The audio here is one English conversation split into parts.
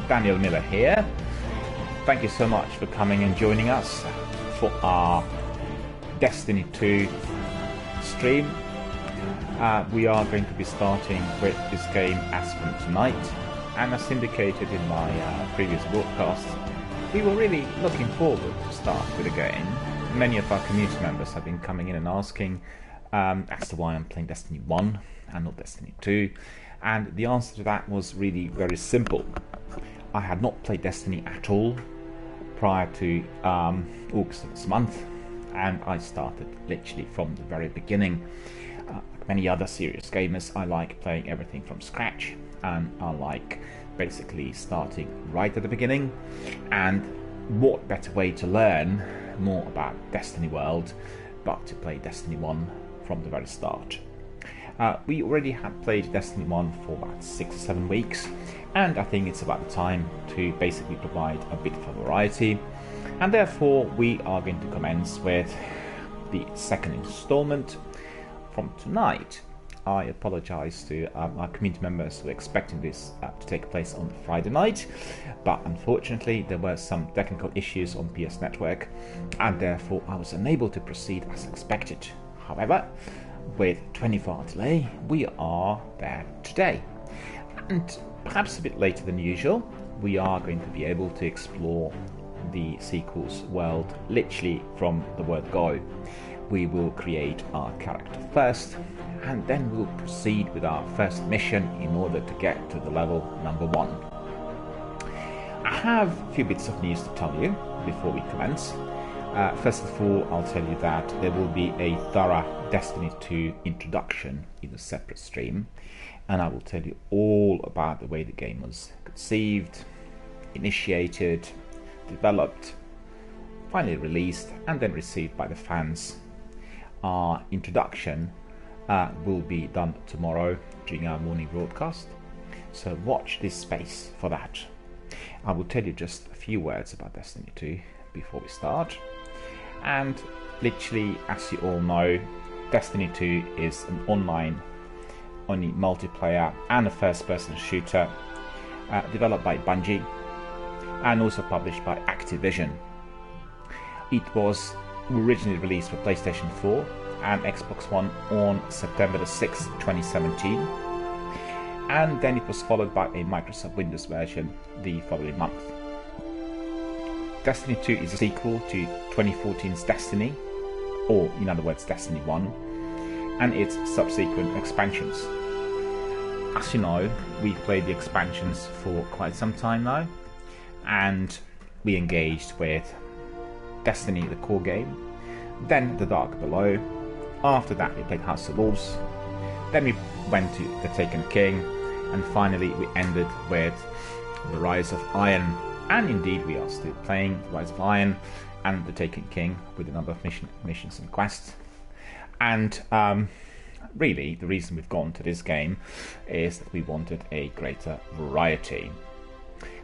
DRBMiller here. Thank you so much for coming and joining us for our Destiny 2 stream. We are going to be starting with this game as from tonight, and as indicated in my previous broadcasts, we were really looking forward to start with the game. Many of our community members have been coming in and asking as to why I'm playing Destiny 1 and not Destiny 2, and the answer to that was really very simple. I had not played Destiny at all prior to August of this month, and I started literally from the very beginning. Like many other serious gamers, I like playing everything from scratch, and I like basically starting right at the beginning. And what better way to learn more about Destiny world but to play Destiny 1 from the very start. We already had played Destiny 1 for about 6 or 7 weeks, and I think it's about the time to basically provide a bit of a variety, and therefore we are going to commence with the second installment from tonight. I apologize to our community members who were expecting this to take place on Friday night, but unfortunately there were some technical issues on PS Network, and therefore I was unable to proceed as expected. However, with 24-hour delay, we are there today. And perhaps a bit later than usual, we are going to be able to explore the sequel's world literally from the word go. We will create our character first, and then we'll proceed with our first mission in order to get to the level number 1. I have a few bits of news to tell you before we commence. First of all, I'll tell you that there will be a thorough Destiny 2 introduction in a separate stream, and I will tell you all about the way the game was conceived, initiated, developed, finally released, and then received by the fans. Our introduction will be done tomorrow during our morning broadcast, so watch this space for that. I will tell you just a few words about Destiny 2 before we start. And literally, as you all know, Destiny 2 is an online-only multiplayer and a first-person shooter developed by Bungie and also published by Activision. It was originally released for PlayStation 4 and Xbox One on September the 6th, 2017, and then it was followed by a Microsoft Windows version the following month. Destiny 2 is a sequel to 2014's Destiny, or in other words Destiny 1, and its subsequent expansions. As you know, we've played the expansions for quite some time now, and we engaged with Destiny, the core game, then The Dark Below. After that we played House of Wolves, then we went to The Taken King, and finally we ended with The Rise of Iron. And indeed, we are still playing The Rise of Iron and The Taken King with a number of missions and quests. And really, the reason we've gone to this game is that we wanted a greater variety.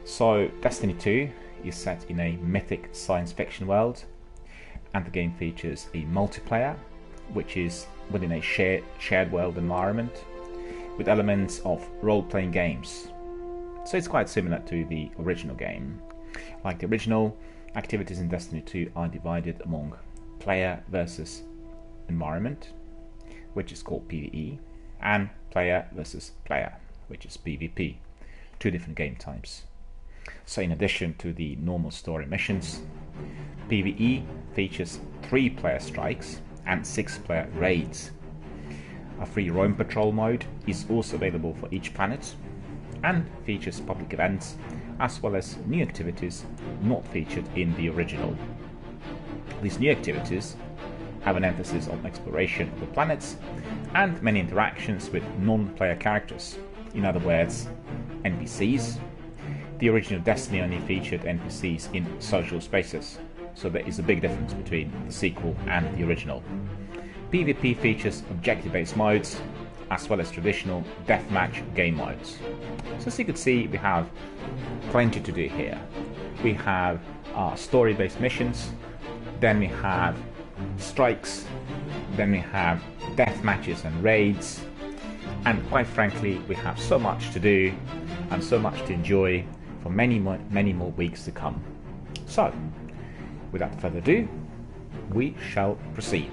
So, Destiny 2 is set in a mythic science fiction world, and the game features a multiplayer, which is within a shared world environment, with elements of role-playing games. So it's quite similar to the original game. Like the original, activities in Destiny 2 are divided among player versus environment, which is called PvE, and player versus player, which is PvP. Two different game types. So in addition to the normal story missions, PvE features 3 player strikes and 6 player raids. A free roam patrol mode is also available for each planet, and features public events as well as new activities not featured in the original. These new activities have an emphasis on exploration of the planets and many interactions with non-player characters, in other words, NPCs. The original Destiny only featured NPCs in social spaces, so there is a big difference between the sequel and the original. PvP features objective-based modes, as well as traditional deathmatch game modes. So as you can see, we have plenty to do here. We have story-based missions, then we have strikes, then we have death matches and raids, and quite frankly we have so much to do and so much to enjoy for many more weeks to come. So without further ado, we shall proceed.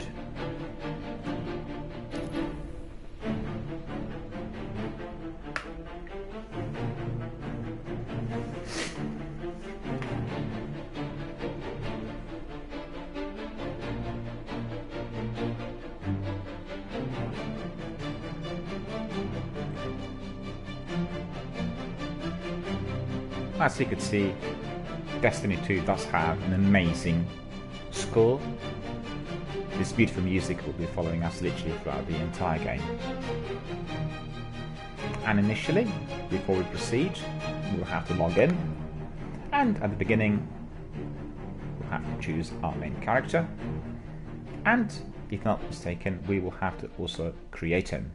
As you can see, Destiny 2 does have an amazing score. This beautiful music will be following us literally throughout the entire game. And initially, before we proceed, we will have to log in, and at the beginning we'll have to choose our main character, and if not mistaken, we will have to also create him.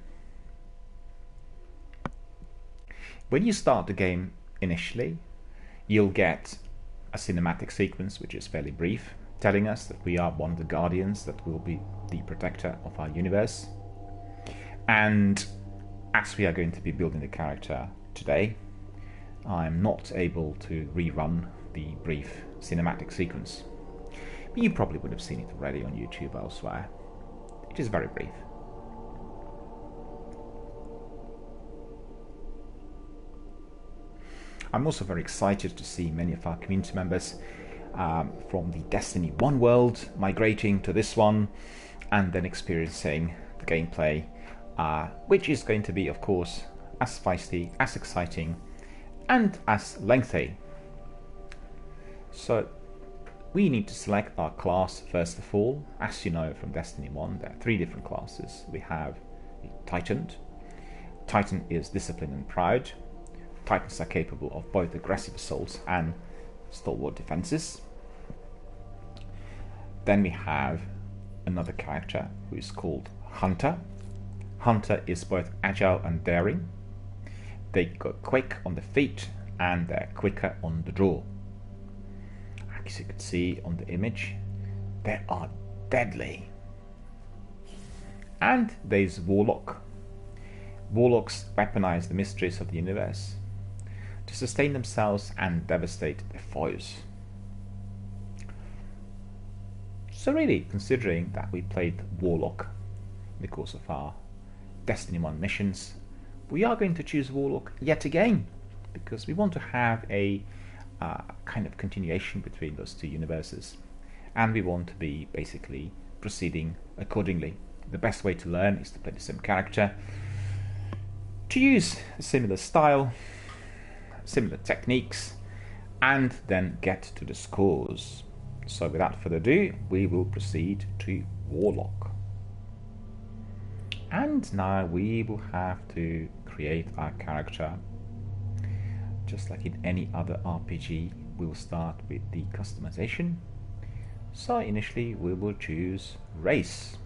When you start the game initially, you'll get a cinematic sequence which is fairly brief, telling us that we are one of the guardians that will be the protector of our universe. And as we are going to be building the character today, I'm not able to rerun the brief cinematic sequence. But you probably would have seen it already on YouTube elsewhere. It is very brief. I'm also very excited to see many of our community members from the Destiny 1 world migrating to this one and then experiencing the gameplay, which is going to be, of course, as feisty, as exciting, and as lengthy. So we need to select our class first of all. As you know from Destiny 1, there are 3 different classes. We have the Titan. Titan is disciplined and proud. Titans are capable of both aggressive assaults and stalwart defenses. Then we have another character who is called Hunter. Hunter is both agile and daring. They go quick on the feet and they're quicker on the draw. As you can see on the image, they are deadly. And there's Warlock. Warlocks weaponize the mysteries of the universe to sustain themselves and devastate their foes. So really, considering that we played Warlock in the course of our Destiny 1 missions, we are going to choose Warlock yet again, because we want to have a kind of continuation between those 2 universes, and we want to be basically proceeding accordingly. The best way to learn is to play the same character, to use a similar style, similar techniques, and then get to the scores. So without further ado, we will proceed to Warlock. And now we will have to create our character. Just like in any other RPG, we will start with the customization. So initially we will choose race.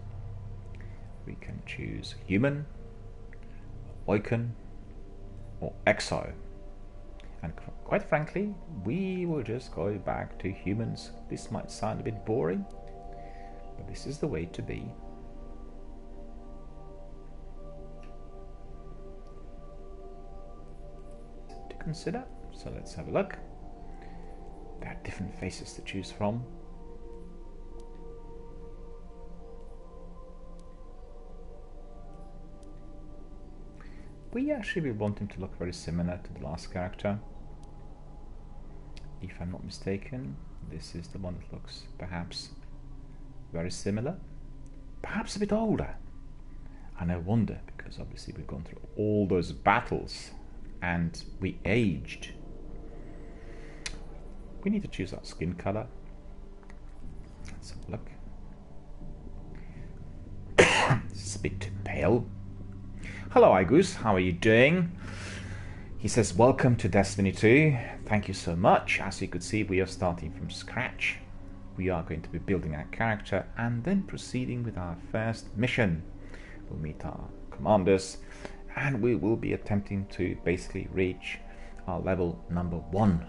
We can choose human, Awaken, or Exo. And quite frankly, we will just go back to humans. This might sound a bit boring, but this is the way to be. To consider, so let's have a look. There are different faces to choose from. We actually want him to look very similar to the last character. If I'm not mistaken, this is the one that looks perhaps very similar, perhaps a bit older. And I wonder, because obviously we've gone through all those battles and we aged. we need to choose our skin color. Let's have a look. This is a bit too pale. Hello Igus, how are you doing? He says, welcome to Destiny 2. Thank you so much. As you could see, we are starting from scratch. We are going to be building our character and then proceeding with our first mission. We'll meet our commanders and we will be attempting to basically reach our level number 1.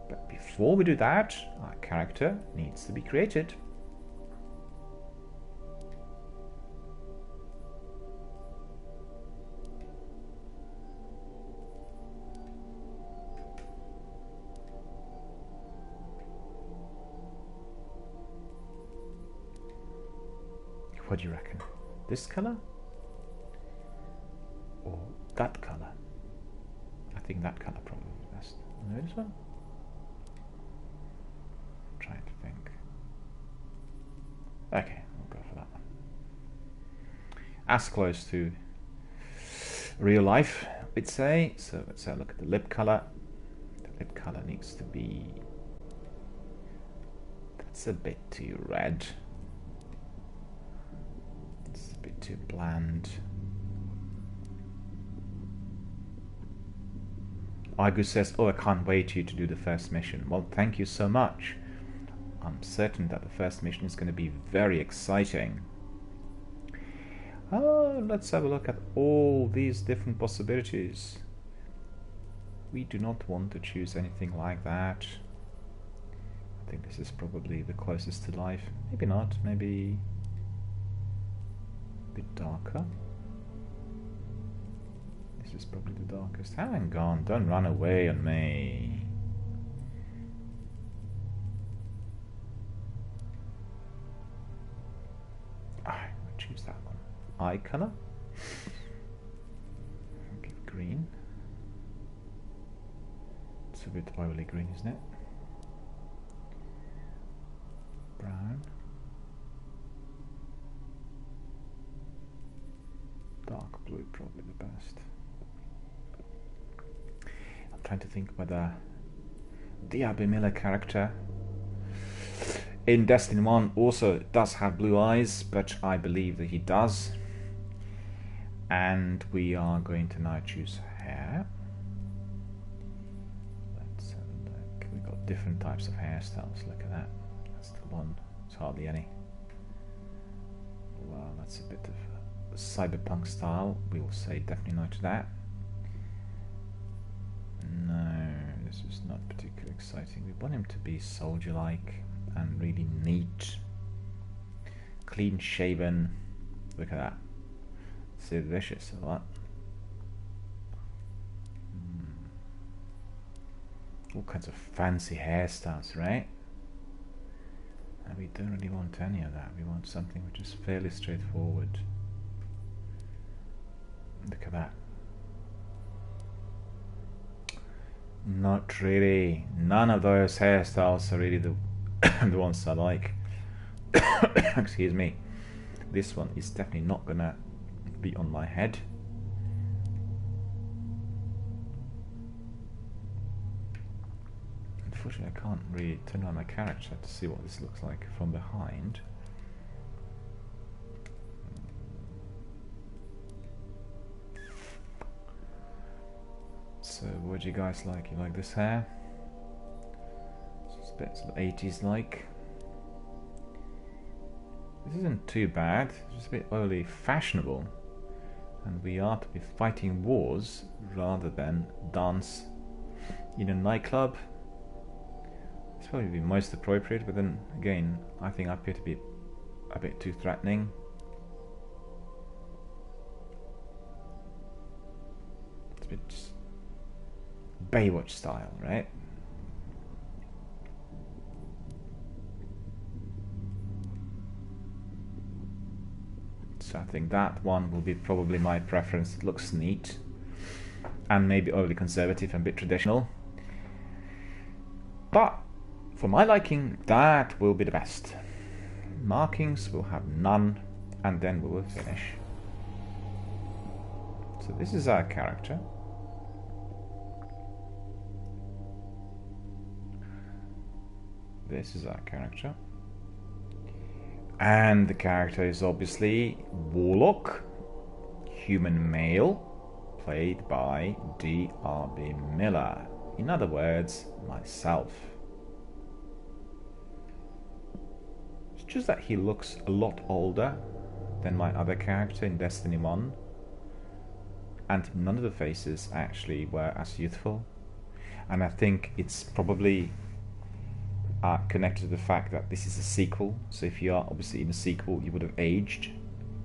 But before we do that, our character needs to be created. What do you reckon? This color? Or that color? I think that color probably is best. No, this one? I'm trying to think. Okay, we'll go for that one. As close to real life, we'd say. So let's have a look at the lip color. The lip color needs to be... That's a bit too red. Bit too bland. Argus says, oh, I can't wait you to do the first mission. Well, thank you so much. I'm certain that the first mission is going to be very exciting. Oh, let's have a look at all these different possibilities. We do not want to choose anything like that. I think this is probably the closest to life. Maybe not, maybe bit darker. This is probably the darkest. Hang on, don't run away on me. I'll choose that one. Eye color. Give green. It's a bit oily green, isn't it? Brown. Dark blue, probably the best. I'm trying to think whether DRBMiller character in Destiny 1 also does have blue eyes, but I believe that he does. And we are going to now choose hair. Let's have a look. We've got different types of hairstyles. Look at that. That's the one. There's hardly any. Well, that's a bit of cyberpunk style. We will say definitely no to that. No, this is not particularly exciting. We want him to be soldier-like and really neat, clean shaven. Look at that. So vicious, a lot. All kinds of fancy hairstyles, right? And we don't really want any of that. We want something which is fairly straightforward. Look at that. Not really. None of those hairstyles are really the the ones I like. Excuse me. This one is definitely not gonna be on my head. Unfortunately, I can't really turn on my character to see what this looks like from behind. So what do you guys like? You like this hair? It's a bit sort of 80s like. This isn't too bad, it's just a bit overly fashionable. And we are to be fighting wars rather than dance in a nightclub. It's probably the most appropriate, but then again, I think I appear to be a bit too threatening. It's a bit just Baywatch style, right? So I think that one will be probably my preference. It looks neat and maybe overly conservative and a bit traditional, but for my liking that will be the best. Markings will have none, and then we will finish. So this is our character. this is our character. And the character is obviously Warlock, human male, played by DRBMiller. In other words, myself. It's just that he looks a lot older than my other character in Destiny 1. And none of the faces actually were as youthful. And I think it's probably connected to the fact that this is a sequel. So if you are obviously in a sequel, you would have aged.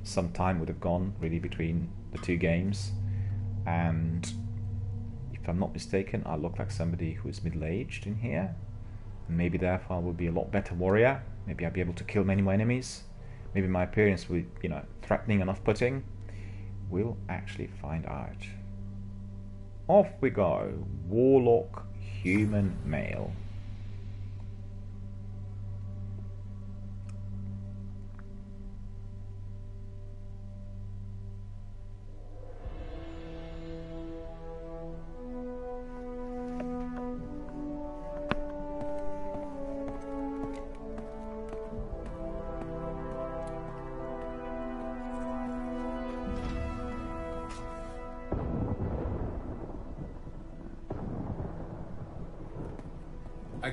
Some time would have gone really between the two games. And if I'm not mistaken, I look like somebody who is middle-aged in here. And maybe therefore I will be a lot better warrior. Maybe I'll be able to kill many more enemies. Maybe my appearance will be, you know, threatening and off-putting. We'll actually find out. Off we go. Warlock, human male.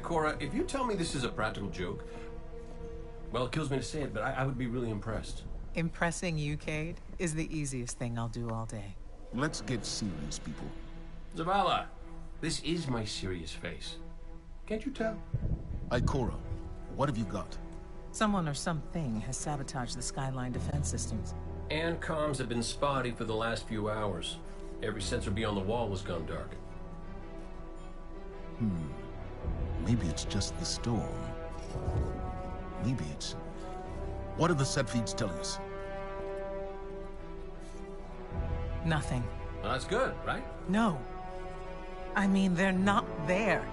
Cora, if you tell me this is a practical joke, well, it kills me to say it, but I would be really impressed. Impressing you, Cade, is the easiest thing I'll do all day. Let's get serious, people. Zavala, this is my serious face. Can't you tell? Ikora, what have you got? Someone or something has sabotaged the Skyline defense systems. And comms have been spotty for the last few hours. Every sensor beyond the wall has gone dark. Maybe it's just the storm. Maybe it's... What are the set feeds telling us? Nothing. Well, that's good, right? No. I mean, they're not there.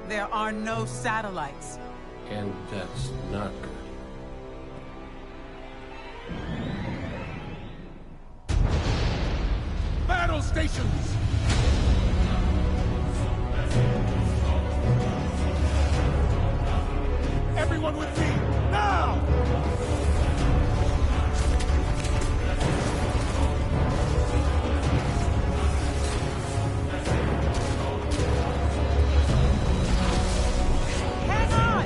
There are no satellites. And that's not good. Battle stations! Everyone with me, now! Hang on!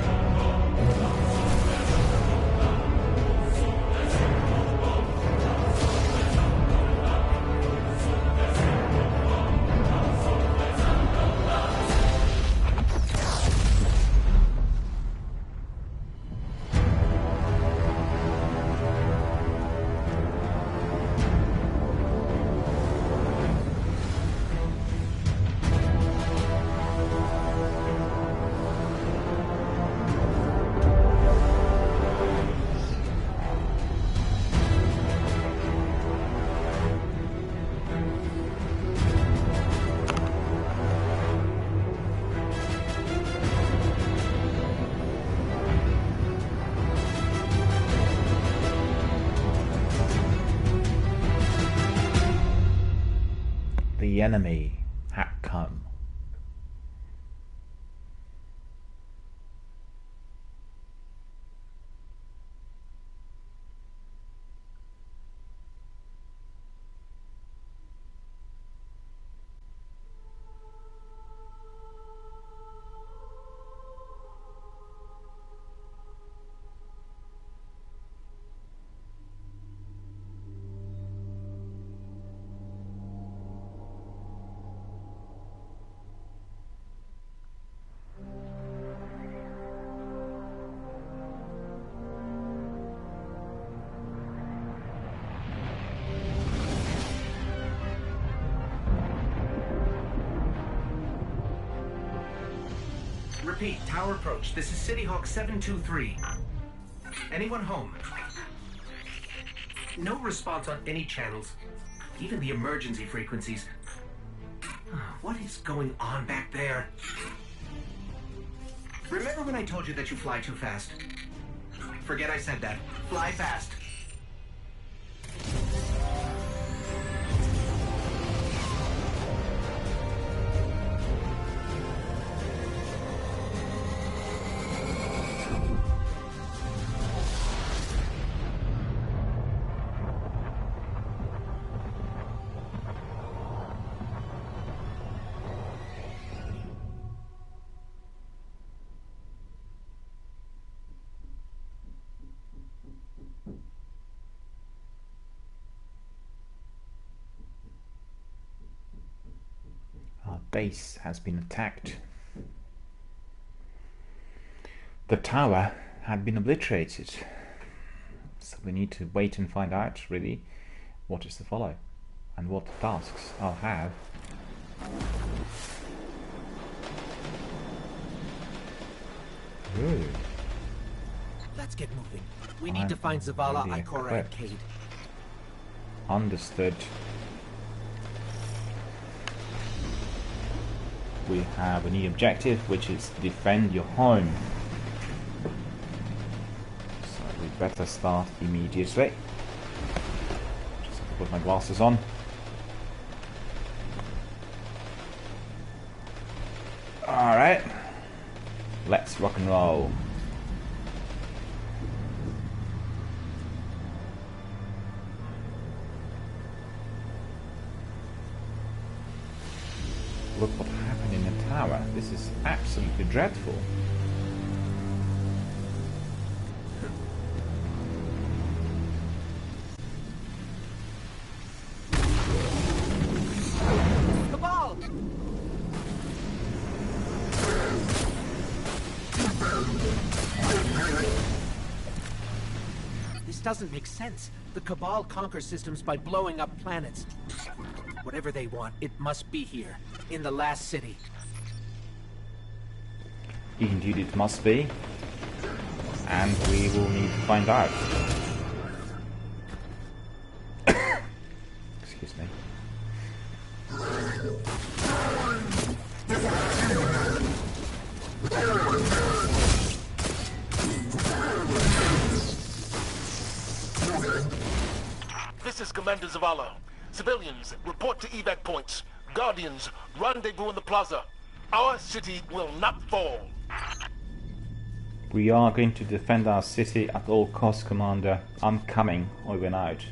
The enemy had come. Repeat, tower approach. This is City Hawk 723. Anyone home? No response on any channels, even the emergency frequencies. What is going on back there? Remember when I told you that you fly too fast? Forget I said that. Fly fast. base has been attacked. The tower had been obliterated. So we need to wait and find out, really, what is to follow and what tasks I'll have. Ooh. Let's get moving. We need to find Zavala, already Ikora, and equipped. Cade. Understood. We have a new objective, which is defend your home. So we better start immediately. Just have to put my glasses on. Alright. Let's rock and roll. Look what happened in the tower. This is absolutely dreadful. Cabal! This doesn't make sense. The Cabal conquer systems by blowing up planets. Whatever they want, it must be here, in the last city. Indeed it must be. And we will need to find out. Excuse me. This is Commander Zavala. Civilians, report to evac points. Guardians, rendezvous in the plaza. Our city will not fall. We are going to defend our city at all costs, Commander. I'm coming, over and out.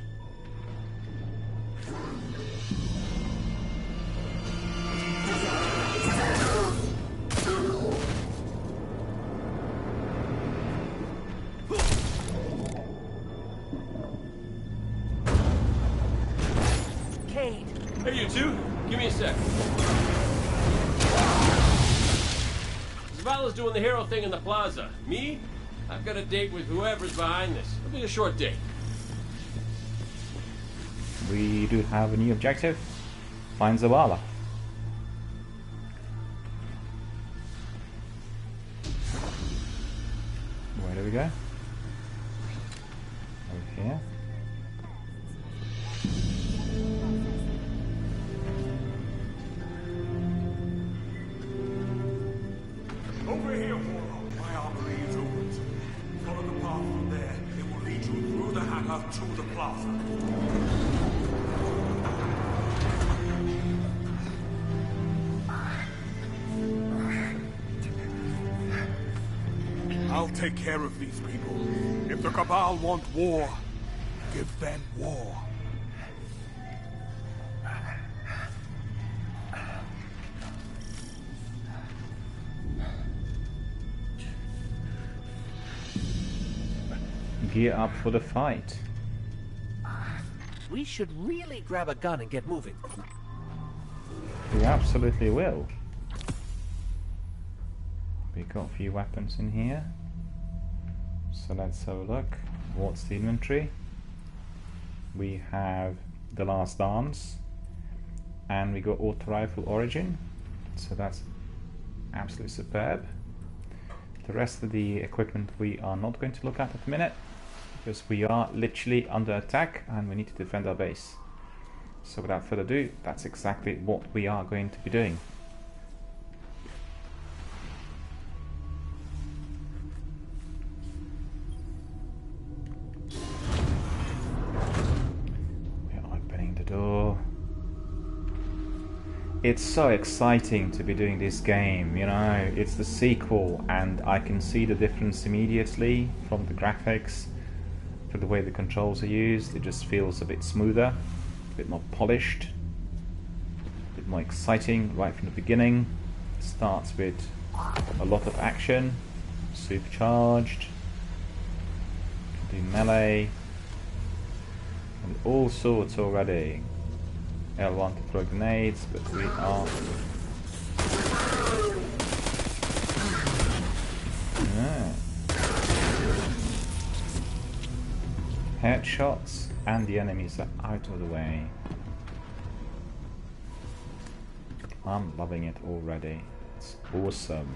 Cade! Hey, you two, give me a sec. Zavala's doing the hero thing in the plaza. Me? I've got a date with whoever's behind this. It'll be a short date. We do have a new objective. Find Zavala. Where do we go? Over here. Over here, Warlock. My armory is open. Follow the path from there. It will lead you through the hangar to the plaza. I'll take care of these people. If the Cabal want war, give them war. Gear up for the fight. We should really grab a gun and get moving. We absolutely will. We got a few weapons in here. So let's have a look. What's the inventory? We have the last dance. And we got auto rifle origin. So that's absolutely superb. The rest of the equipment we are not going to look at the minute, because we are literally under attack and we need to defend our base. So without further ado, that's exactly what we are going to be doing. We are opening the door. It's so exciting to be doing this game, you know, it's the sequel and I can see the difference immediately from the graphics to the way the controls are used. It just feels a bit smoother, a bit more polished, a bit more exciting right from the beginning. It starts with a lot of action, supercharged, can do melee, and all sorts already. L1 to throw grenades, but we are headshots, and the enemies are out of the way. I'm loving it already. It's awesome.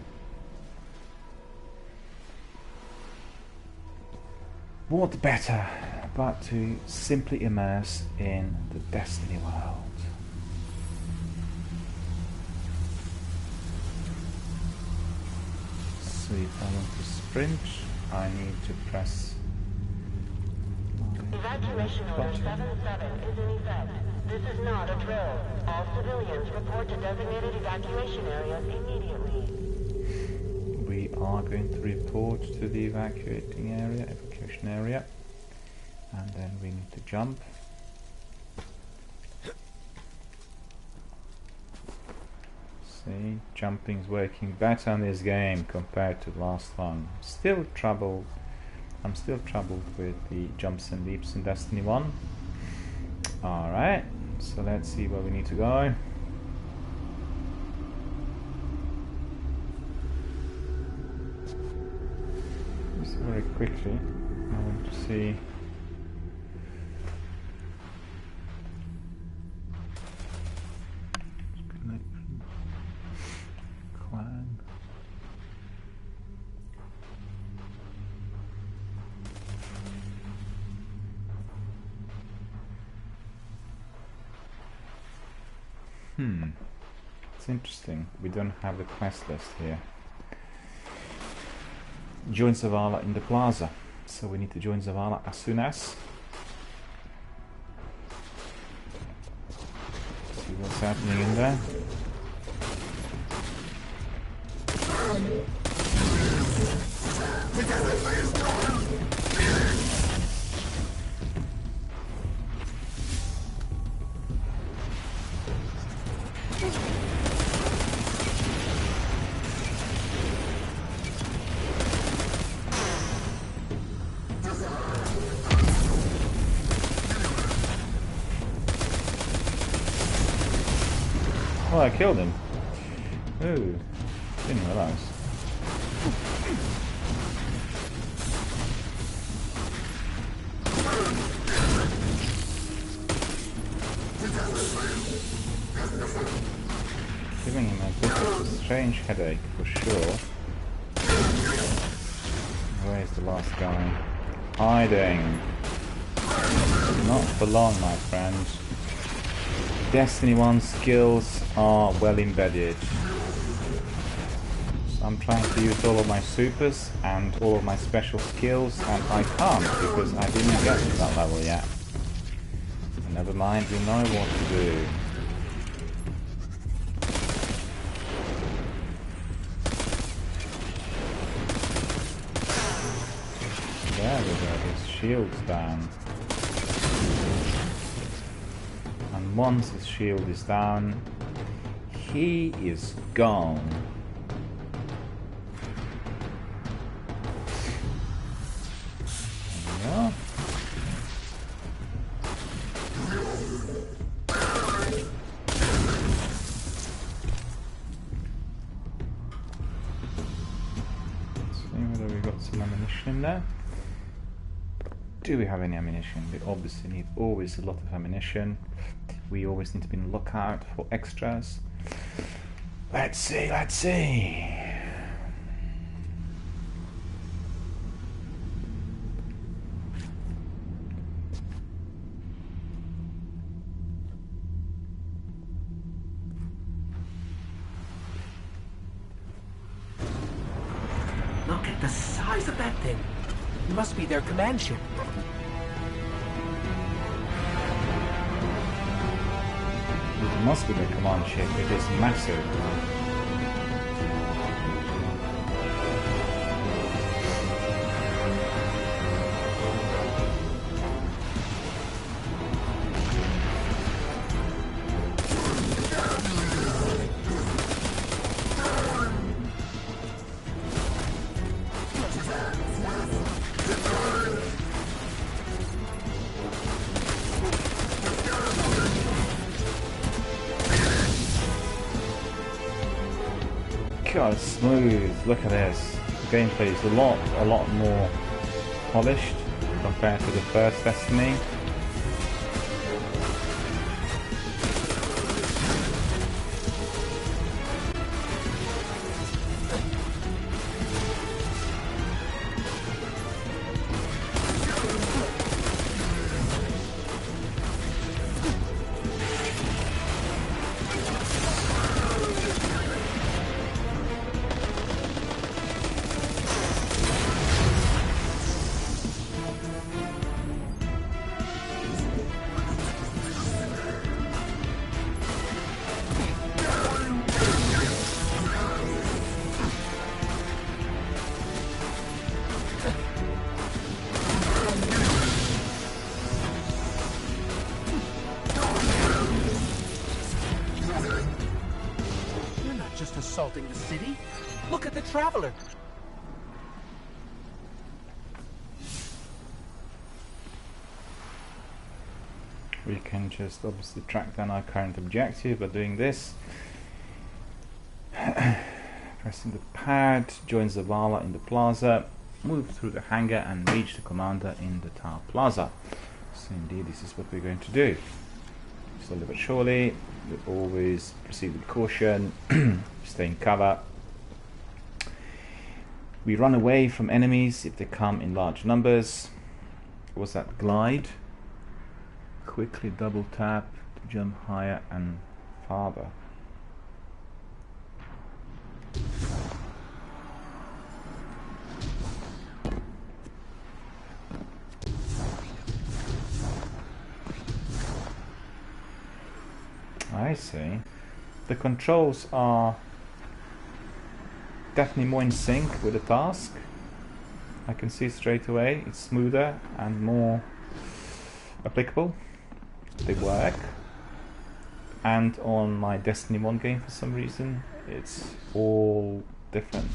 What better but to simply immerse in the Destiny world? So if I want to sprint, I need to press Evacuation order 77 is in effect. This is not a drill. All civilians report to designated evacuation areas immediately. We are going to report to the evacuation area, and then we need to jump. See, jumping's working better in this game compared to the last one. I'm still troubled with the jumps and leaps in Destiny 1. Alright, so let's see where we need to go. Just very quickly, I want to see. Clan. It's interesting. We don't have the quest list here. Join Zavala in the plaza. So we need to join Zavala as soon as. See what's happening in there. Oh, I killed him. Ooh, didn't realize. Giving him a bit of a strange headache for sure. Where's the last guy? Hiding. Not for long, my friends. Destiny 1 skills are well embedded. So I'm trying to use all of my supers and all of my special skills, and I can't because I didn't get to that level yet. Never mind, we know what to do. There we go, his shield's down. And once his shield is down, he is gone. There we are. Let's see whether we got some ammunition in there. Do we have any ammunition? We obviously need always a lot of ammunition. We always need to be on the lookout for extras. Let's see, let's see. Look at the size of that thing. It must be their command ship. It must be the command ship. It is massive. God, it's smooth. Look at this. The gameplay is a lot more polished. compared to the first Destiny. Just assaulting the city. Look at the Traveler. We can just obviously track down our current objective by doing this. Pressing the pad, join Zavala in the plaza, move through the hangar and reach the commander in the Tower Plaza. So indeed this is what we're going to do. Slowly but surely, we always proceed with caution, stay in cover. We run away from enemies if they come in large numbers. What's that? Glide. Quickly double tap to jump higher and farther. I see. The controls are definitely more in sync with the task. I can see straight away it's smoother and more applicable. They work. And on my Destiny 1 game for some reason it's all different.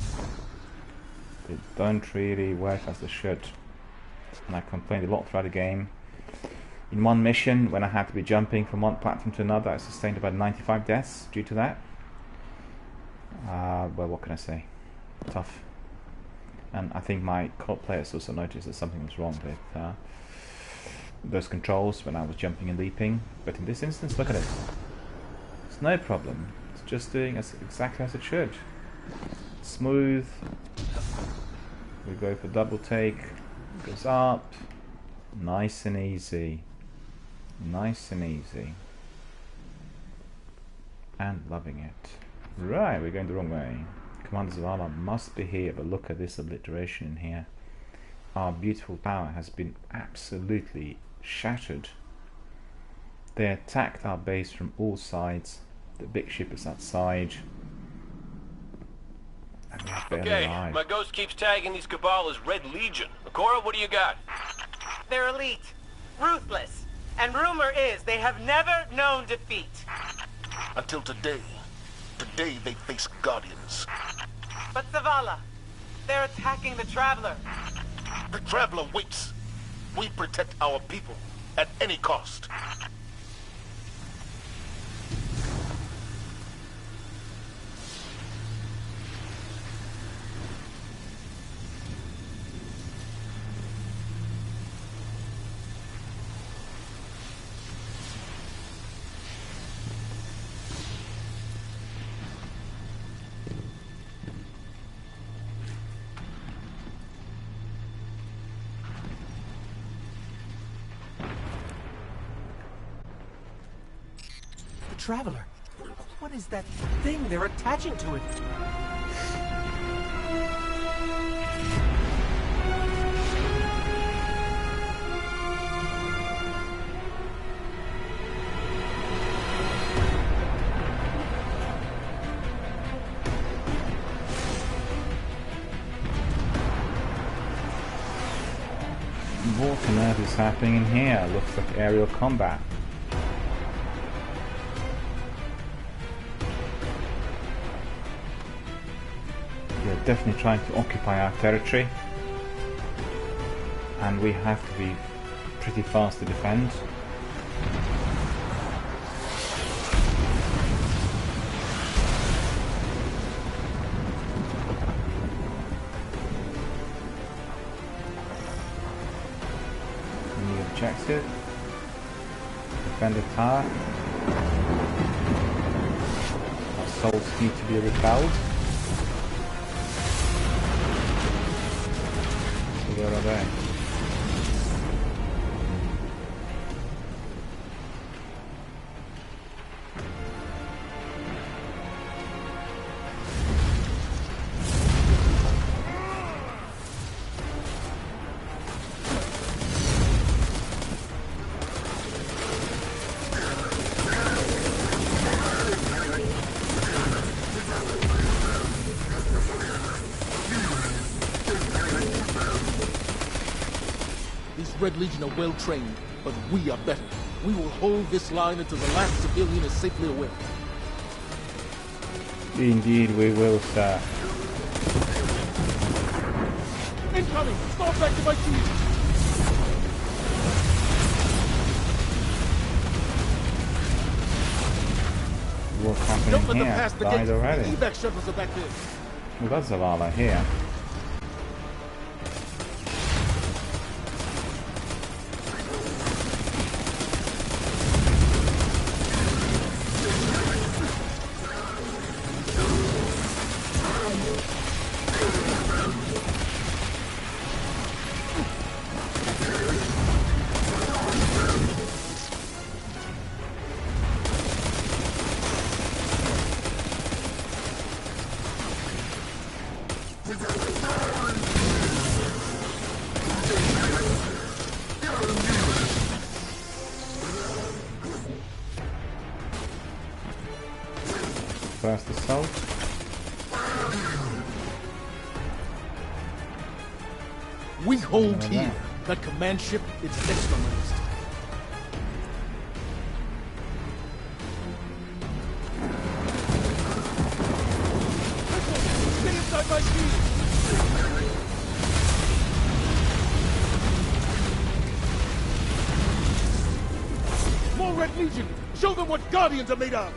They don't really work as they should. And I complained a lot throughout the game. In one mission, when I had to be jumping from one platform to another, I sustained about 95 deaths due to that. Well, what can I say? Tough. And I think my co-players also noticed that something was wrong with those controls when I was jumping and leaping. But in this instance, look at it. It's no problem. It's just doing exactly as it should. Smooth. We go for double take. Goes up. Nice and easy. Nice and easy. And loving it. Right, we're going the wrong way. Commander Zavala must be here, but look at this obliteration in here. Our beautiful tower has been absolutely shattered. They attacked our base from all sides. The big ship is outside. And we're barely alive. My ghost keeps tagging these Cabal as Red Legion. Akora, what do you got? They're elite, ruthless, and rumor is they have never known defeat. Until today. Today they face Guardians. But Zavala, they're attacking the Traveler. The Traveler waits. We protect our people at any cost. Traveler. What is that thing they're attaching to it? What on earth is happening in here? Looks like aerial combat. Definitely trying to occupy our territory, and we have to be pretty fast to defend. objective. Defend the tower. Souls need to be repelled. So where are they? Red Legion are well trained, but we are better. We will hold this line until the last civilian is safely away. Indeed we will, sir. Incoming! Fall back to my team! What's happening Don't let them here? pass the Died gate. already. The evac shuttles are back there. We've got Zavala here. First assault. We hold here. That command ship is next on the list. Stay inside my shield! More Red Legion! Show them what Guardians are made of!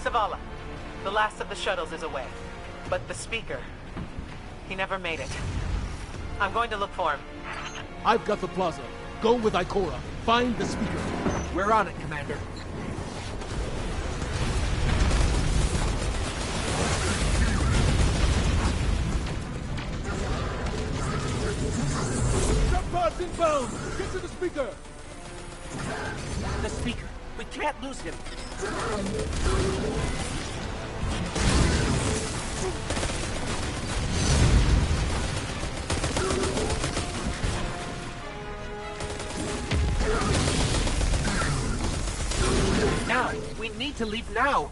Zavala, the last of the shuttles is away. But the speaker, he never made it. I'm going to look for him. I've got the plaza. Go with Ikora. Find the speaker. We're on it, Commander. Jump pods inbound! Get to the speaker! The speaker. We can't lose him. Now! We need to leave now!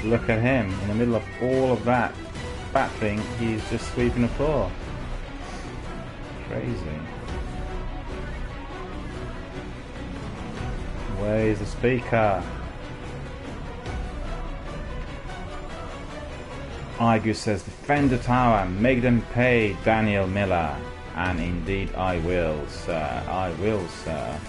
Look at him, in the middle of all of that battling, he's just sweeping the floor. Crazy. Where is the speaker? Argus says, defend the tower, make them pay, Daniel Miller. And indeed I will, sir. I will, sir.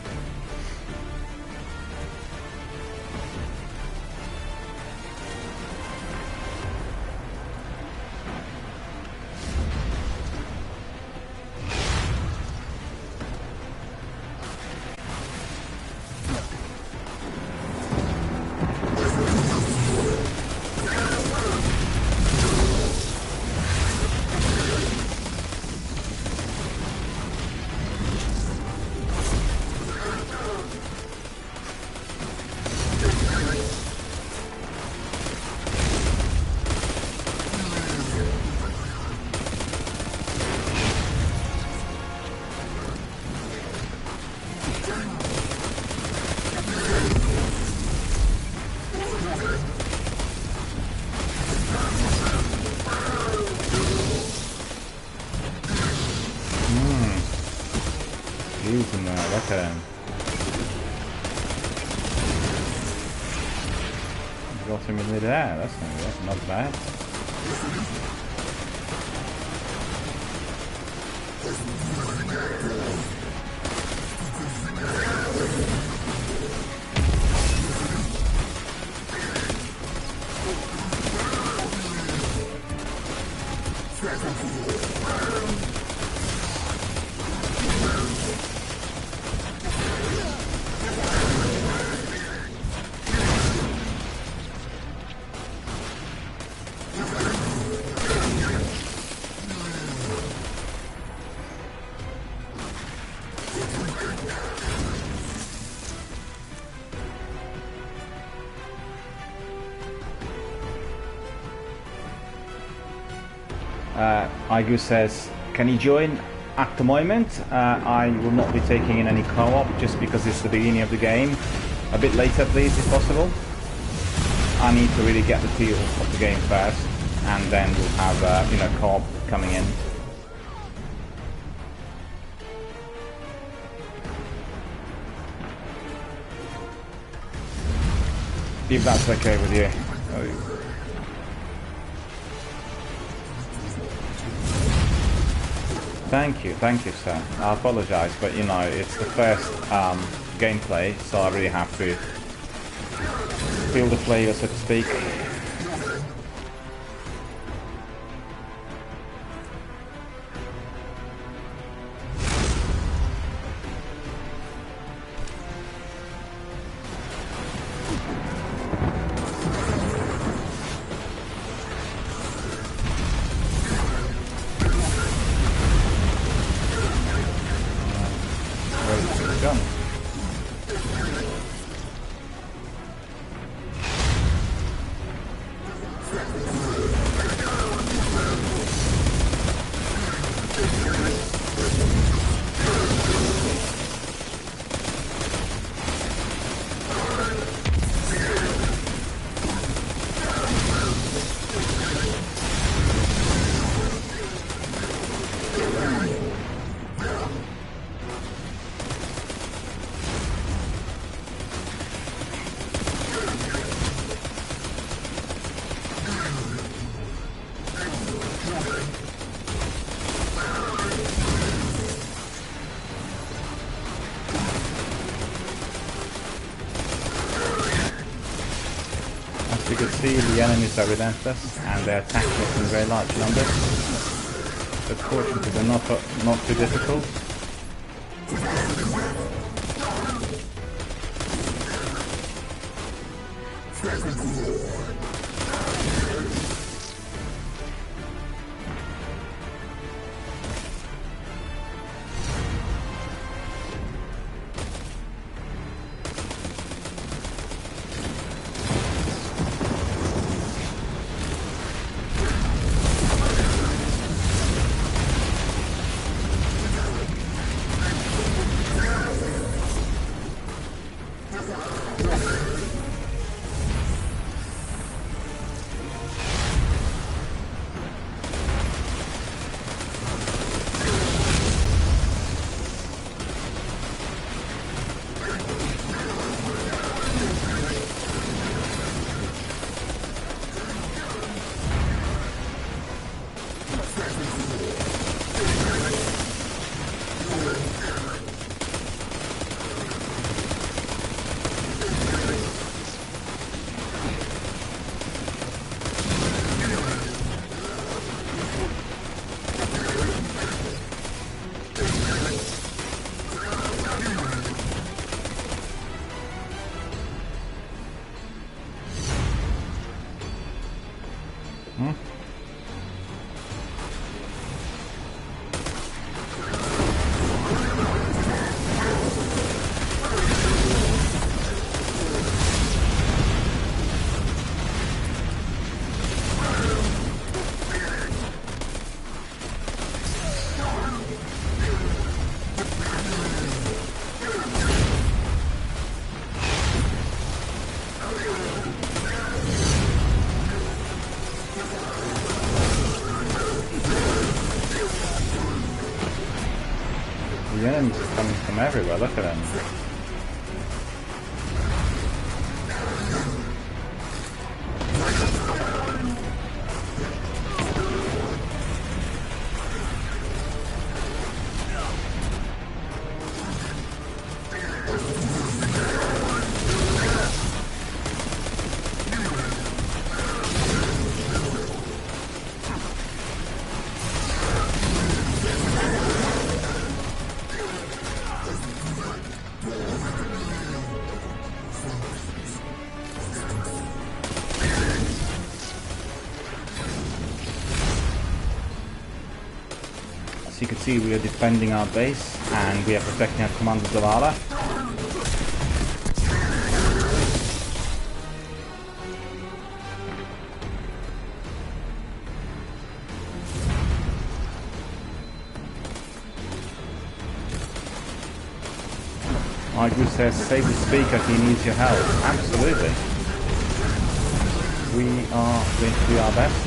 look at him. Got him in there. That's not bad. Igu says, can you join at the moment? I will not be taking in any co-op just because it's the beginning of the game. A bit later please if possible. I need to really get the feel of the game first and then we'll have you know, co-op coming in. If that's okay with you. Thank you, sir. I apologize, but you know, it's the first gameplay, so I really have to feel the flavor, so to speak. You can see the enemies are relentless and they attack us in very large numbers. But fortunately they're not too difficult. everywhere, look at them. As you can see, we are defending our base and we are protecting our Commander Zavala. Argu says, save the speaker, he needs your help. Absolutely. We are going to do our best.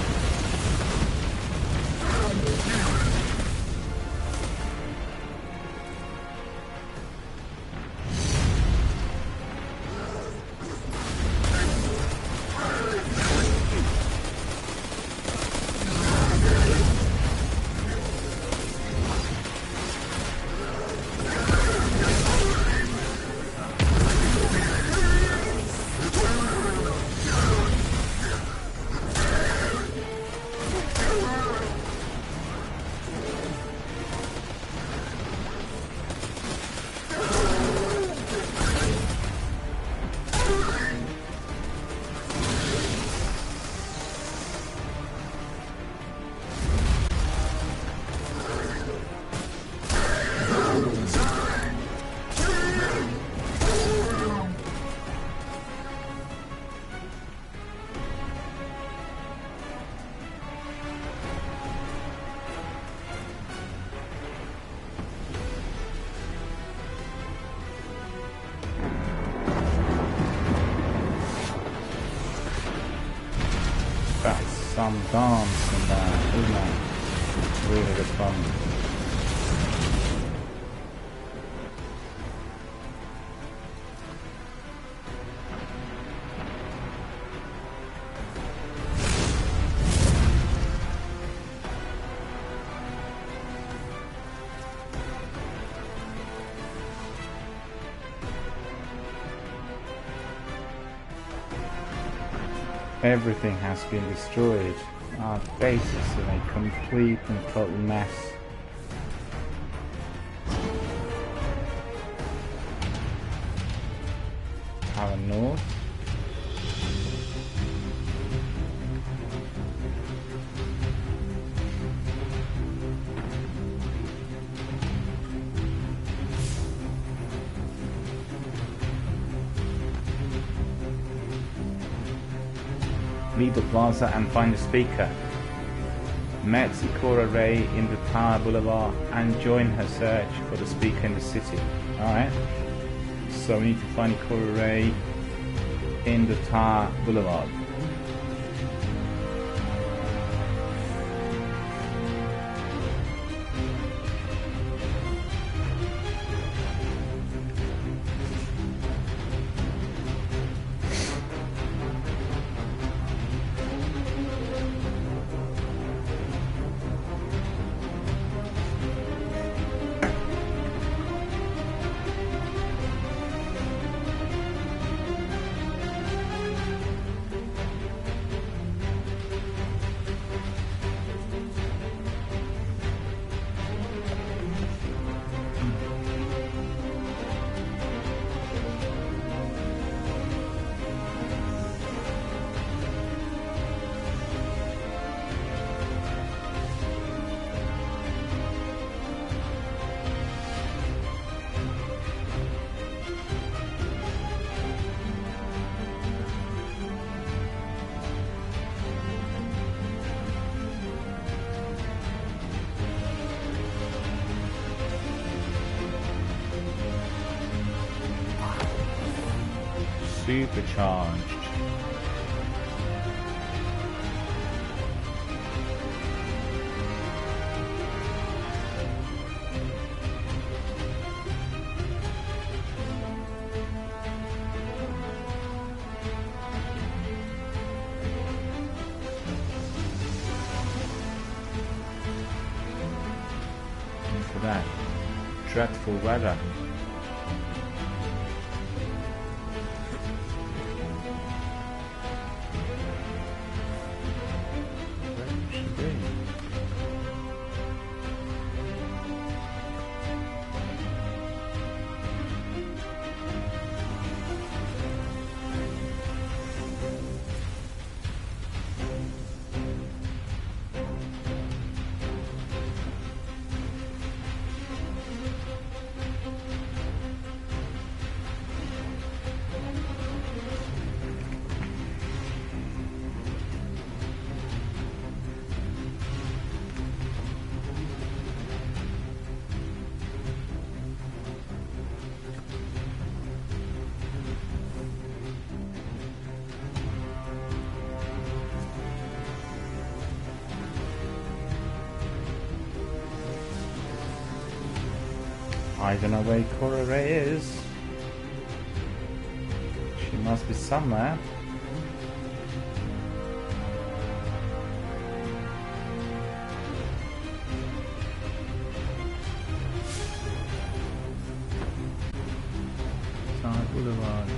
Some dance and that, isn't it? Really good fun. Everything has been destroyed. Our base is in a complete and total mess. Tower North. Leave the plaza and find the speaker. Met Ikora Ray in the Tower Boulevard and join her search for the speaker in the city. Alright. So we need to find Ikora Ray in the Tower Boulevard. Supercharged. dreadful weather. Where should be? I don't know where Cora Ray is. She must be somewhere. Side Boulevard.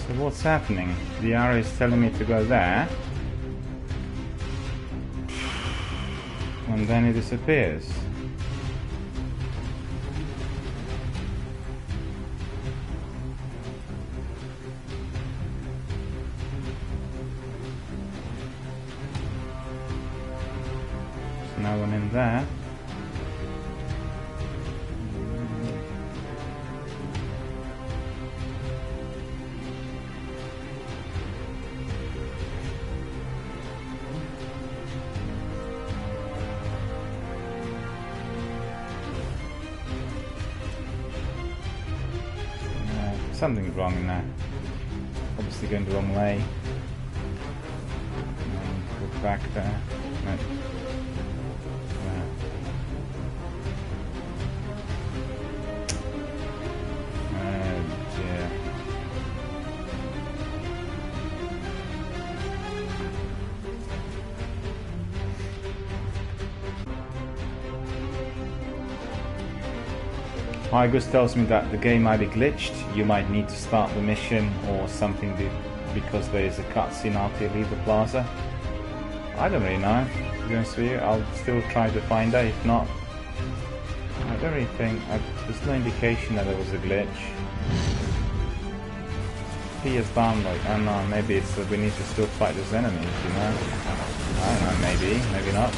So what's happening? The arrow is telling me to go there. And then it disappears. There's no one in there. Something's wrong in there. Obviously going the wrong way. Go back there. No. Oh dear. Argus tells me that the game might be glitched. You might need to start the mission or something because there is a cutscene after you leave the plaza. I don't really know, to be honest with you. I'll still try to find out. If not, I don't really think... there's no indication that there was a glitch. PS download. I don't know, maybe it's that we need to still fight those enemies, you know? I don't know, maybe not.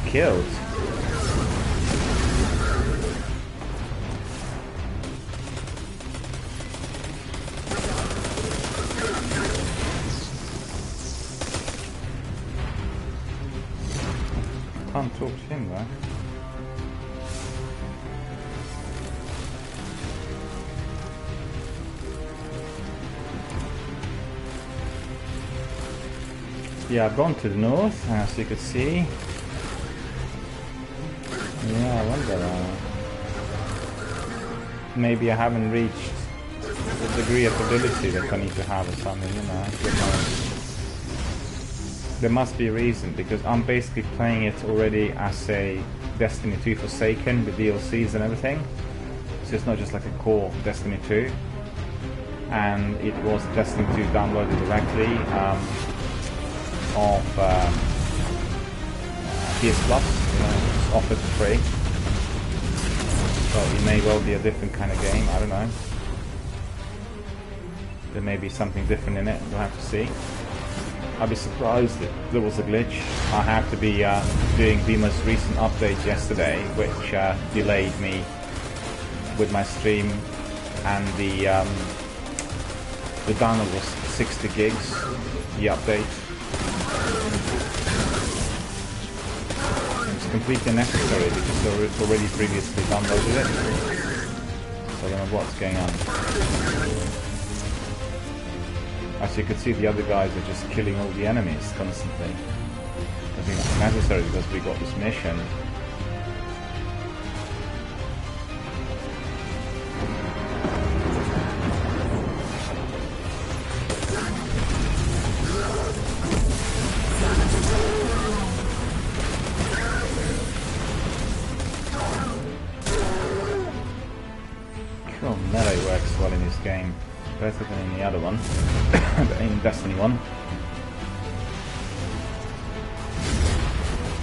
killed. Can't talk to him though. Yeah, I've gone to the north, as you could see. Yeah, I wonder. Maybe I haven't reached the degree of ability that I need to have or something, you know. There must be a reason, because I'm basically playing it already as a Destiny 2 Forsaken with DLCs and everything. So it's not just like a core Destiny 2. And it was Destiny 2 downloaded directly of PS Plus, you know, it's offered for free. So it may well be a different kind of game, I don't know. There may be something different in it, we'll have to see. I'd be surprised if there was a glitch. I have to be doing the most recent update yesterday, which delayed me with my stream, and the download was 60 gigs, the update. It's completely necessary because it's already previously downloaded it. So I don't know what's going on. As you can see, the other guys are just killing all the enemies constantly. I think that's necessary because we got this mission. Cool, melee works well in this game. Better than in the other one, in Destiny 1.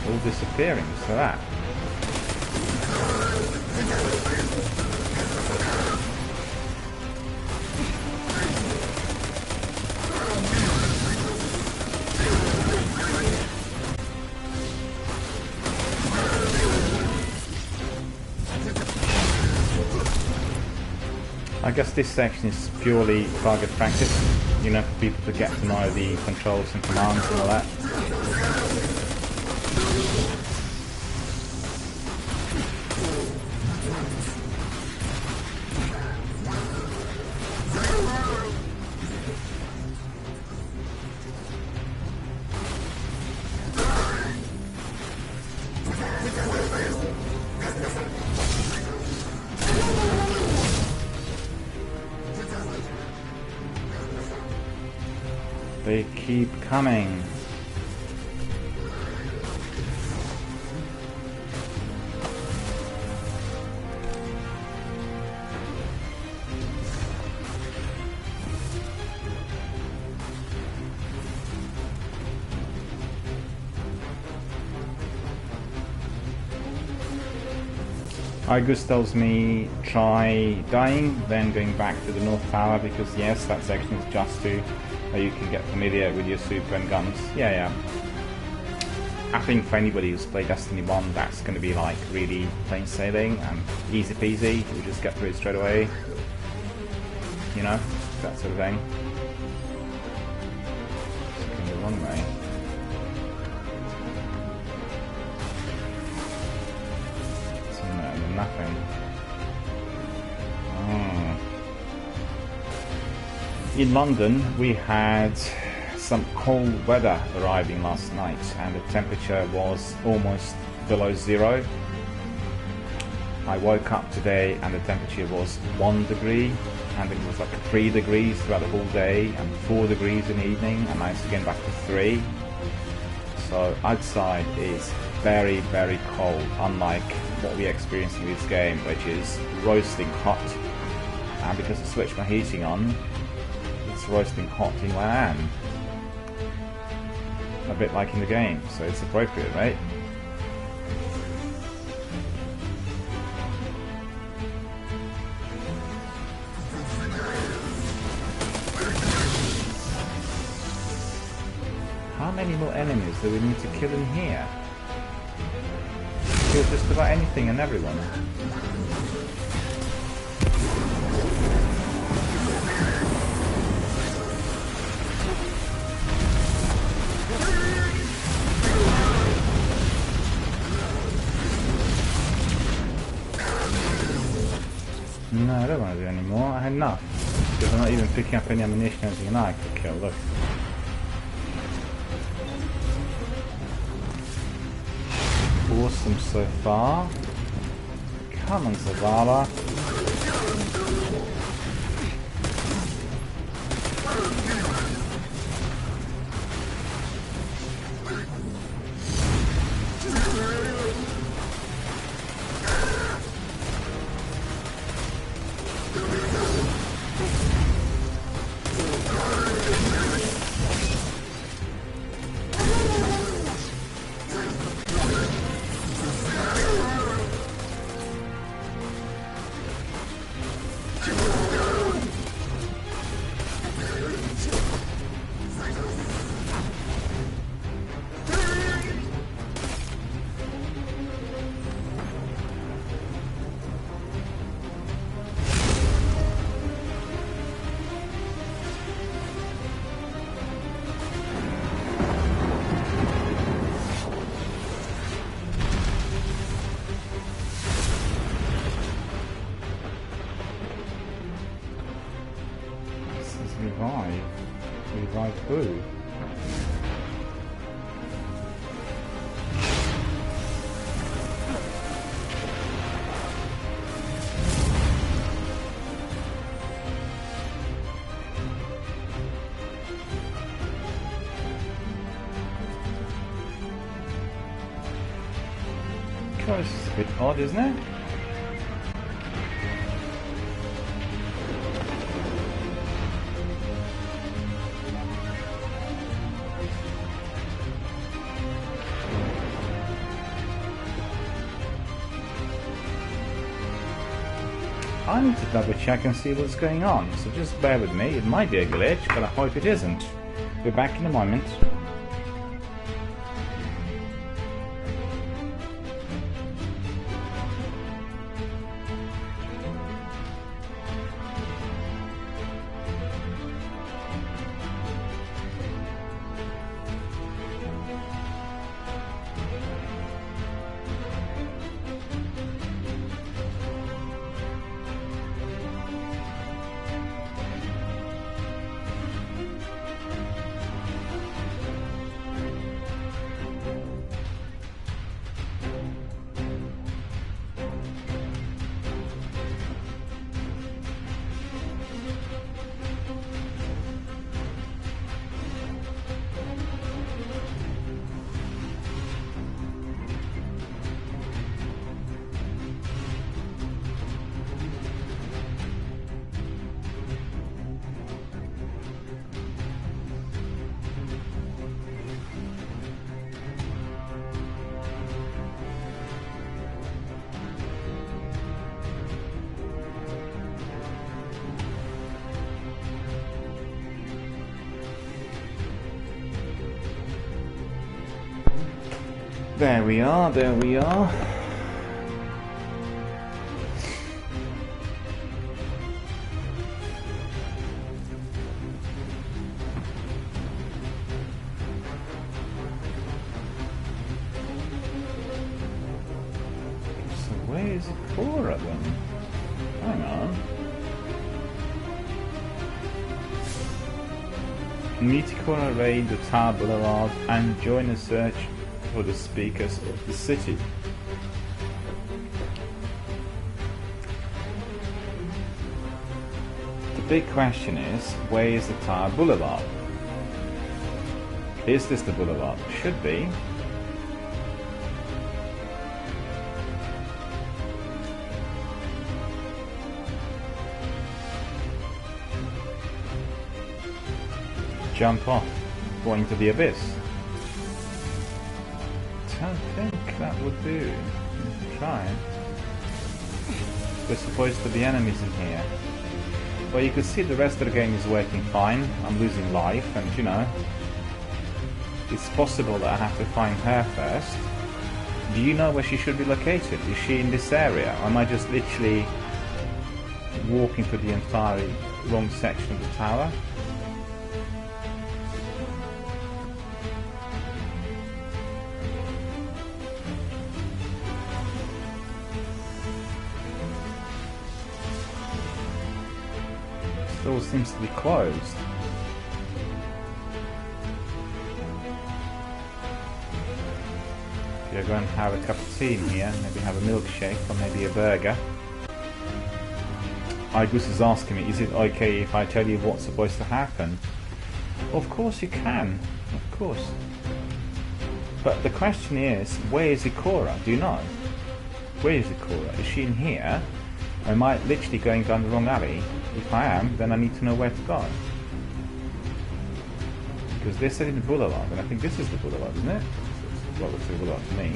All disappearing, so that. I guess this section is purely target practice, you know, for people to get to know the controls and commands and all that. They keep coming. Argus tells me try dying, then going back to the North Tower, because yes, that section is just to you can get familiar with your super and guns. Yeah. I think for anybody who's played Destiny 1, that's going to be like really plain sailing and easy peasy. You just get through it straight away. You know, that sort of thing. It's going the wrong way. So no, nothing. In London, we had some cold weather arriving last night, and the temperature was almost below zero. I woke up today and the temperature was 1 degree, and it was like 3 degrees throughout the whole day, and 4 degrees in the evening, and now it's again back to 3. So outside is very, very cold, unlike what we're experiencing in this game, which is roasting hot. And because I switched my heating on, it's roasting hot in where I am. A bit like in the game, so it's appropriate, right? How many more enemies do we need to kill in here? kill just about anything and everyone. No, I don't want to do any more. I had enough. Because I'm not even picking up any ammunition or anything I could kill. Look. Awesome so far. Come on, Zavala. Revive who? God, this is a bit odd, isn't it? I need to double check and see what's going on, so just bear with me. It might be a glitch, but I hope it isn't. Be back in a moment. There we are, there we are. So where is Cora then? Hang on. Meet Cora, raid the Tower Boulevard and join a search for the speakers of the city. The big question is, where is the Tower Boulevard? Is this the boulevard? Should be. Jump off, going into the abyss. Don't think that would do. Try it. There's supposed to be enemies in here. Well, you can see the rest of the game is working fine. I'm losing life, and you know, it's possible that I have to find her first. do you know where she should be located? Is she in this area? Or am I just literally walking through the entire wrong section of the tower? Store seems to be closed. You're going to have a cup of tea in here, maybe have a milkshake or maybe a burger. Igus is asking me, is it okay if I tell you what's supposed to happen? Of course you can, of course. But the question is, where is Ikora? Do you know? Where is Ikora? Is she in here? Or am I literally going down the wrong alley? If I am, then I need to know where to go. Because they said in the boulevard, and I think this is the boulevard, isn't it? Well, looks like a boulevard to me.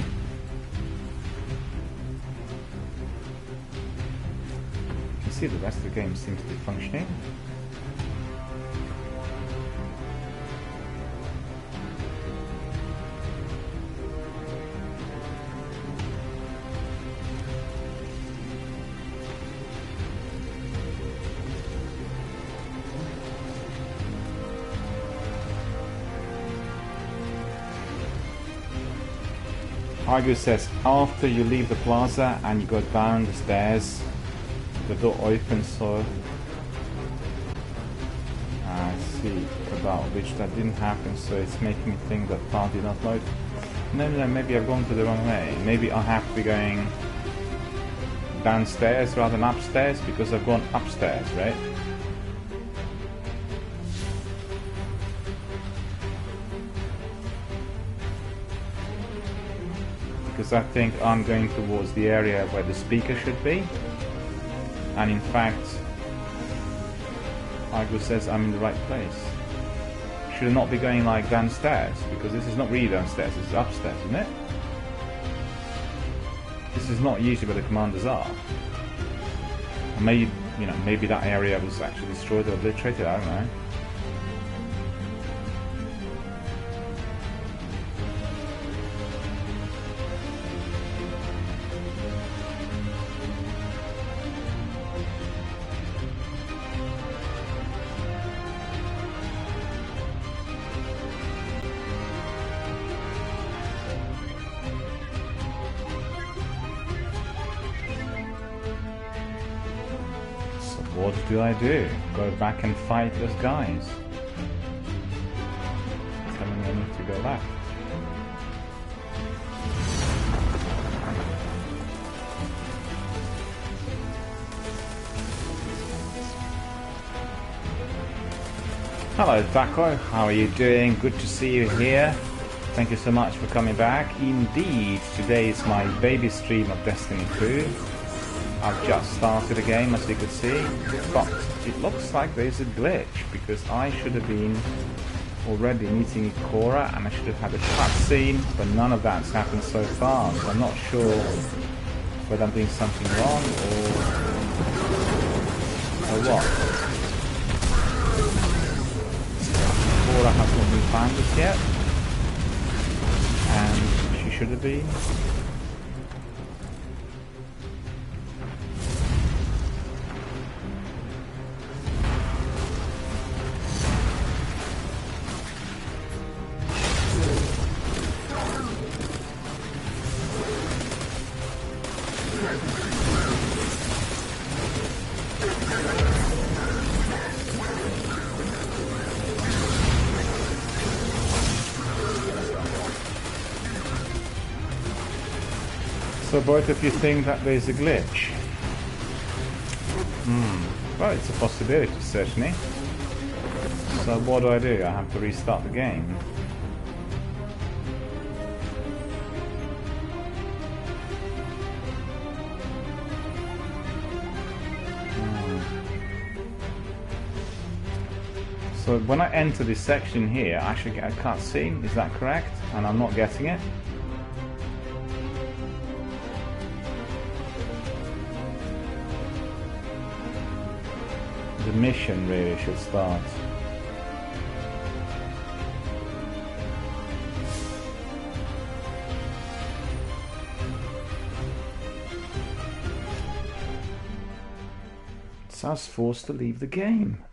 You can see the rest of the game seems to be functioning. Argo says, after you leave the plaza and you go down the stairs, the door opens, so I see about which that didn't happen, so it's making me think that file did not load. No, maybe I've gone to the wrong way. Maybe I have to be going downstairs rather than upstairs, because I've gone upstairs, right? Because I think I'm going towards the area where the speaker should be, and in fact Argo says I'm in the right place. Should I not be going like downstairs, because this is not really downstairs, this is upstairs, isn't it? This is not usually where the commanders are. Or maybe, you know, maybe that area was actually destroyed or obliterated, I don't know. What do I do? Go back and fight those guys? Tell me I need to go left. Hello Taco, how are you doing? Good to see you here. Thank you so much for coming back. Indeed, today is my baby stream of Destiny 2. I've just started a game, as you could see, but it looks like there's a glitch, because I should have been already meeting Ikora and I should have had a cutscene, but none of that's happened so far, so I'm not sure whether I'm doing something wrong or what. Ikora has not been found just yet, and she should have been. So both of you think that there's a glitch? Well, it's a possibility, certainly. So what do? I have to restart the game. So when I enter this section here, I should get a cutscene, is that correct? And I'm not getting it? The mission really should start. So I was forced to leave the game.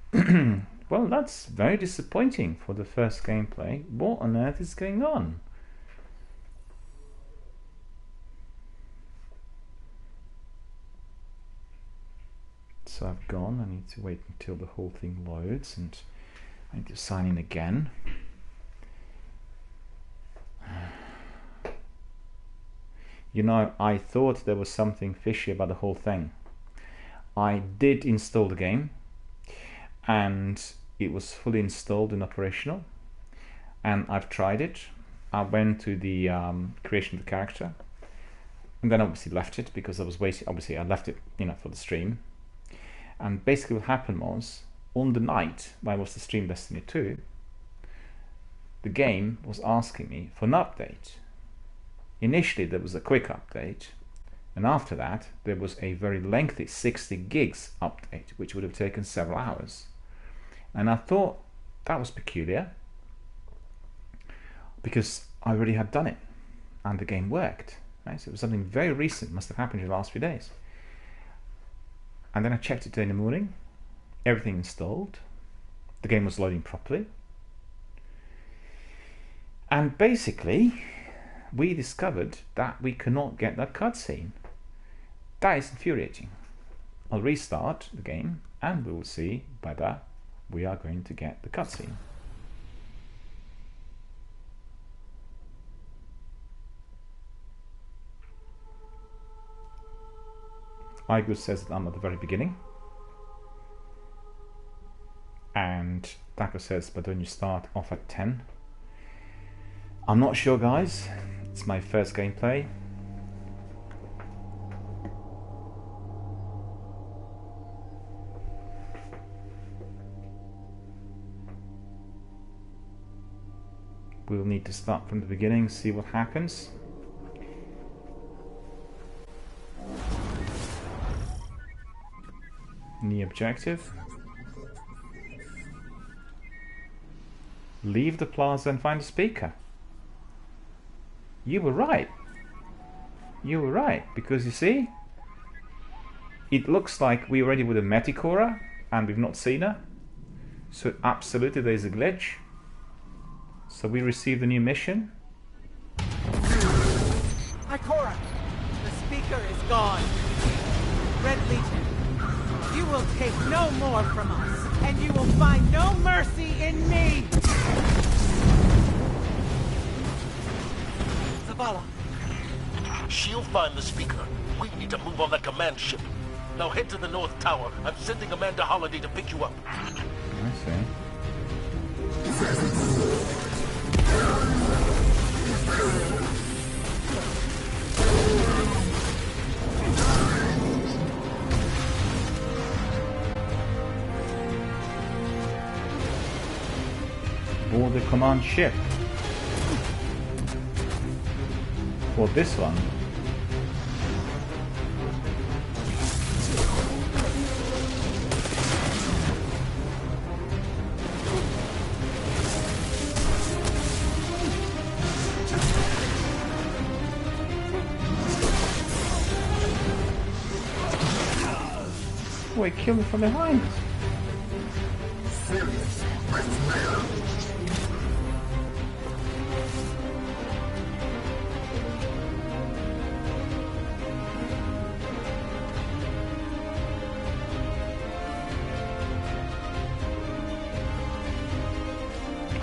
Well, that's very disappointing for the first gameplay. What on earth is going on? So I've gone. I need to wait until the whole thing loads, and I need to sign in again. You know, I thought there was something fishy about the whole thing. I did install the game, and it was fully installed and operational, and I've tried it. I went to the creation of the character, and then obviously left it because I was waiting. Obviously I left it, you know, for the stream. And basically what happened was, on the night when I was to stream Destiny 2, the game was asking me for an update. Initially there was a quick update, and after that there was a very lengthy 60 gigs update, which would have taken several hours. And I thought that was peculiar, because I already had done it and the game worked. Right? So it was something very recent, must have happened in the last few days. And then I checked it today in the morning, everything installed, the game was loading properly, and basically we discovered that we cannot get that cutscene. That is infuriating. I'll restart the game and we will see whether we are going to get the cutscene. iGood says that I'm at the very beginning, and Daco says, but when you start off at 10. I'm not sure, guys. It's my first gameplay. We'll need to start from the beginning, see what happens. New objective. Leave the plaza and find a speaker. You were right. You were right, because you see, it looks like we're already with a Meticora and we've not seen her. So absolutely there's a glitch. So we received a new mission. Ikora! The speaker is gone. Red Legion, you will take no more from us, and you will find no mercy in me! Zavala. She'll find the speaker. We need to move on that command ship. Now head to the North Tower. I'm sending Amanda Holiday to pick you up. I see. Board the command ship. Or this one. Oh, he killed me from behind.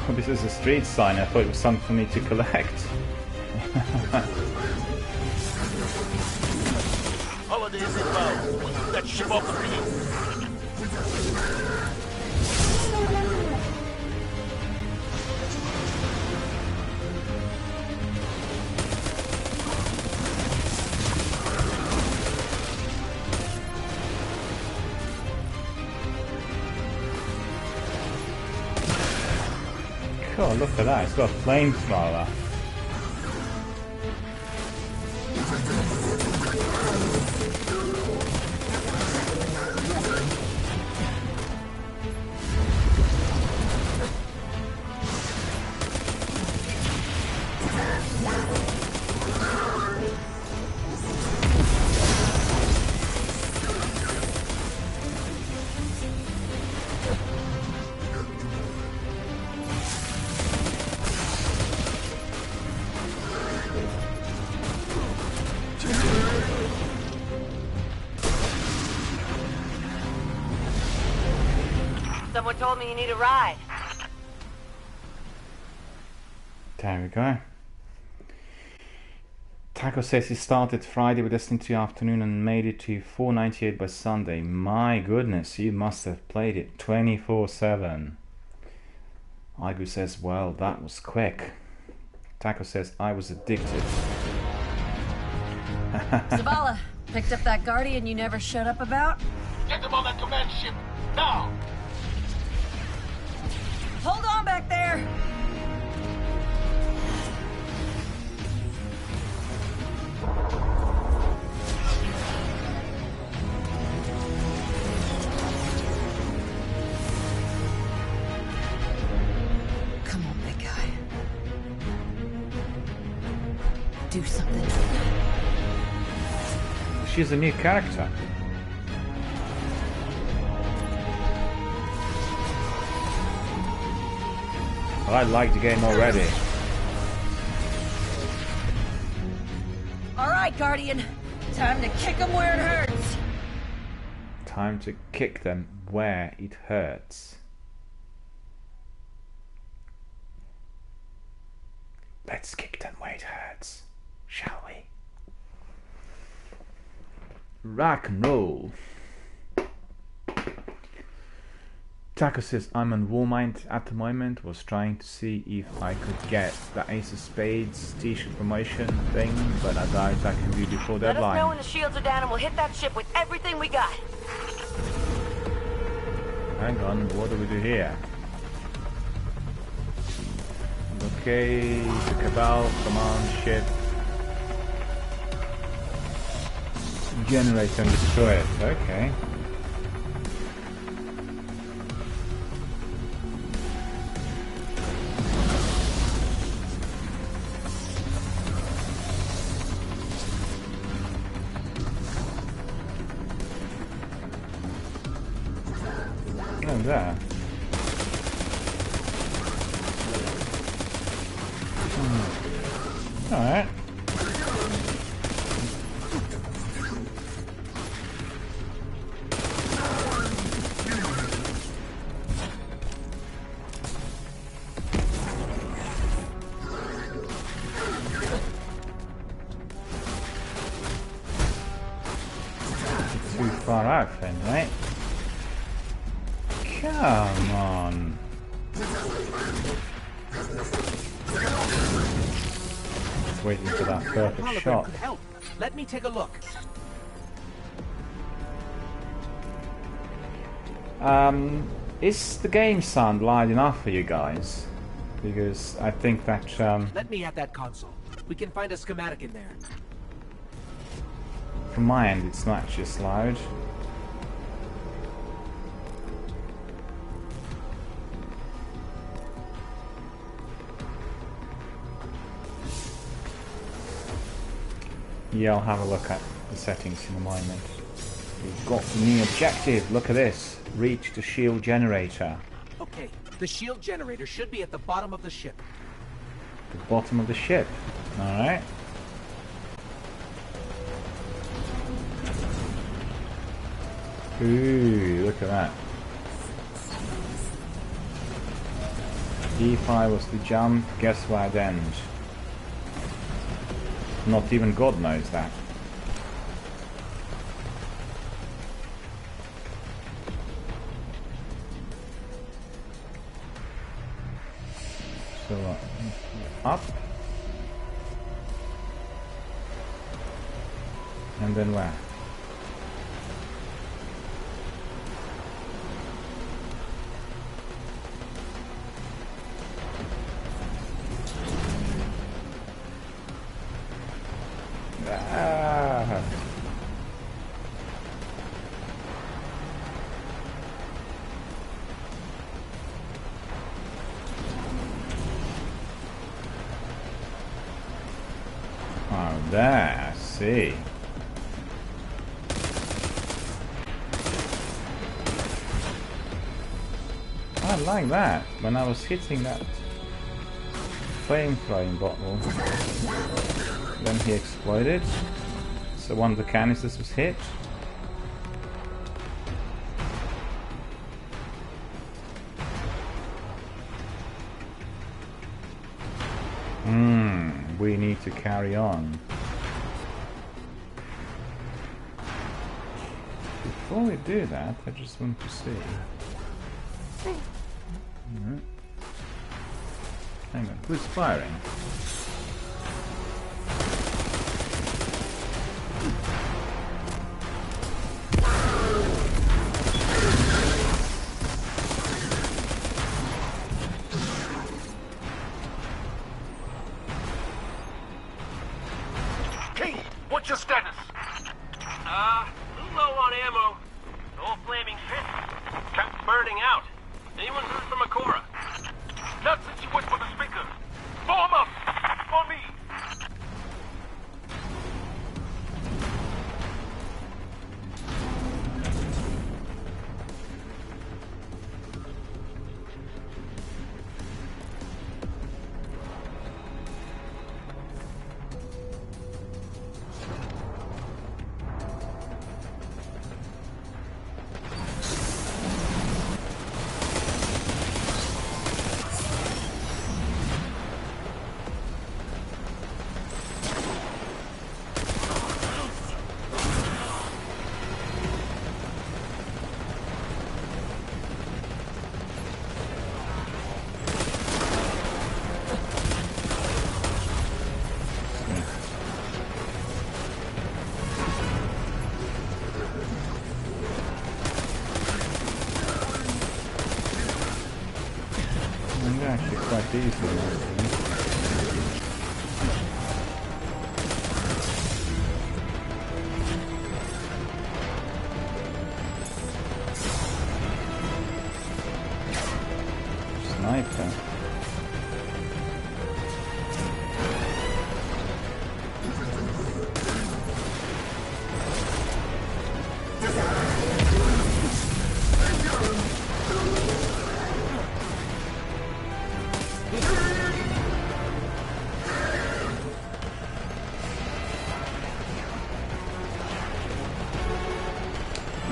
Oh, this is a street sign. I thought it was something for me to collect. Holiday is inbound. We'll move that ship off the field. Cool, look at that. It's got a flamethrower. Someone told me you need a ride. There we go. Taco says he started Friday with Destiny 2 afternoon and made it to 498 by Sunday. My goodness, you must have played it 24/7. Aigu says, well, that was quick. Taco says, I was addicted. Zavala, picked up that Guardian you never showed up about? Get them on that command ship, now! Hold on back there! Come on, big guy. Do something. She's a new character. I like the game already. Alright, Guardian. Time to kick them where it hurts. Time to kick them where it hurts. Let's kick them where it hurts, shall we? Rock and roll. Taco says, I'm on Warmind at the moment. Was trying to see if I could get the Ace of Spades t-shirt promotion thing, but I doubt I can do before Let us know deadline. when the shields are down and we'll hit that ship with everything we got. Hang on, what do we do here? Okay, the Cabal command ship. Generate and destroy it. Okay. Oh, there. Alright. Too far out then, right? Come on. Waiting for that perfect Hologram shot. could help. Let me take a look. Is the game sound loud enough for you guys? Because I think that Let me at that console. We can find a schematic in there. from my end it's not just loud. Yeah, I'll have a look at the settings in a moment. We've got the new objective. Look at this. Reach the shield generator. Okay, the shield generator should be at the bottom of the ship. The bottom of the ship. Alright. Ooh, look at that. If I was to jump, guess where I'd end? Not even God knows that. So, up. And then where? Ah. Oh, there, I see. I like that. When I was hitting that flame-throwing bottle, then he exploded. So one of the canisters was hit. we need to carry on. Before we do that, I just want to see. Hang on, who's firing? King, what's your status? Low on ammo. No flaming fist. Kept burning out. Anyone heard from Akora? Not since you went for the speaker. Form up! For me! Actually quite decent. Sniper.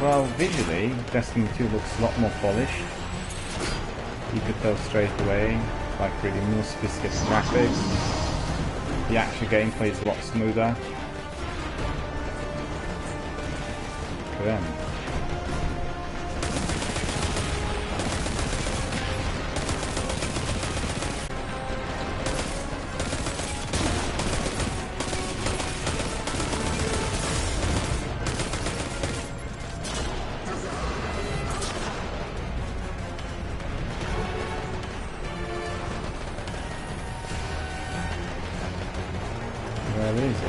Well, visually, Destiny 2 looks a lot more polished. You could tell straight away, like really more sophisticated graphics. The actual gameplay is a lot smoother. Look at them. Where is he?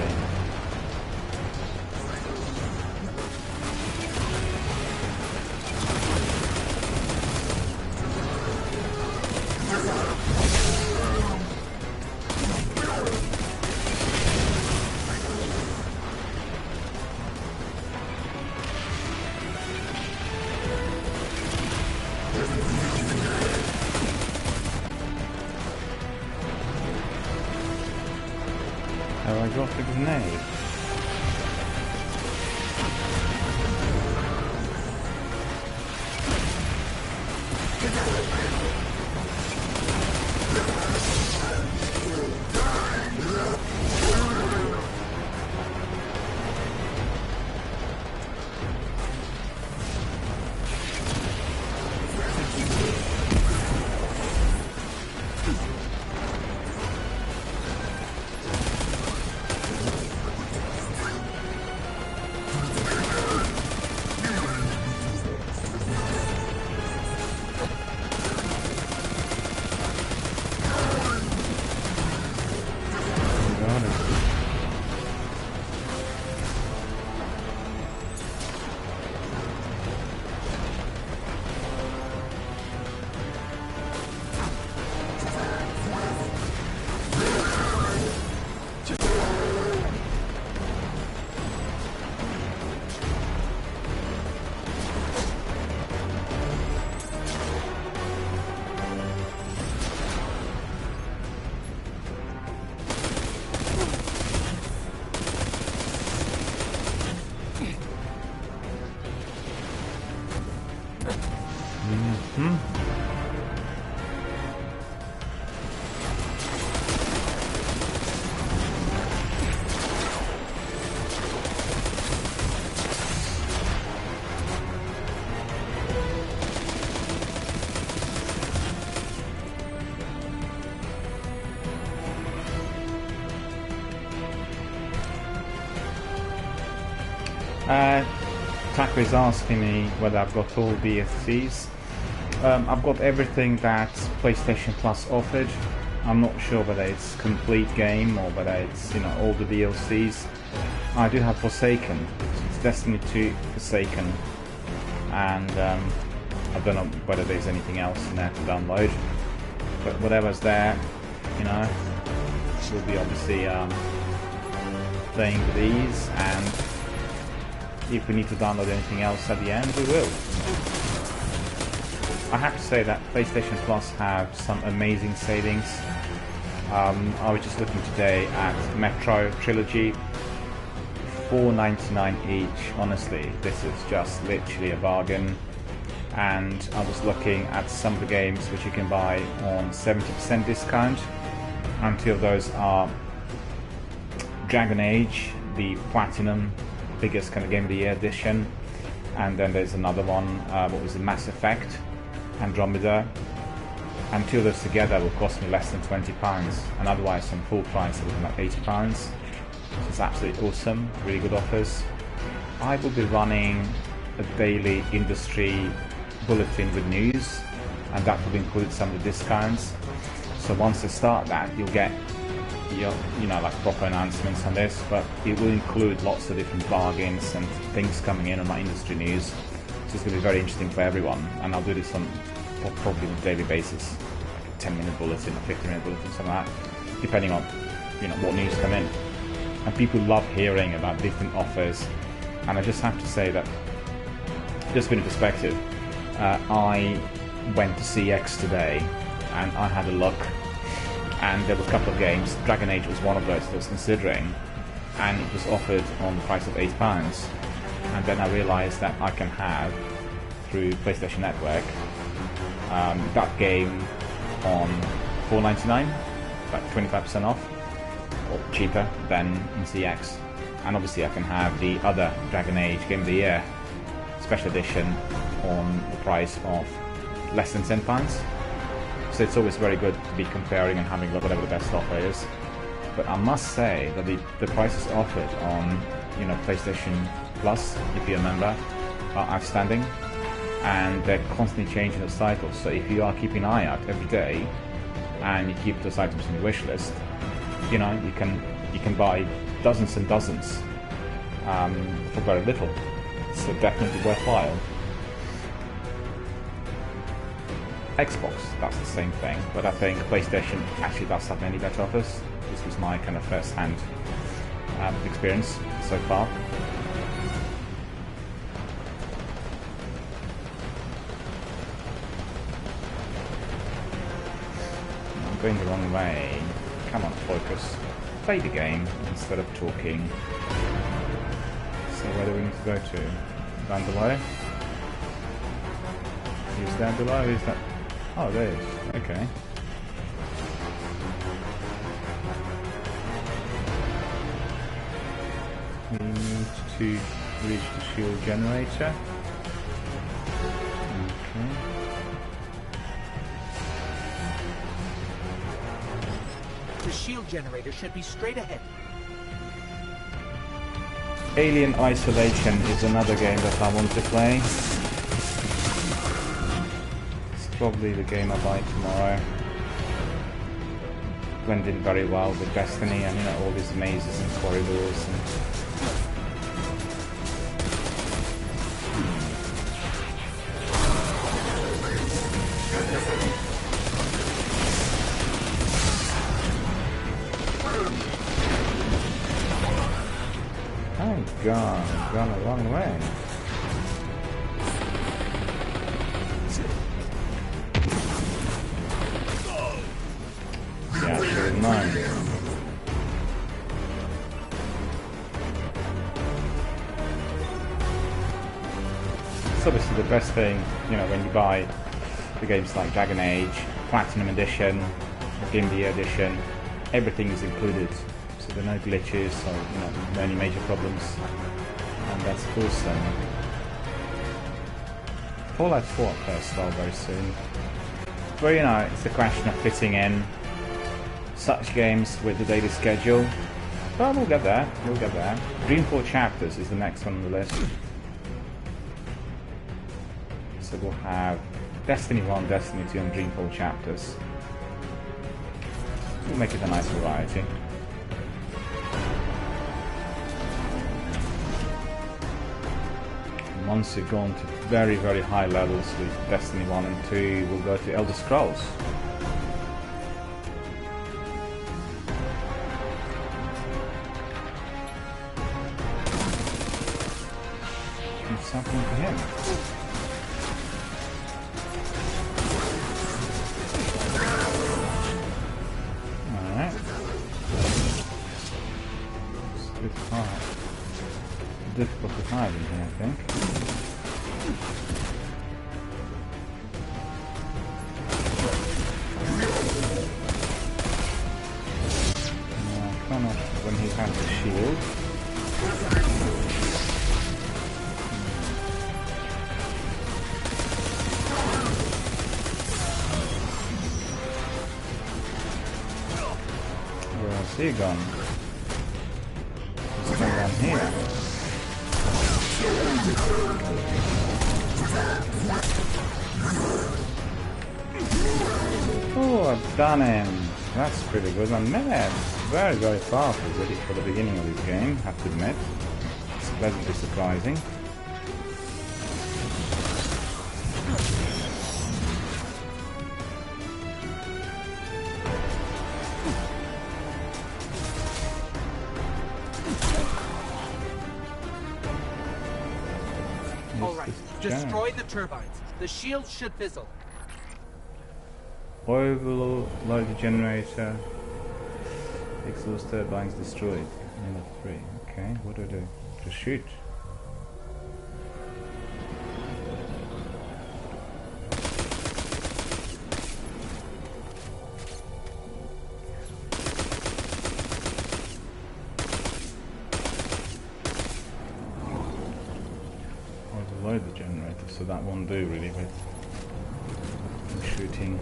Have I got a grenade? Taco is asking me whether I've got all DLCs. I've got everything that PlayStation Plus offered. I'm not sure whether it's complete game or whether it's, you know, all the DLCs. I do have Forsaken. It's Destiny 2 Forsaken, and I don't know whether there's anything else in there to download. But whatever's there, you know, we'll be obviously playing with these, and if we need to download anything else at the end, we will. I have to say that PlayStation Plus have some amazing savings. I was just looking today at Metro Trilogy, $4.99 each. Honestly, this is just literally a bargain. And I was looking at some of the games which you can buy on 70% discount, and two of those are Dragon Age, the Platinum, biggest kind of Game of the Year edition, and then there's another one, what was it, Mass Effect Andromeda, and two of those together will cost me less than £20, and otherwise on full price they're looking at £80. So it's absolutely awesome, really good offers. I will be running a daily industry bulletin with news, and that will include some of the discounts. So once I start that, you'll get you know, like proper announcements on this, but it will include lots of different bargains and things coming in on my industry news. So it's going to be very interesting for everyone, and I'll do this on probably on a daily basis, like a 10-minute bulletin or 15-minute bulletin, something like that, depending on, you know, what news come in. And people love hearing about different offers, and I just have to say that, just for perspective, I went to CX today and I had a look, and there were a couple of games. Dragon Age was one of those that I was considering, and it was offered on the price of £8. And then I realised that I can have, through PlayStation Network, that game on $4.99, about 25% off, or cheaper than in CX. And obviously I can have the other Dragon Age Game of the Year Special Edition on the price of less than £10. So it's always very good to be comparing and having whatever the best offer is. But I must say that the prices offered on, you know, PlayStation Plus, if you remember, are outstanding, and they're constantly changing the cycles. So if you are keeping an eye out every day and you keep those items in your wish list, you know, you can buy dozens and dozens for very little. So definitely worthwhile. Xbox, that's the same thing, but I think PlayStation actually does have many better offers. This was my kind of first-hand experience so far. I'm going the wrong way. Come on, focus. Play the game instead of talking. So where do we need to go to? Down below? Is down below? Is that? Oh, there it is. Okay. We need to reach the shield generator. Okay. The shield generator should be straight ahead. Alien Isolation is another game that I want to play. Probably the game I buy tomorrow. Blended very well with Destiny, and you know, all these mazes and corridors and oh god, I've gone a long way. Yeah, I should have known. It's obviously the best thing, you know, when you buy the games like Dragon Age, Platinum Edition, Game of the Year Edition, everything is included. So there are no glitches or, you know, no any major problems. And that's awesome. Fallout 4 first though, very soon. But you know, it's a question of fitting in such games with the daily schedule. But we'll get there. We'll get there. Dreamfall Chapters is the next one on the list. So we'll have Destiny 1, Destiny 2, and Dreamfall Chapters. We'll make it a nice variety. And once you've gone to very, very high levels with Destiny 1 and 2, we'll go to Elder Scrolls. Something for him. Alright. It's a bit hard. Difficult to hide in here, I think. Kind of when he has the shield. Where's he gone? He's come down here. Oh, I've done him. That's pretty good. I'm very, very powerful for the beginning of this game, I have to admit. It's pleasantly surprising. Alright, destroy the turbines. The shield should fizzle. Oil will load the generator. Exhaust turbines destroyed. Minute 3. Okay, what do I do? Just shoot. Overload the generator, so that won't do really with shooting.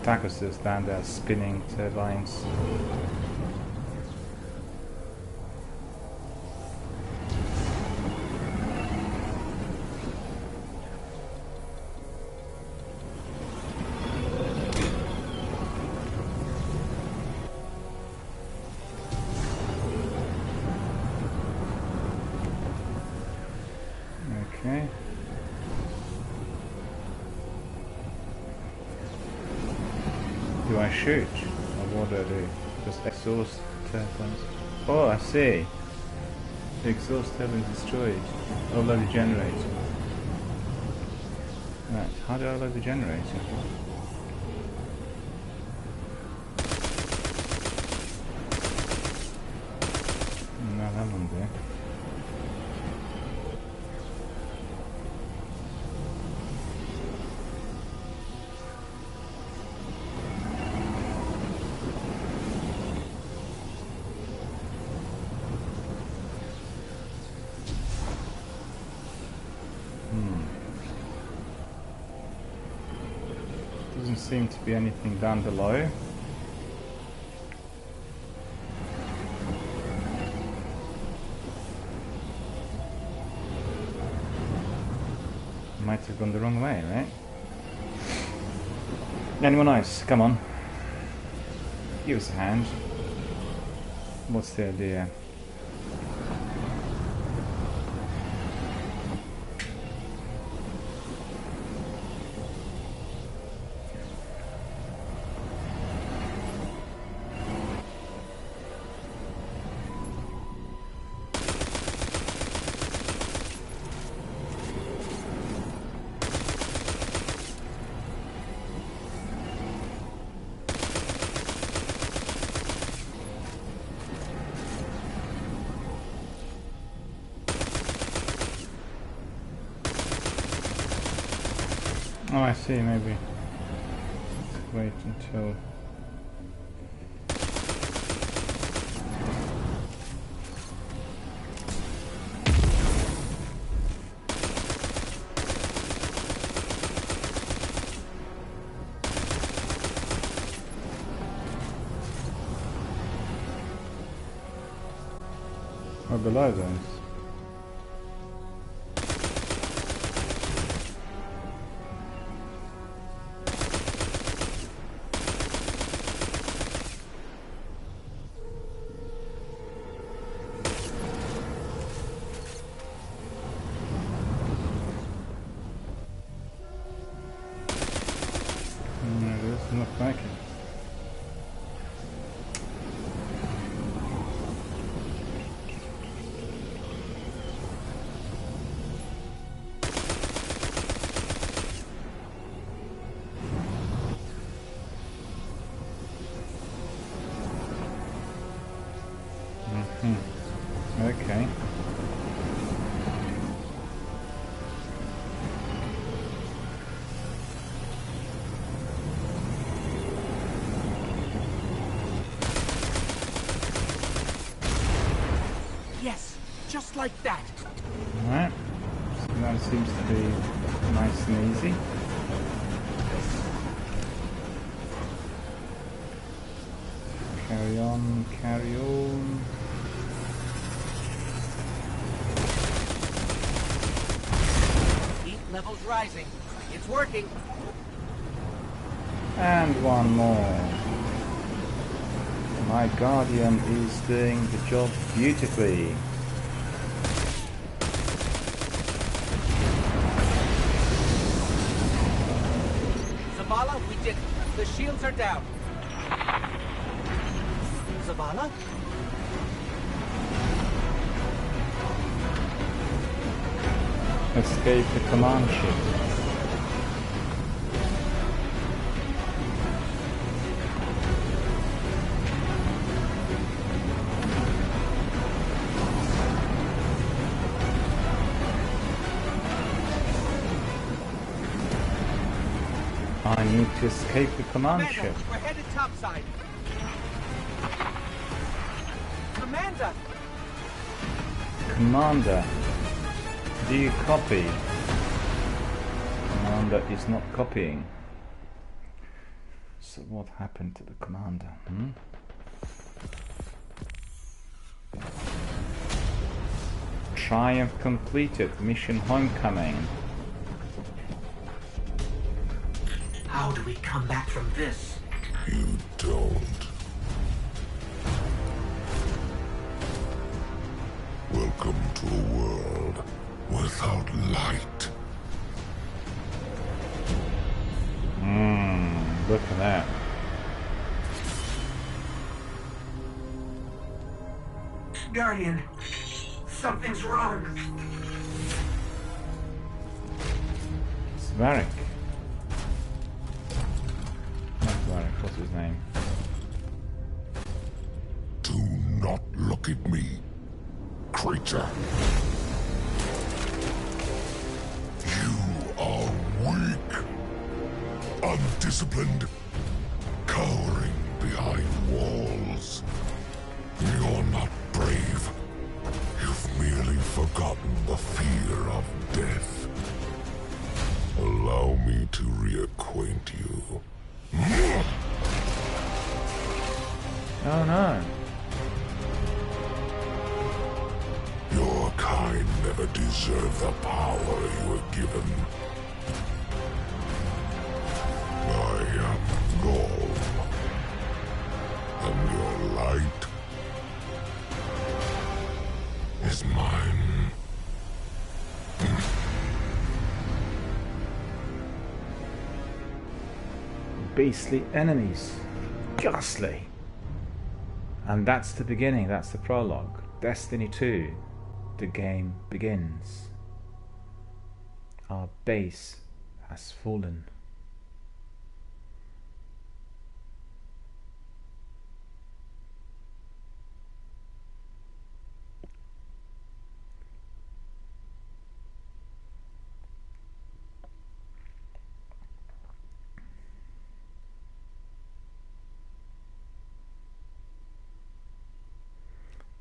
Taco still stand there spinning turbines. Okay. Do I shoot? Or what do I do? Just exhaust turbines. Oh, I see. The exhaust turbine destroyed. Overload the generator. Right, how do I overload the generator? No, that won't do. Doesn't seem to be anything down below. Might have gone the wrong way, right? Anyone else? Come on. Give us a hand. What's the idea? Oh, I see, maybe. Wait until... Or below those. No, it does not like it. Okay. Yes, just like that. Alright. So that seems to be nice and easy. Carry on, carry on. Heat levels rising. It's working. And one more. My Guardian is doing the job beautifully. Zavala, we did it. The shields are down. Zavala? Escape the command ship. I need to escape the command Commander, ship. we're headed topside. Commander! Commander, do you copy? Commander is not copying. So what happened to the commander? Triumph completed. Mission Homecoming. How do we come back from this? You don't. Welcome to a world without light. Look at that. Guardian, something's wrong. It's Varric. Not Varric, what's his name? Do not look at me, creature. You are weak, undisciplined, cowering behind walls. You're not brave. You've merely forgotten the fear of death. Allow me to reacquaint you. Oh no. Your kind never deserved the power you were given. I am Gaul, and your light is mine. Beastly enemies. Ghastly. And that's the beginning, that's the prologue. Destiny 2. The game begins. Our base has fallen.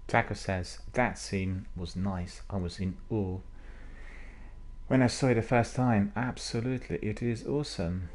Taco says, that scene was nice. I was in awe when I saw it the first time. Absolutely, it is awesome.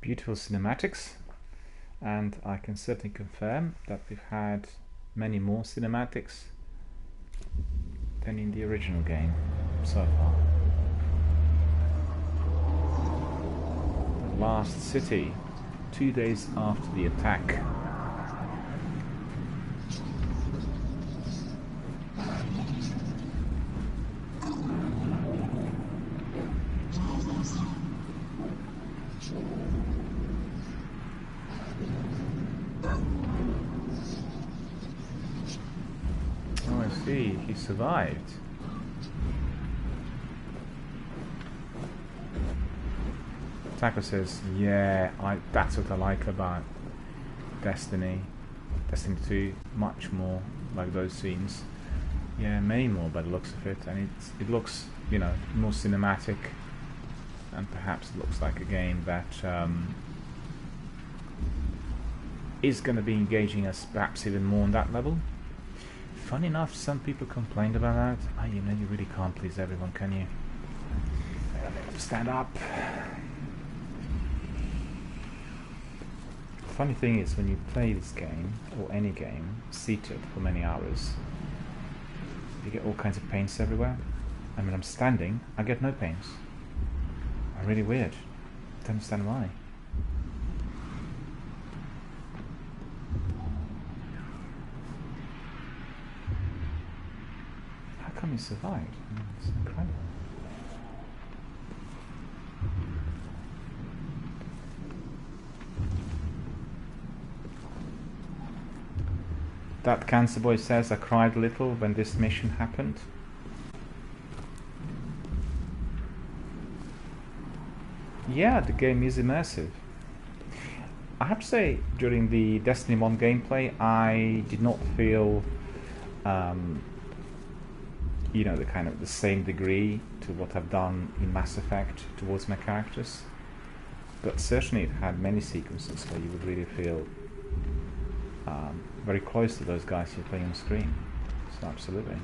beautiful cinematics, and I can certainly confirm that we've had many more cinematics than in the original game so far. The last city, 2 days after the attack. Oh, I see. He survived. Taco says, yeah, that's what I like about Destiny 2, much more like those scenes. Yeah, many more by the looks of it, and it looks, you know, more cinematic, and perhaps it looks like a game that is going to be engaging us perhaps even more on that level. Funny enough, some people complained about that. Oh, you know, you really can't please everyone, can you? Stand up. The funny thing is, when you play this game, or any game, seated for many hours, you get all kinds of pains everywhere. And when I'm standing, I get no pains. Really weird. Don't understand why. How come you survived? It's incredible. That Cancer Boy says, I cried a little when this mission happened. Yeah, the game is immersive. I have to say, during the Destiny 1 gameplay, I did not feel, you know, the same degree to what I've done in Mass Effect towards my characters. But certainly it had many sequences where you would really feel very close to those guys you're playing on screen. So absolutely.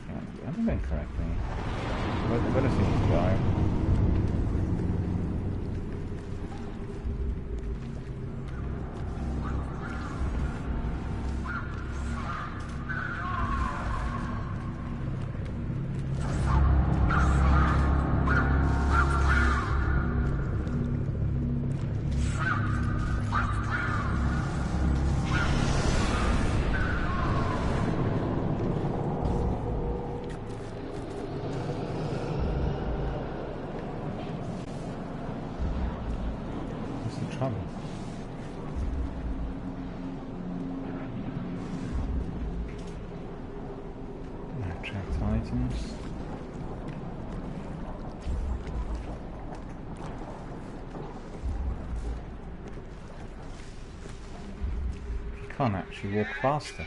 Yeah, I don't think correctly. Where does he need to go? Attract items. You can't actually walk faster.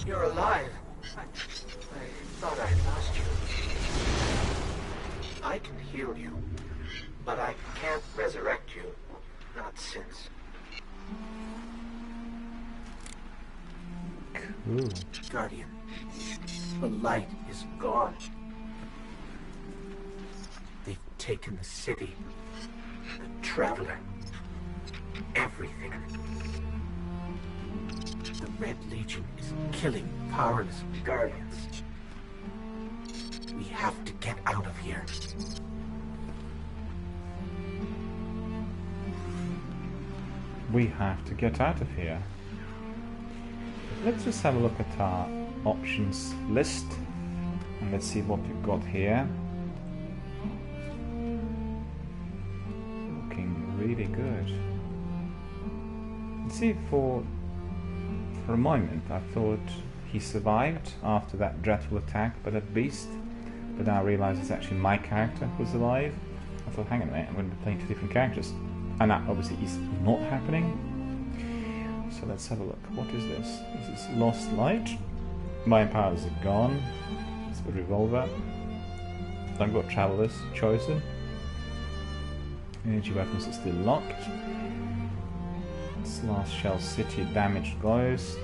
You're alive. I thought I lost you. I can heal you, but I can't resurrect you. Not since. Cool. Guardian, the light is gone. They've taken the city, the Traveler, everything. The Red Legion is killing powerless Guardians. We have to get out of here. We have to get out of here. Let's just have a look at our options list and let's see what we've got here. Looking really good. Let's see, for a moment I thought he survived after that dreadful attack by that beast, but now I realise it's actually my character who's alive. I thought, hang on a minute, I'm going to be playing two different characters. And that obviously is not happening. So let's have a look. What is this? This is Lost Light. My powers are gone. It's the revolver. I've got Travelers chosen. Energy weapons are still locked. Last Shell City, Damaged Ghost,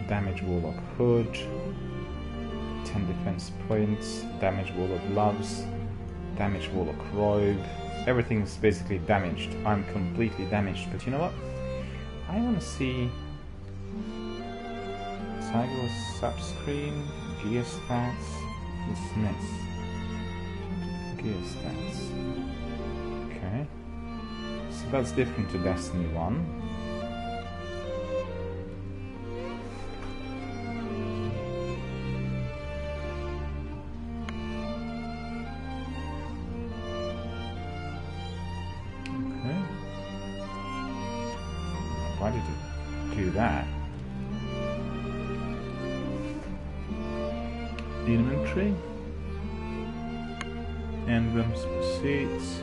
Damaged Warlock Hood, 10 defense points, Damaged Warlock Gloves, Damaged Warlock Robe. Everything's basically damaged. I'm completely damaged, but you know what? I want to see Cyber subscreen, gear stats, dismiss. Gear stats. Okay. So that's different to Destiny 1. Okay. Why did it do that? Inventory. Emblems, pursuits.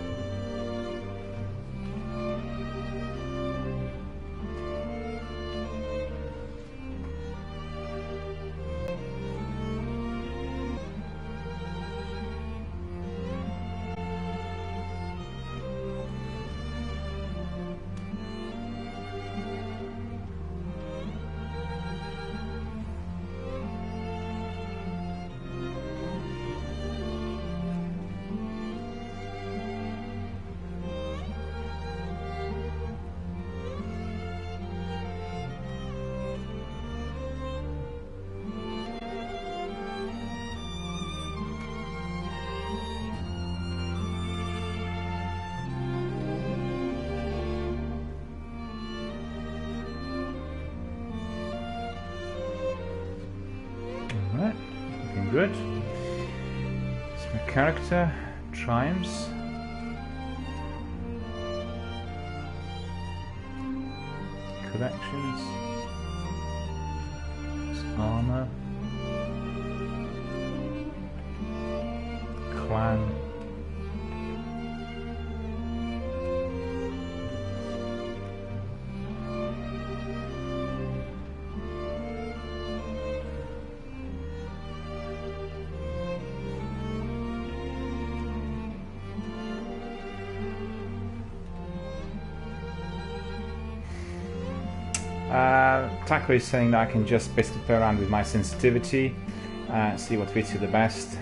Alright, looking good. So my character triumphs. Collections. Armor. Clan. Taco is saying that I can just basically play around with my sensitivity, see what fits you the best.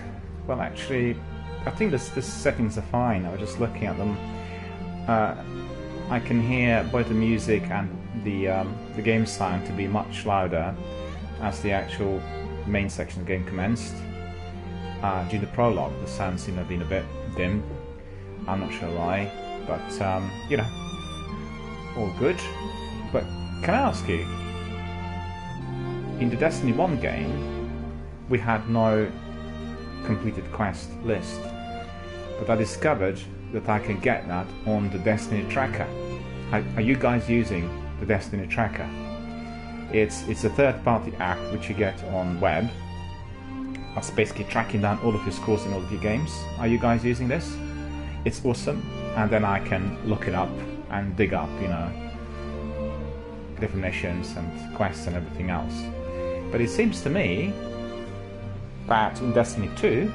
Well, actually, I think the settings are fine. I was just looking at them. I can hear both the music and the game sound to be much louder as the actual main section of the game commenced. During the prologue, the sound seemed to have been a bit dim. I'm not sure why, but you know, all good. But can I ask you, in the Destiny 1 game, we had no completed quest list, but I discovered that I can get that on the Destiny tracker. Are you guys using the Destiny tracker? It's a third-party app which you get on web. That's basically tracking down all of your scores in all of your games. Are you guys using this? It's awesome, and then I can look it up and dig up, you know, different missions and quests and everything else. But it seems to me that in Destiny 2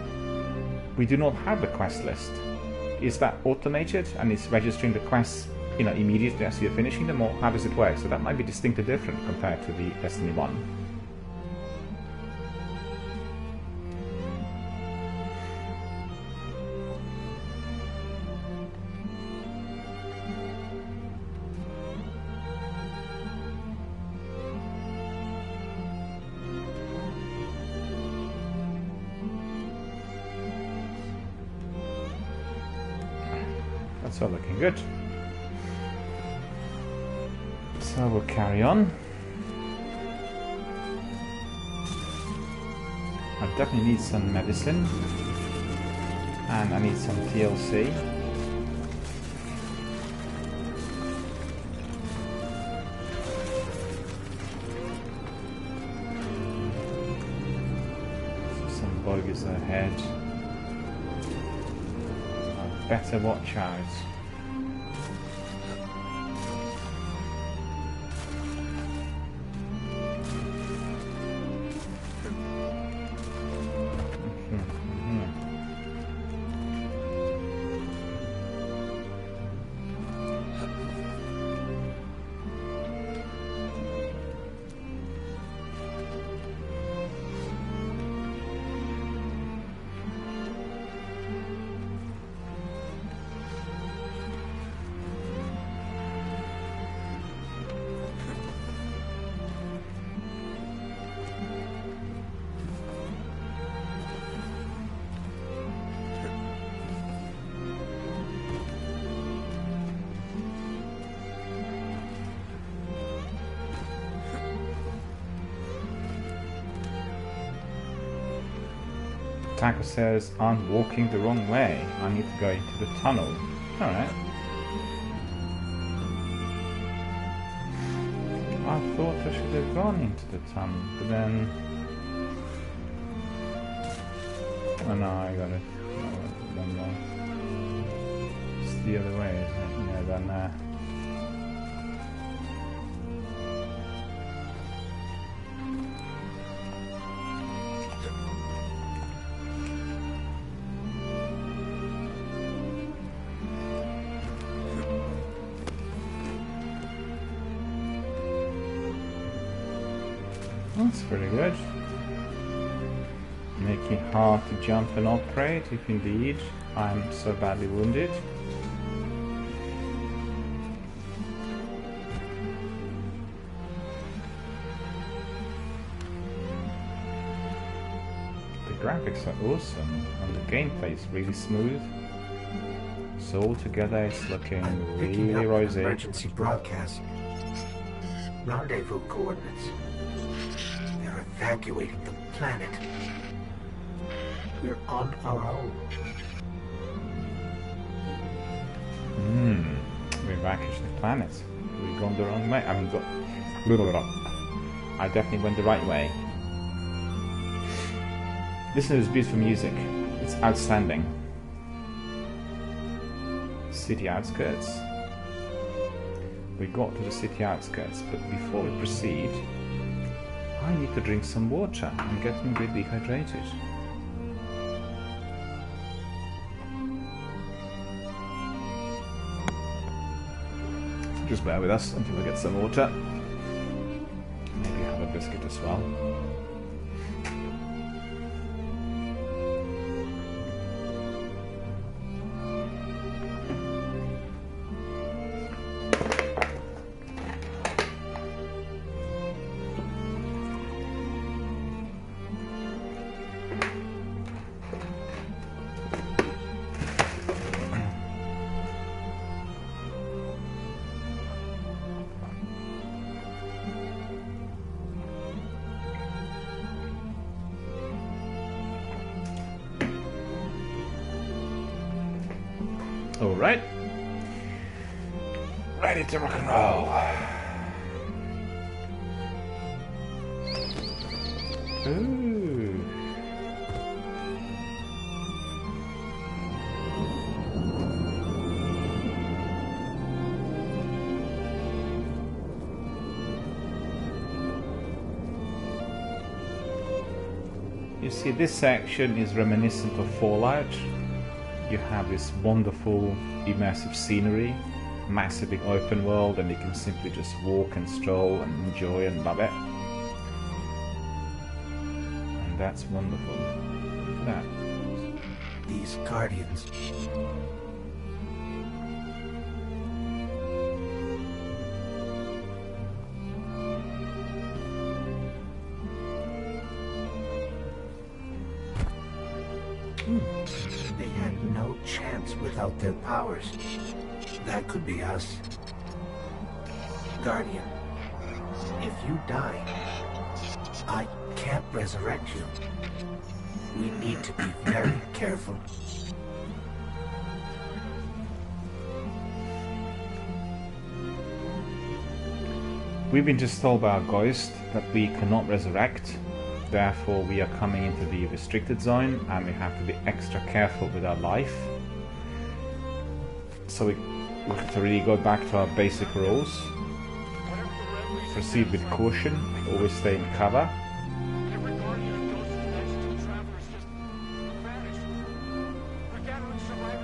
we do not have the quest list. Is that automated and it's registering the quests, you know, immediately as you're finishing them, or how does it work? So that might be distinctly different compared to the Destiny 1. That's all looking good. So we'll carry on. I definitely need some medicine, and I need some TLC. So some bogies ahead. Better watch out. Taco says, I'm walking the wrong way. I need to go into the tunnel. Alright. I thought I should have gone into the tunnel, but then... Oh no, I got it. One more. It's the other way, isn't it? Yeah, then... That's pretty good. Making it hard to jump and operate, if indeed I'm so badly wounded. The graphics are awesome and the gameplay is really smooth. So altogether it's looking really rosy. Emergency broadcast. Rendezvous coordinates. They're evacuating the planet. We're on our own. We evacuated the planet. We've gone the wrong way. I mean, I definitely went the right way. Listen to this beautiful music. It's outstanding. City outskirts. We got to the city outskirts, but before we proceed, I need to drink some water. I'm getting a bit dehydrated. Just bear with us until we get some water. Maybe have a biscuit as well. Alright. Ready to rock and roll. Ooh. You see, this section is reminiscent of Fallout. You have this wonderful immersive scenery, massive big open world, and you can simply just walk and stroll and enjoy and love it. And that's wonderful. Look at that. These Guardians. They had no chance without their powers. That could be us. Guardian, if you die, I can't resurrect you. We need to be very careful. We've been just told by our ghost that we cannot resurrect. Therefore, we are coming into the restricted zone and we have to be extra careful with our life. So we have to really go back to our basic rules. Proceed with caution, always stay in cover.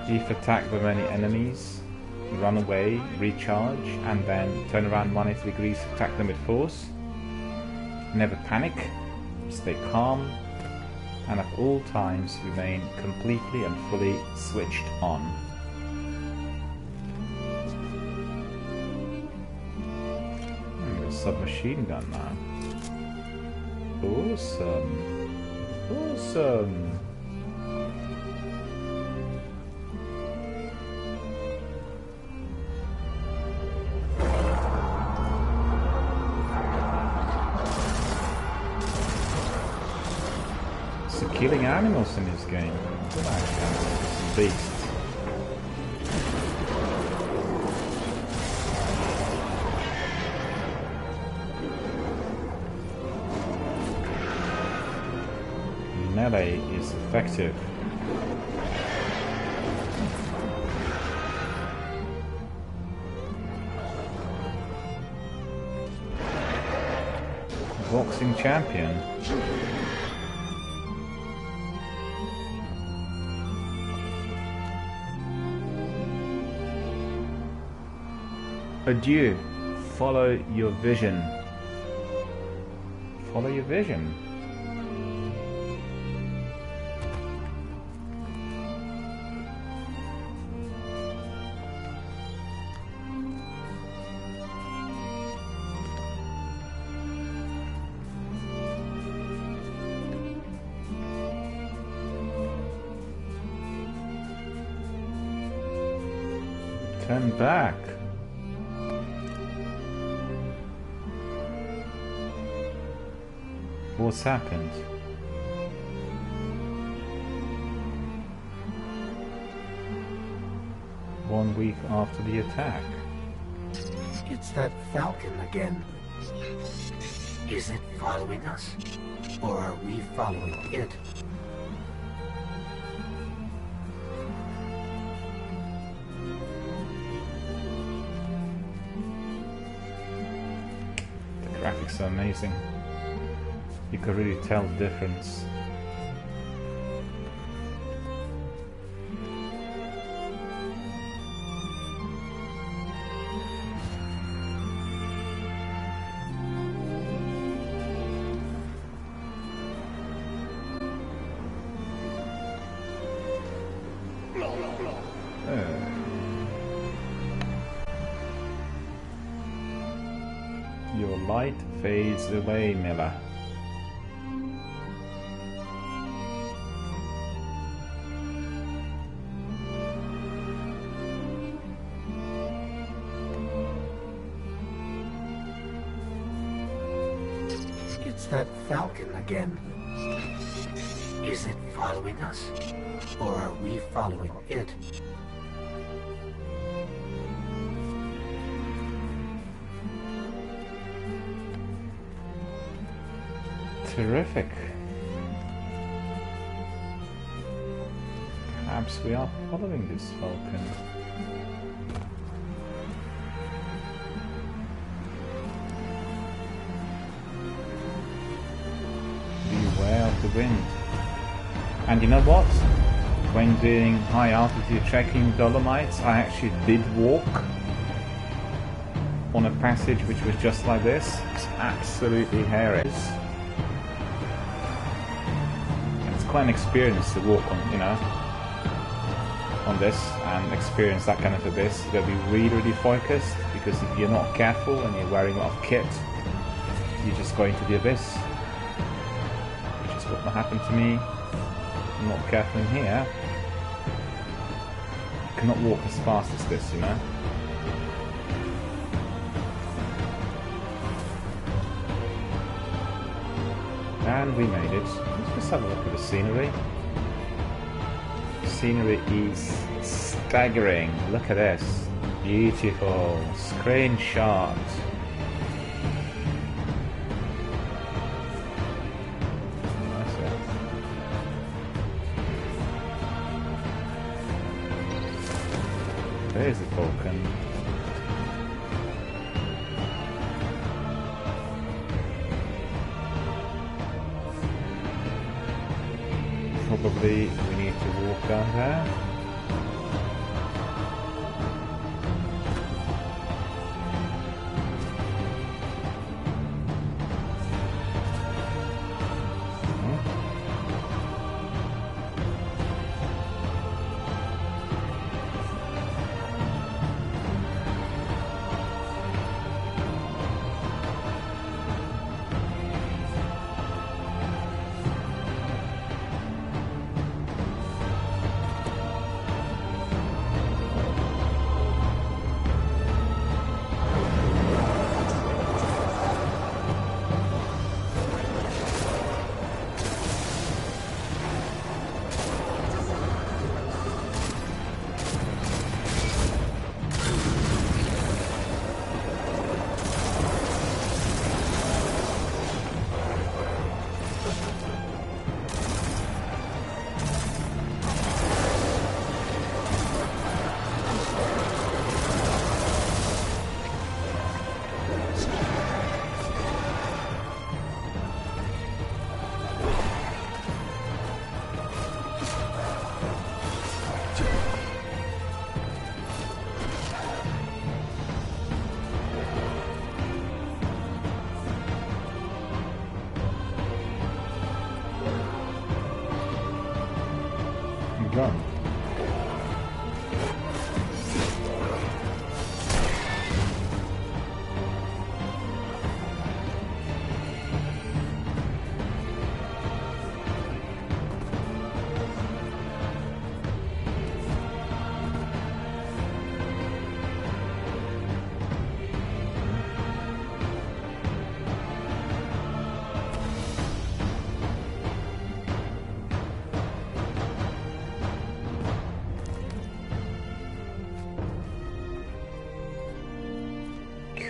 If attacked by many enemies, run away, recharge, and then turn around 180 degrees to attack them with force. Never panic. Stay calm, and at all times remain completely and fully switched on. A submachine gun now. Awesome. Awesome. killing animals in this game. Look at that beast. Melee is effective. Boxing champion. Adieu. Follow your vision. Follow your vision. Turn back. What's happened? One week after the attack. It's that Falcon again. Is it following us? Or are we following it? The graphics are amazing. You can really tell the difference. Your light fades away, Miller. It's that Falcon again. Is it following us? Or are we following it? Terrific. Perhaps we are following this Falcon. Beware of the wind. And you know what? When doing high altitude trekking Dolomites, I actually did walk on a passage which was just like this. It's absolutely hairy. Quite an experience to walk on, you know, on this and experience that kind of abyss. You gotta be really, really focused, because if you're not careful and you're wearing a lot of kit, you just go into the abyss, which is what happened to me. I'm not careful in here. You cannot walk as fast as this, you know. And we made it. Let's just have a look at the scenery. The scenery is staggering. Look at this. Beautiful. Screenshot. That's it. There's the Falcon. Probably we need to walk down there. go.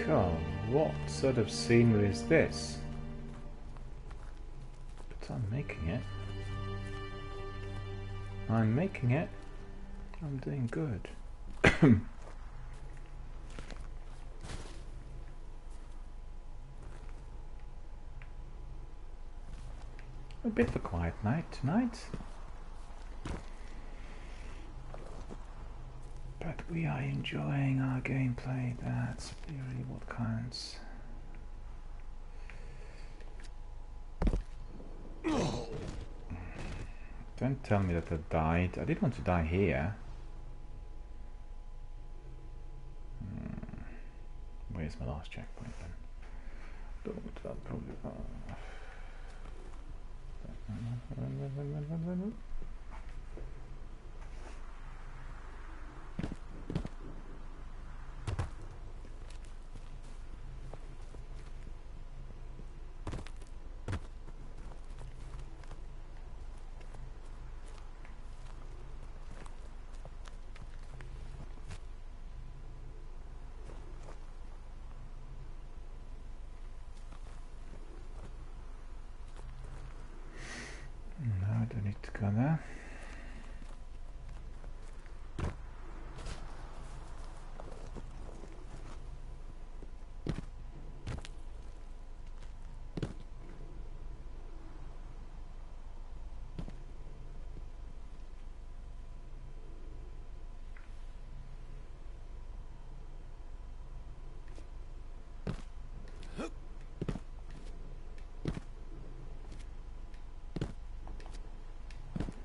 God, what sort of scenery is this? But I'm making it. I'm making it. I'm doing good. A bit of a quiet night tonight. But we are enjoying our gameplay, that's really what counts. Don't tell me that I died. I did want to die here. Where's my last checkpoint then? Probably. No, I don't need to go there.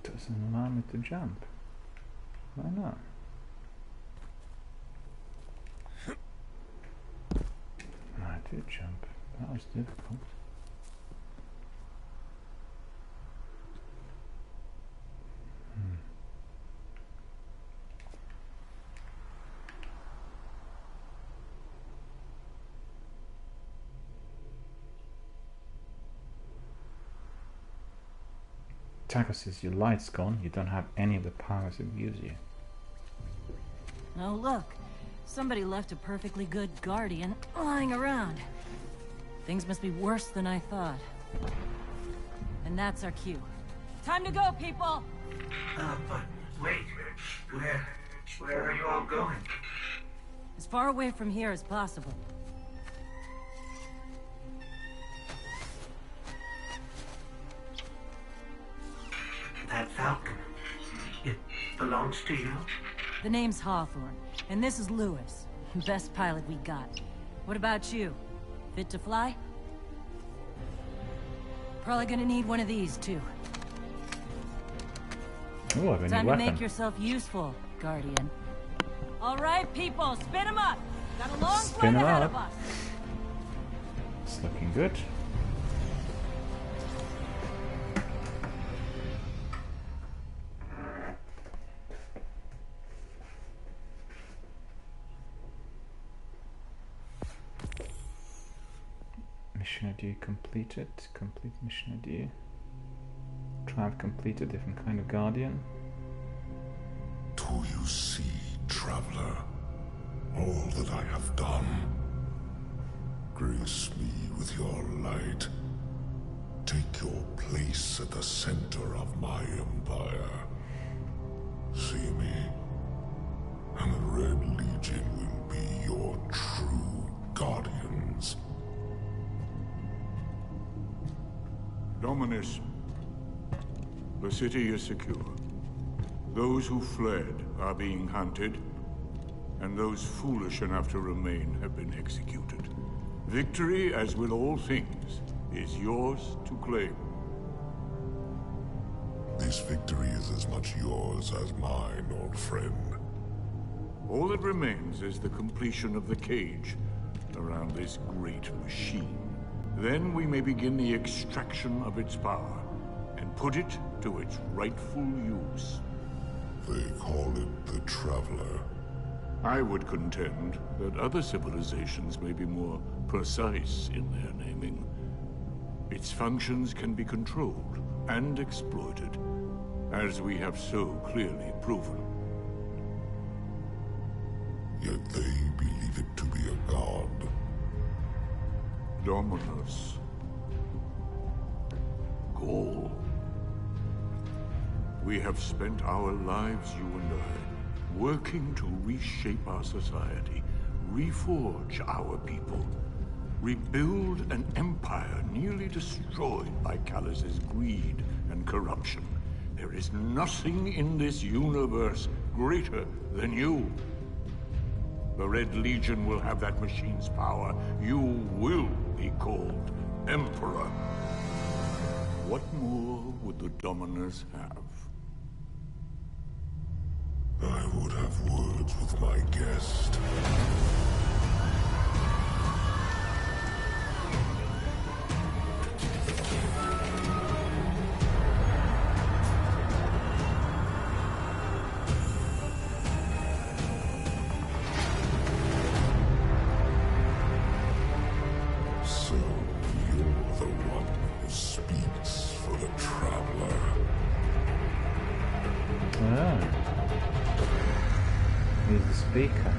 Doesn't allow me to jump. Why not? I did jump. That was difficult. Taco says your light's gone, you don't have any of the powers that use you. Oh look, somebody left a perfectly good guardian lying around. Things must be worse than I thought. And that's our cue. Time to go, people! But wait, where are you all going? As far away from here as possible. That Falcon, it belongs to you? The name's Hawthorne, and this is Lewis. Best pilot we got. What about you? Fit to fly? Probably gonna need one of these, too. Ooh, I have a new Time to weapon. make yourself useful, Guardian. All right, people, spin them up! Got a long Spin flight 'em ahead up. of us! It's looking good. Mission ID completed. Complete mission ID. Tribe completed. Different kind of guardian. Do you see, traveler, all that I have done? Grace me with your light. Take your place at the center of my empire. See me, and the Red Legion will be your true guardians. Dominus, the city is secure. Those who fled are being hunted, and those foolish enough to remain have been executed. Victory, as with all things, is yours to claim. This victory is as much yours as mine, old friend. All that remains is the completion of the cage around this great machine. Then we may begin the extraction of its power and put it to its rightful use. They call it the Traveler. I would contend that other civilizations may be more precise in their naming. Its functions can be controlled and exploited, as we have so clearly proven. Yet they believe it to be a god. Dominus. Gaul. We have spent our lives, you and I, working to reshape our society, reforge our people, rebuild an empire nearly destroyed by Callus's greed and corruption. There is nothing in this universe greater than you. The Red Legion will have that machine's power. You will be called Emperor. What more would the Dominers have? I would have words with my guest. So, you're the one who speaks for the Traveler. Ah. He's the speaker.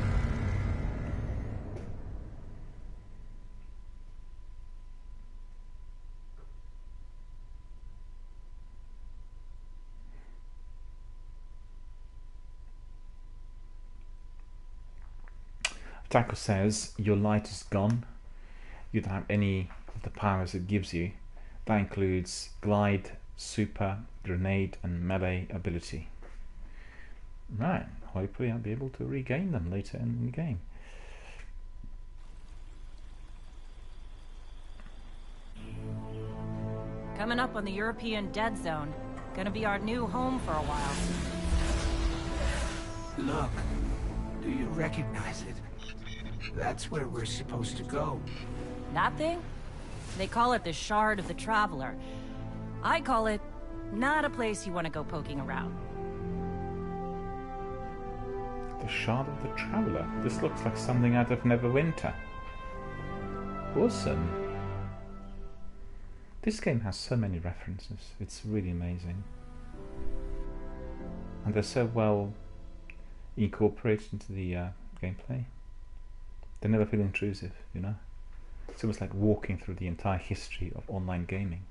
Taco says, your light is gone. You don't have any of the powers it gives you. That includes glide, super, grenade and melee ability. Right, hopefully I'll be able to regain them later in the game. Coming up on the European Dead Zone. Gonna be our new home for a while. Look, do you recognize it? That's where we're supposed to go. That thing? They call it the Shard of the Traveler. I call it not a place you want to go poking around. The Shard of the Traveler. This looks like something out of Neverwinter. Awesome. This game has so many references. It's really amazing. And they're so well incorporated into the gameplay. They never feel intrusive, you know? It's almost like walking through the entire history of online gaming.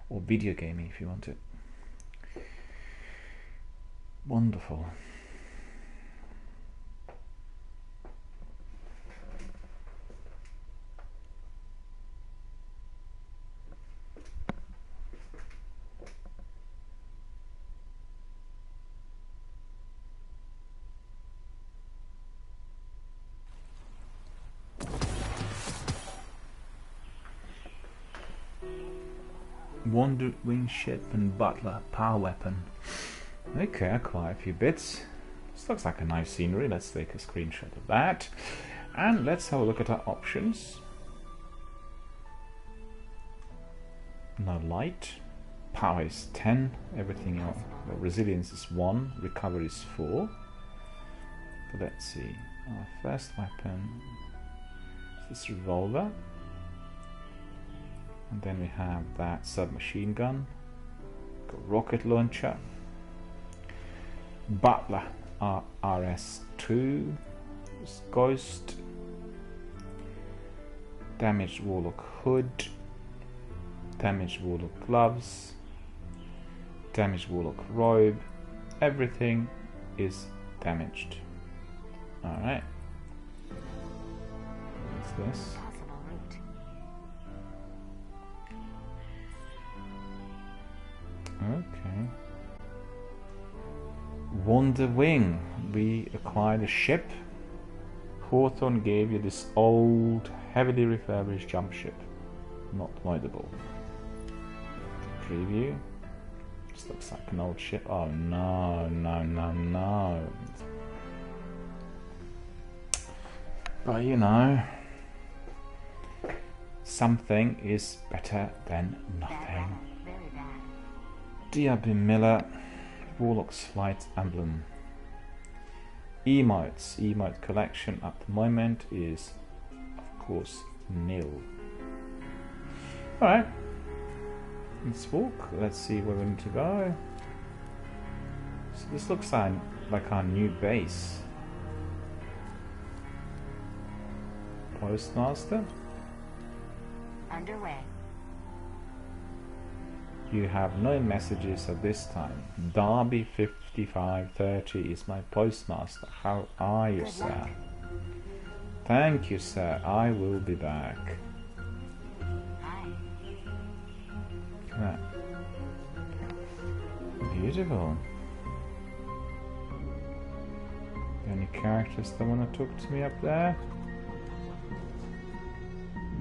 Or video gaming if you want it. Wonderful. Wonder Wing ship and Butler power weapon. Okay, quite a few bits. This looks like a nice scenery. Let's take a screenshot of that. And let's have a look at our options. No light. Power is 10. Everything else. Well, resilience is 1. Recovery is 4. But let's see. Our first weapon is this revolver. And then we have that submachine gun, got rocket launcher, Butler RS2, Ghost, damaged Warlock hood, damaged Warlock gloves, damaged Warlock robe. Everything is damaged. Alright. What's this? Okay. Wonder Wing. We acquired a ship. Hawthorne gave you this old, heavily refurbished jump ship. Not moddable. Preview. This looks like an old ship. Oh no, no, no, no. But you know, something is better than nothing. DRBMiller, Warlock's Flight Emblem. Emotes. Emote collection at the moment is, of course, nil. Alright. Let's walk. Let's see where we need to go. So this looks like our new base. Postmaster. Underway. You have no messages at this time. Darby5530 is my postmaster. How are you, sir? Thank you, sir. I will be back. That. Beautiful. Any characters that want to talk to me up there?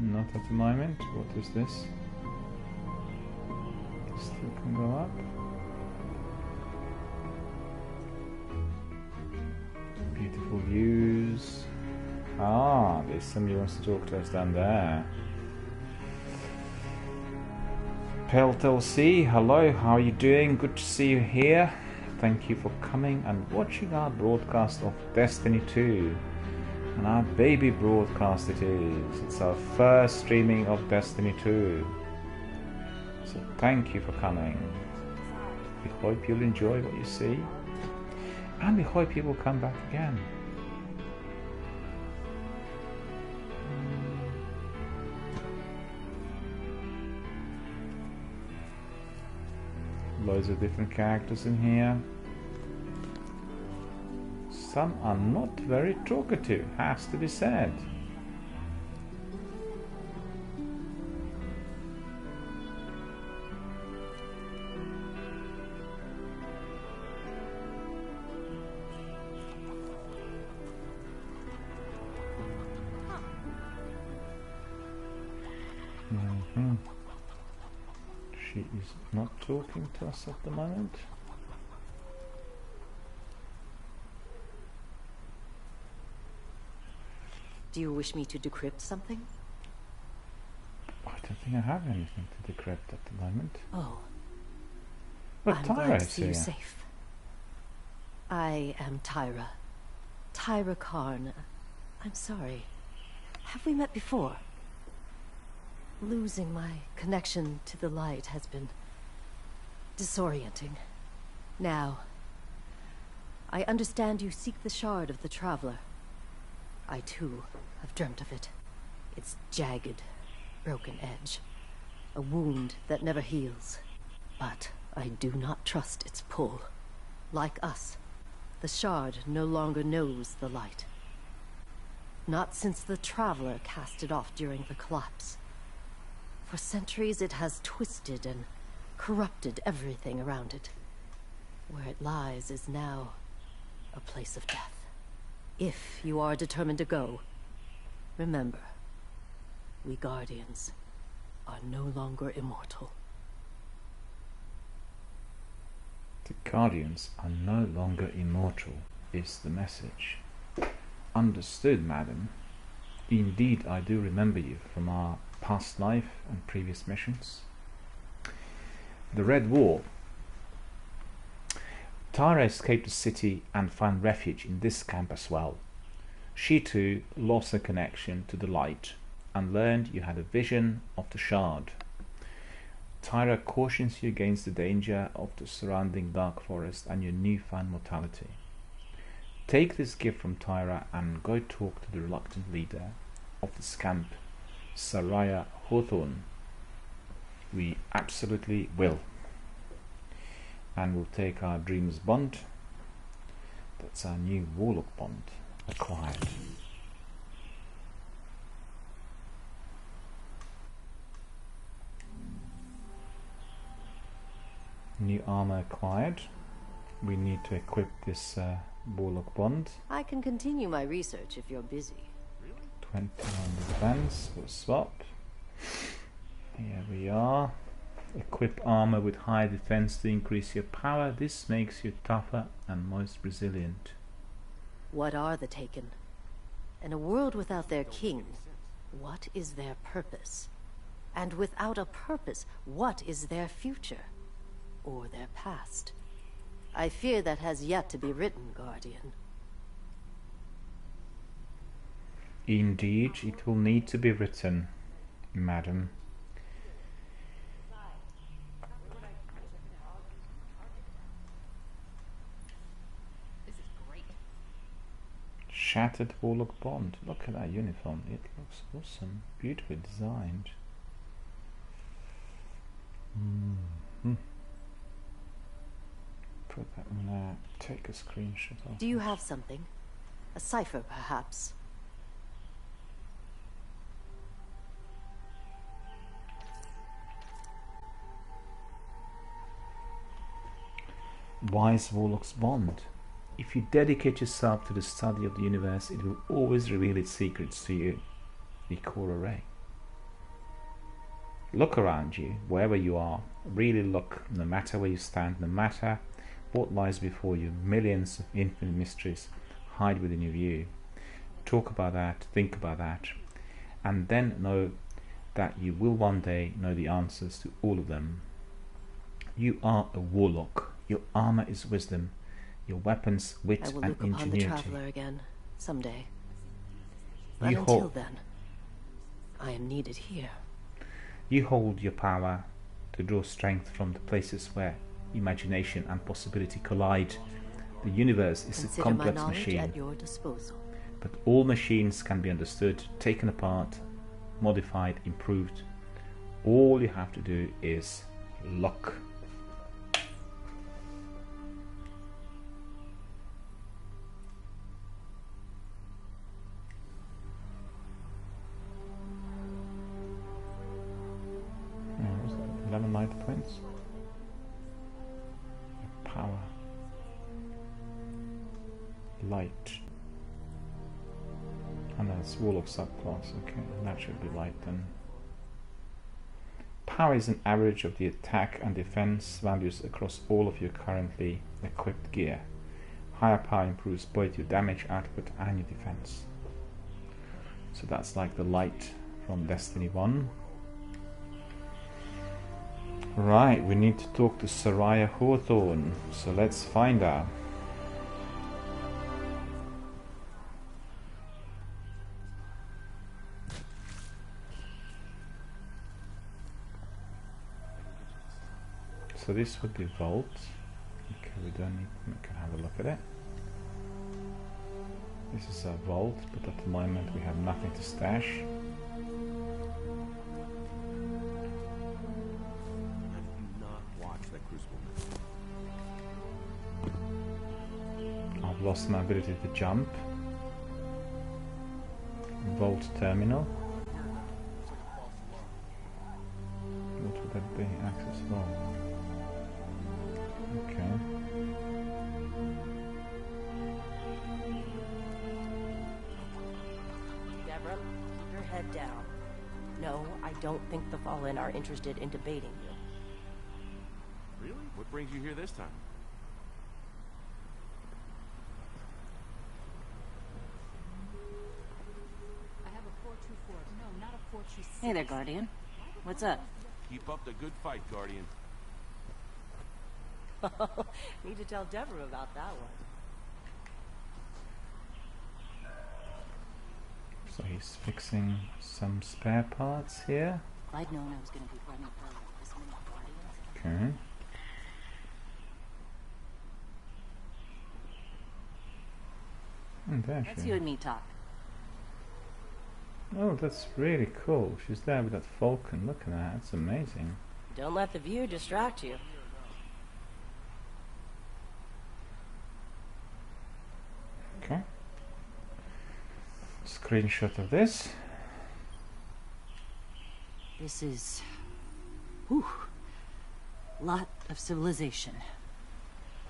Not at the moment. What is this? Still can go up. Beautiful views. Ah, there's somebody who wants to talk to us down there. Peltel C, hello, how are you doing? Good to see you here. Thank you for coming and watching our broadcast of Destiny 2. And our baby broadcast it is. It's our first streaming of Destiny 2. So thank you for coming. We hope you'll enjoy what you see. And we hope you will come back again. Loads of different characters in here. Some are not very talkative, has to be said. She is not talking to us at the moment. Do you wish me to decrypt something? I don't think I have anything to decrypt at the moment. Oh. But I'm Tyra glad to is see here. you safe. I am Tyra. Tyra Karn. I'm sorry. Have we met before? Losing my connection to the light has been disorienting. Now, I understand you seek the shard of the Traveler. I too have dreamt of it. Its jagged, broken edge. A wound that never heals. But I do not trust its pull. Like us, the shard no longer knows the light. Not since the Traveler cast it off during the collapse. For centuries it has twisted and corrupted everything around it. Where it lies is now a place of death. If you are determined to go, remember, we Guardians are no longer immortal. The Guardians are no longer immortal, is the message. Understood, madam. Indeed, I do remember you from our past life and previous missions. The Red War. Tyra escaped the city and found refuge in this camp as well. She too lost her connection to the light and learned you had a vision of the shard. Tyra cautions you against the danger of the surrounding dark forest and your newfound mortality. Take this gift from Tyra and go talk to the reluctant leader of this camp, Saraya Hawthorne. We absolutely will. And we'll take our Dreams bond. That's our new Warlock bond acquired. New armor acquired. We need to equip this Warlock bond. I can continue my research if you're busy. 20 on defense. We'll swap. Here we are. Equip armor with high defense to increase your power. This makes you tougher and most resilient. What are the Taken? In a world without their king, what is their purpose? And without a purpose, what is their future? Or their past? I fear that has yet to be written, Guardian. Indeed, it will need to be written, madam. Shattered Warlock Bond. Look at that uniform. It looks awesome. Beautifully designed. Put that in there. Take a screenshot of Do you it. have something? A cipher, perhaps? Wise Warlock's Bond. If you dedicate yourself to the study of the universe, it will always reveal its secrets to you. The core array. Look around you, wherever you are. Really look, no matter where you stand, no matter what lies before you. Millions of infinite mysteries hide within your view. Talk about that, think about that, and then know that you will one day know the answers to all of them. You are a warlock. Your armor is wisdom. Your weapons, wit I will and look upon the ingenuity. Traveler again, someday. But You until hold, then, I am needed here. you hold your power to draw strength from the places where imagination and possibility collide. The universe is a Consider complex my knowledge machine, at your disposal. but all machines can be understood, taken apart, modified, improved. All you have to do is look. What was that? 11 light points. Power. Light. And that's Warlock subclass. Okay, that should be light then. Power is an average of the attack and defense values across all of your currently equipped gear. Higher power improves both your damage output and your defense. So that's like the light from Destiny 1. Right, we need to talk to Soraya Hawthorne, so let's find out. So this would be Vault. Okay, we don't need, we can have a look at it. This is a Vault, but at the moment we have nothing to stash. I've lost my ability to jump. Vault terminal. What would that be? Access vault. Okay. Deborah, keep your head down. No, I don't think the Fallen are interested in debating you. Really? What brings you here this time? Hey there, Guardian. What's up? Keep up the good fight, Guardian. Need to tell Deborah about that one. So he's fixing some spare parts here. If I'd known I was going to be running for this many Guardians. Okay. And there Let's she you is. and me talk. Oh, that's really cool. She's there with that falcon. Look at that. That's amazing. Don't let the view distract you. Okay. Screenshot of this. This is... whew, lot of civilization.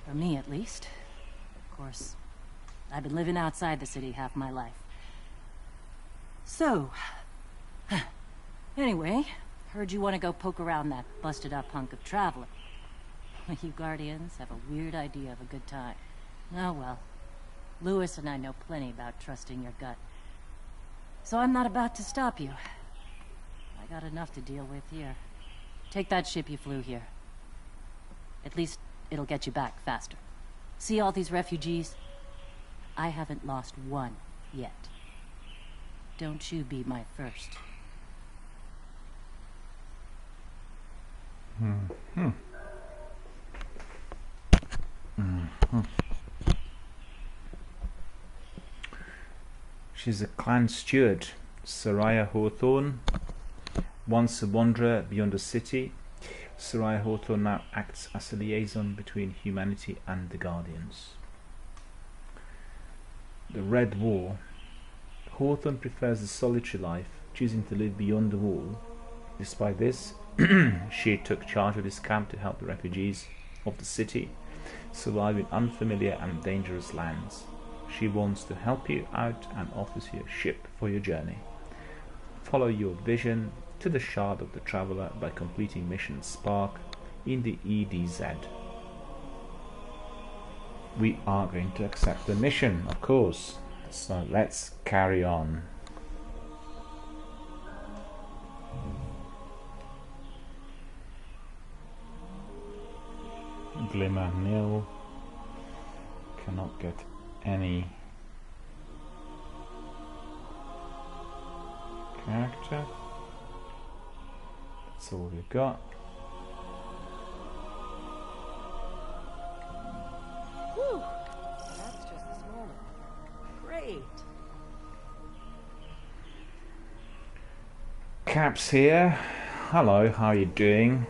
For me, at least. Of course, I've been living outside the city half my life. So... anyway, Heard you want to go poke around that busted up hunk of Traveler. You Guardians have a weird idea of a good time. Oh well. Lewis and I know plenty about trusting your gut. So I'm not about to stop you. I got enough to deal with here. Take that ship you flew here. At least it'll get you back faster. See all these refugees? I haven't lost one yet. Don't you be my first. She's a clan steward, Soraya Hawthorne. Once a wanderer beyond the city, Soraya Hawthorne now acts as a liaison between humanity and the Guardians. The Red War. Hawthorne prefers the solitary life, choosing to live beyond the wall. Despite this, she took charge of this camp to help the refugees of the city survive in unfamiliar and dangerous lands. She wants to help you out and offers you a ship for your journey. Follow your vision to the Shard of the Traveler by completing Mission Spark in the EDZ. We are going to accept the mission, of course. So let's carry on. Glimmer nil. Cannot get any character. That's all we've got. Whew. That's just this morning. Great. Cap's here. Hello, how are you doing?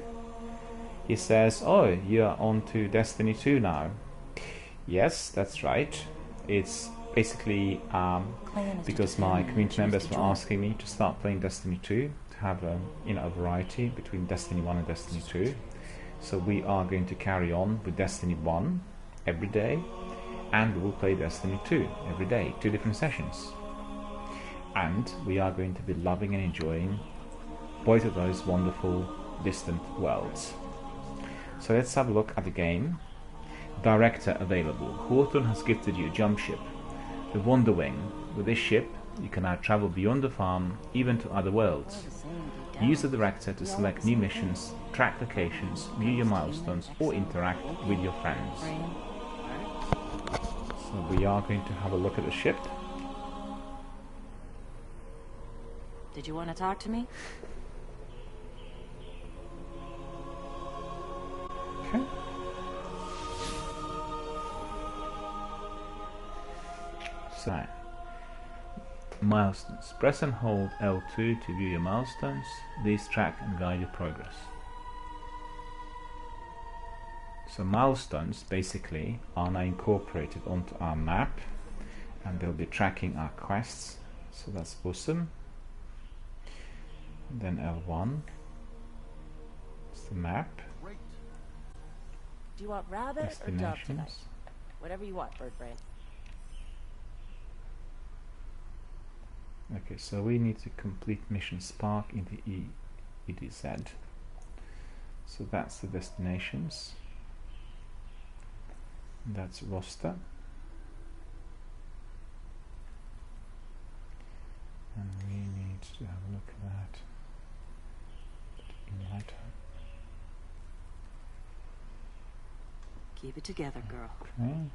He says, oh, you're on to Destiny 2 now. Yes, that's right. It's basically because my community members were asking me to start playing Destiny 2, to have a variety between Destiny 1 and Destiny 2. So we are going to carry on with Destiny 1 every day, and we will play Destiny 2 every day, 2 different sessions. And we are going to be loving and enjoying both of those wonderful distant worlds. So let's have a look at the game. Director available. Hawthorne has gifted you a jump ship, the Wonder Wing. With this ship, you can now travel beyond the farm, even to other worlds. Use the director to select new missions, track locations, view your milestones, or interact with your friends. So we are going to have a look at the ship. Did you want to talk to me? Okay. So, milestones. Press and hold L2 to view your milestones. These track and guide your progress. So milestones basically are now incorporated onto our map, and they'll be tracking our quests. So that's awesome. And then L1. It's the map. Do you want rabbit or dove tonight? Whatever you want, bird brain. Okay, so we need to complete Mission Spark in the EDZ. So that's the destinations. That's roster. And we need to have a look at that. In lighter. Keep it together, girl. Okay.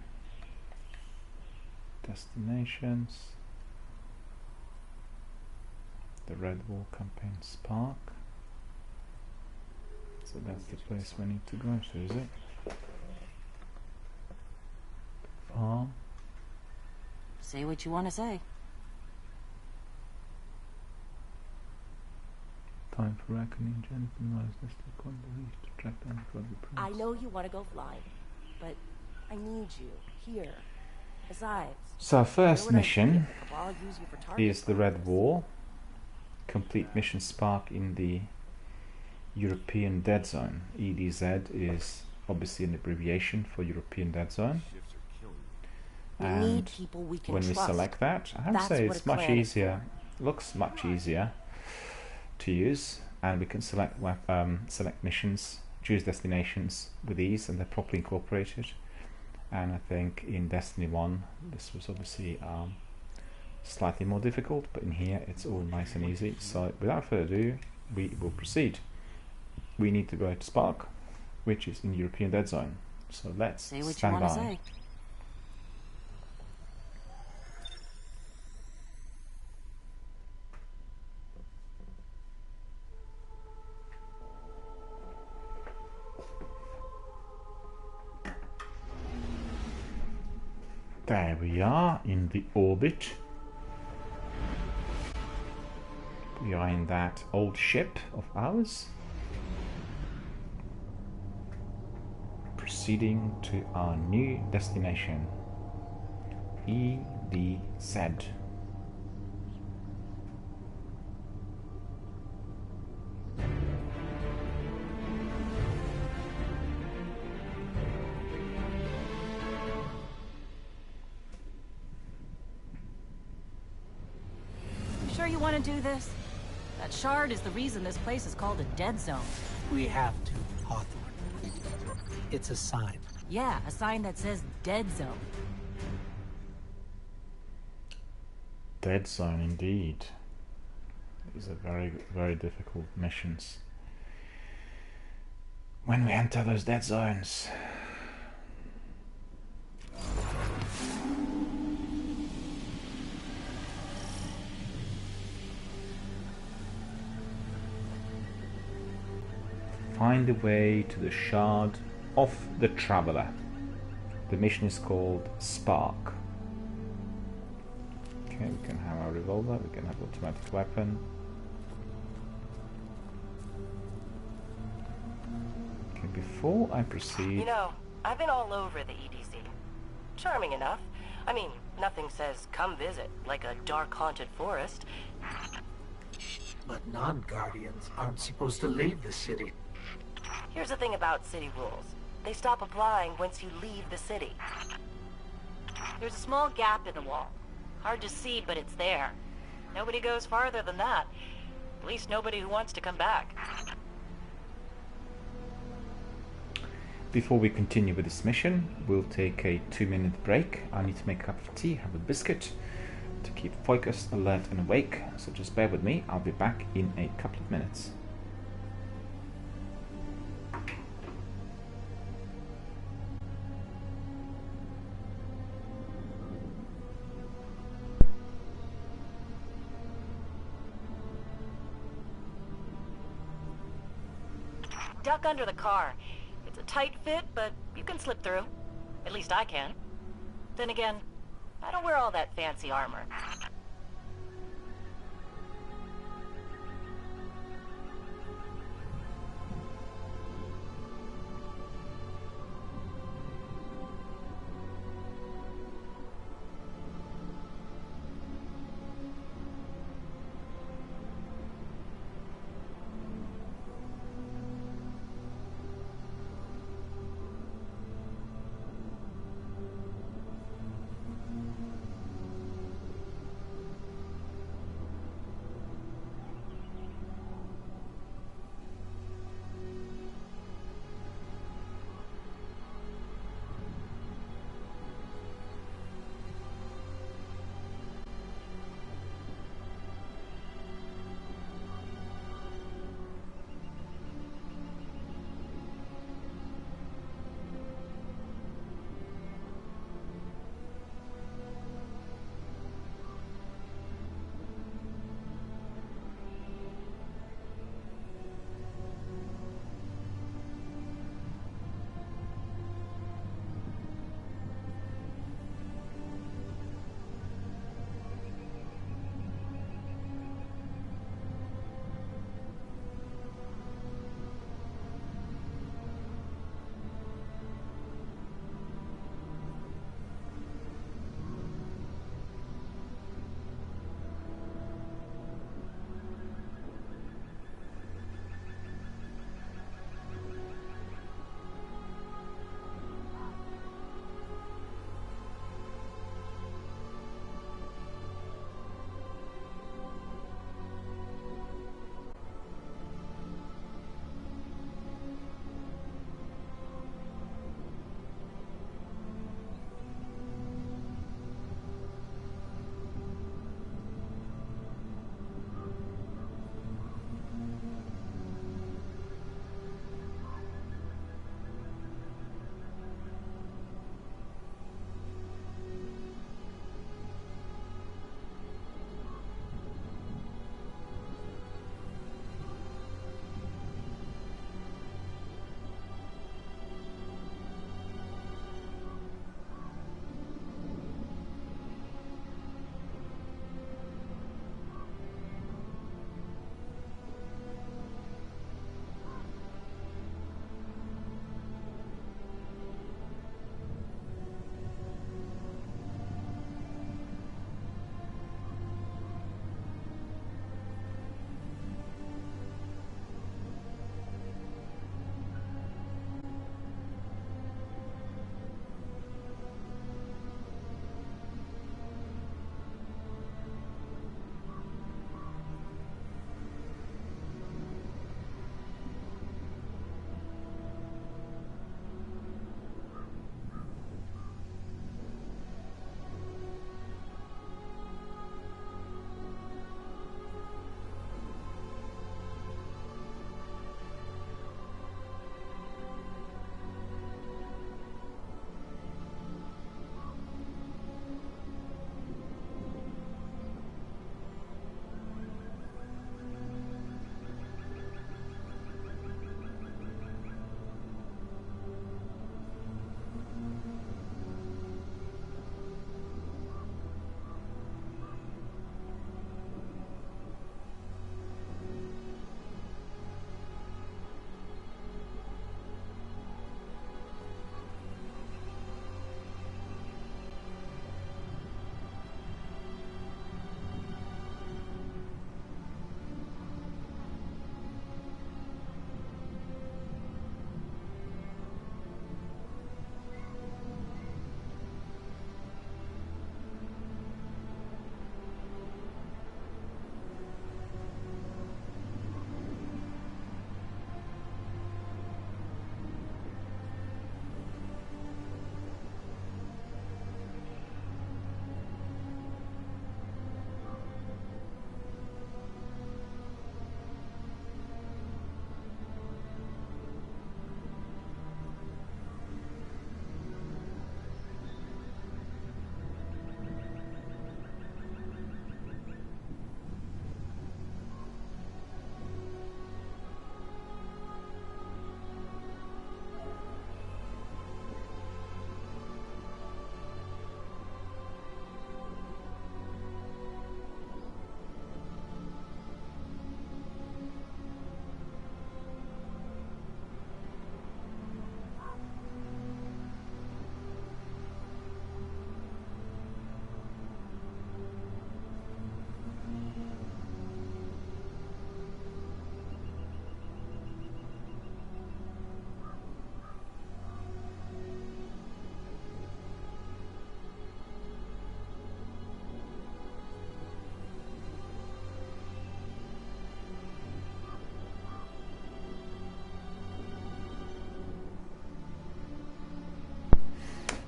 Destinations. The Red Wall Campaign Spark. So that's the place we need to go to, is it? Farm. Say what you want to say. Time for reckoning, gentlemen. To track down the I know you want to go flying, but I need you here. Besides, so our first mission I'll use you for target is the Red Wall. Complete Mission Spark in the European Dead Zone. EDZ is obviously an abbreviation for European Dead Zone. And when we select that, I have to say it's much easier, looks much easier to use and we can select select missions, choose destinations with ease, and they're properly incorporated. And I think in Destiny 1 this was obviously slightly more difficult, but in here it's all nice and easy. So without further ado, we will proceed. We need to go to Spark, which is in European Dead Zone. So let's say what stand you want to by. say. There we are in the orbit. We are in that old ship of ours. Proceeding to our new destination, EDZ. You sure you want to do this? That shard is the reason this place is called a dead zone. We have to, Hawthorne. It's a sign. Yeah, a sign that says dead zone. Dead zone indeed. These are very, very difficult missions. When we enter those dead zones. Find a way to the shard of the Traveler. The mission is called Spark. Okay, we can have our revolver, we can have automatic weapon. Okay, before I proceed... You know, I've been all over the EDZ. Charming enough. I mean, nothing says come visit, like a dark haunted forest. But non-Guardians aren't supposed to leave the city. Here's the thing about city rules. They stop applying once you leave the city. There's a small gap in the wall. Hard to see, but it's there. Nobody goes farther than that. At least nobody who wants to come back. Before we continue with this mission, we'll take a 2-minute break. I need to make a cup of tea, have a biscuit to keep focused, alert and awake. So just bear with me, I'll be back in a couple of minutes. Duck under the car. It's a tight fit, but you can slip through. At least I can. Then again, I don't wear all that fancy armor.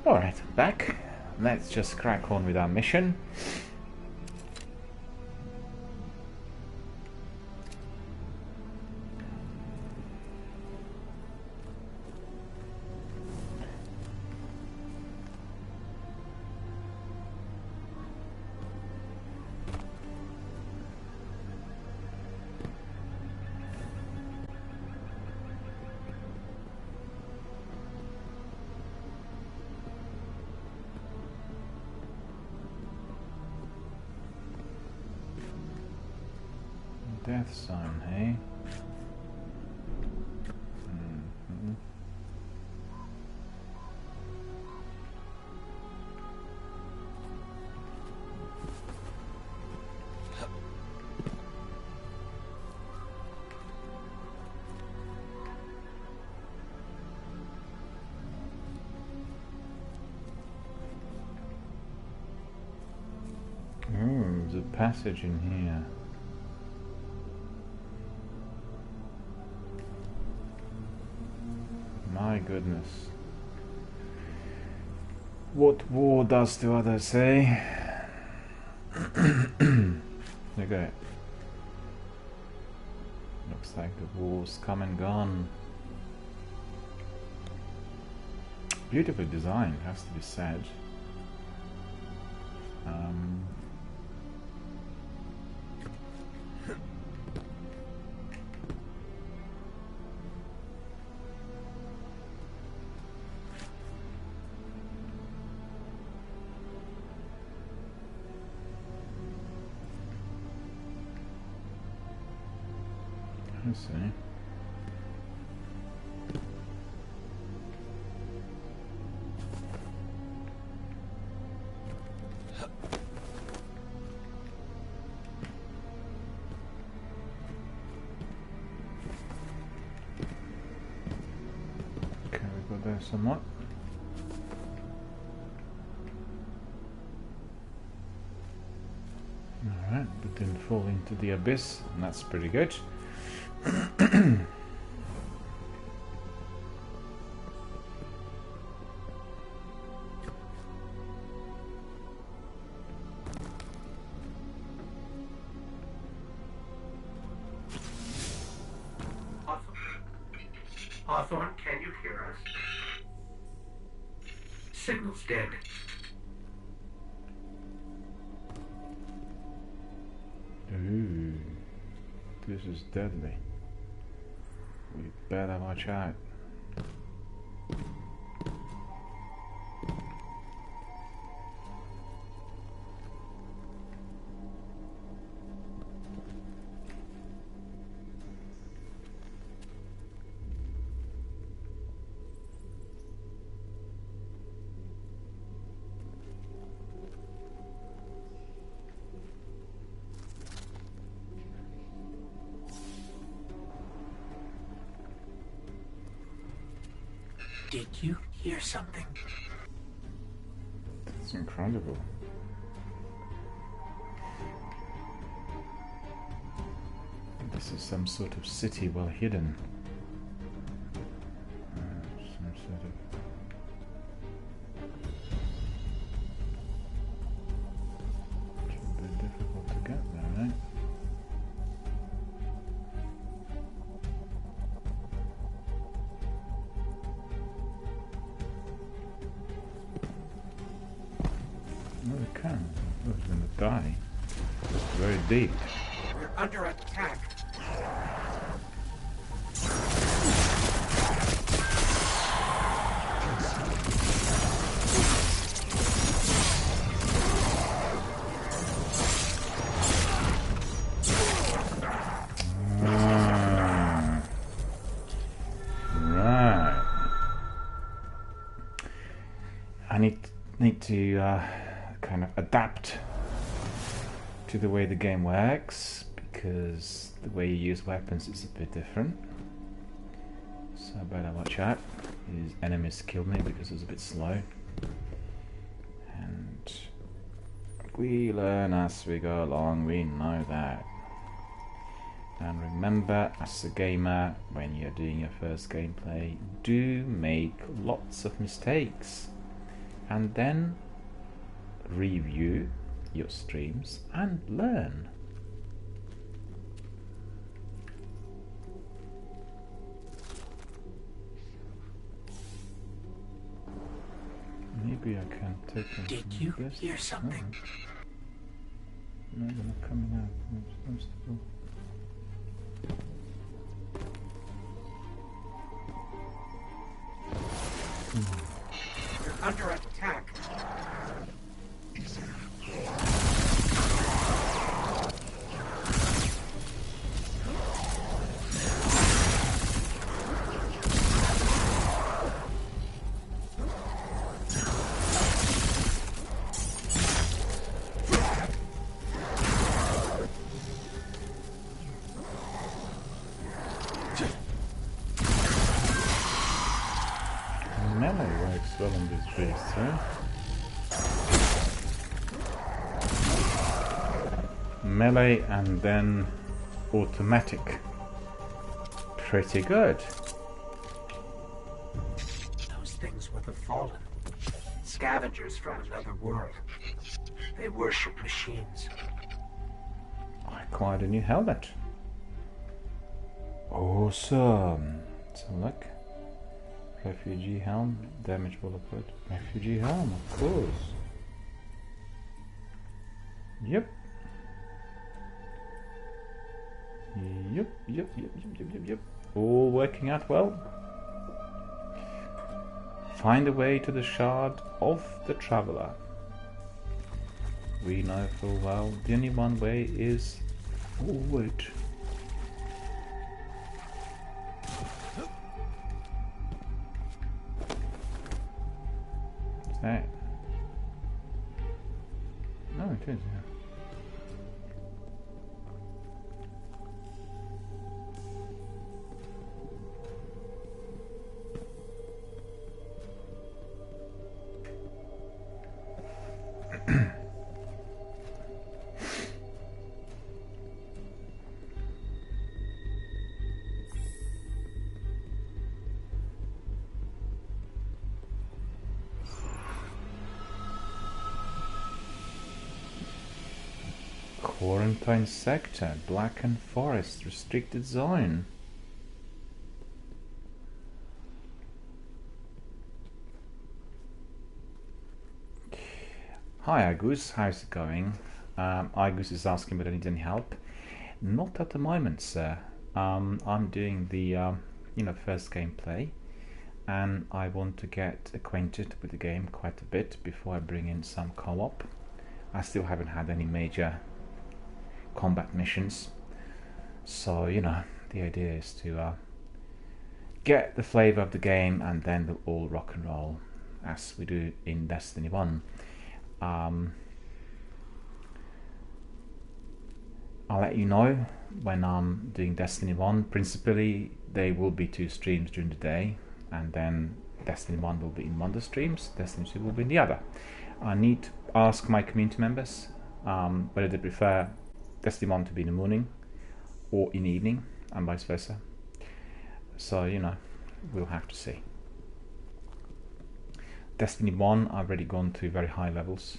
Alright, back. Let's just crack on with our mission. Death zone, hey? There's a passage in here. My goodness. What war does to others, say? Look at it. Looks like the war's come and gone. Beautifully designed, has to be said. I see. Okay, we got there somewhat. Alright, but didn't fall into the abyss, and that's pretty good. Hawthorne, can you hear us? Signal's dead. Ooh, this is deadly. We better watch out. Did you hear something? That's incredible. This is some sort of city well hidden. Some sort of... It's a bit difficult to get there, right? No, it can. I was going to die. It's very deep. We're under attack. Right. I need to kind of adapt to the way the game works, because the way you use weapons is a bit different. So I better watch out. These enemies kill me because it's a bit slow. And we learn as we go along, we know that. And remember, as a gamer, when you're doing your first gameplay, do make lots of mistakes. and then review your streams and learn. Maybe I can take them. Did you hear something? No, they're not coming out. I'm supposed to go. You're under attack. Melee works well on this beast, huh? Melee and then automatic. Pretty good. Those things were the Fallen. Scavengers from another world. They worship machines. I acquired a new helmet. Awesome. So look. Refugee helm, damage will occur. Refugee helm, of course. Yep. Yep. All working out well. Find a way to the shard of the traveler. We know full well the only one way is forward. That. No, it is, yeah. Quarantine sector, Blackened Forest, restricted zone. Hi Agus, how's it going? Agus is asking whether I need any help. Not at the moment, sir. I'm doing the first gameplay, and I want to get acquainted with the game quite a bit before I bring in some co-op. I still haven't had any major combat missions, so the idea is to get the flavor of the game, and then we'll all rock and roll as we do in Destiny 1. I'll let you know when I'm doing Destiny 1. Principally there will be 2 streams during the day, and then Destiny 1 will be in one of the streams, Destiny 2 will be in the other. I need to ask my community members whether they prefer Destiny 1 to be in the morning or in the evening, and vice versa. So, we'll have to see. Destiny 1, I've already gone to very high levels,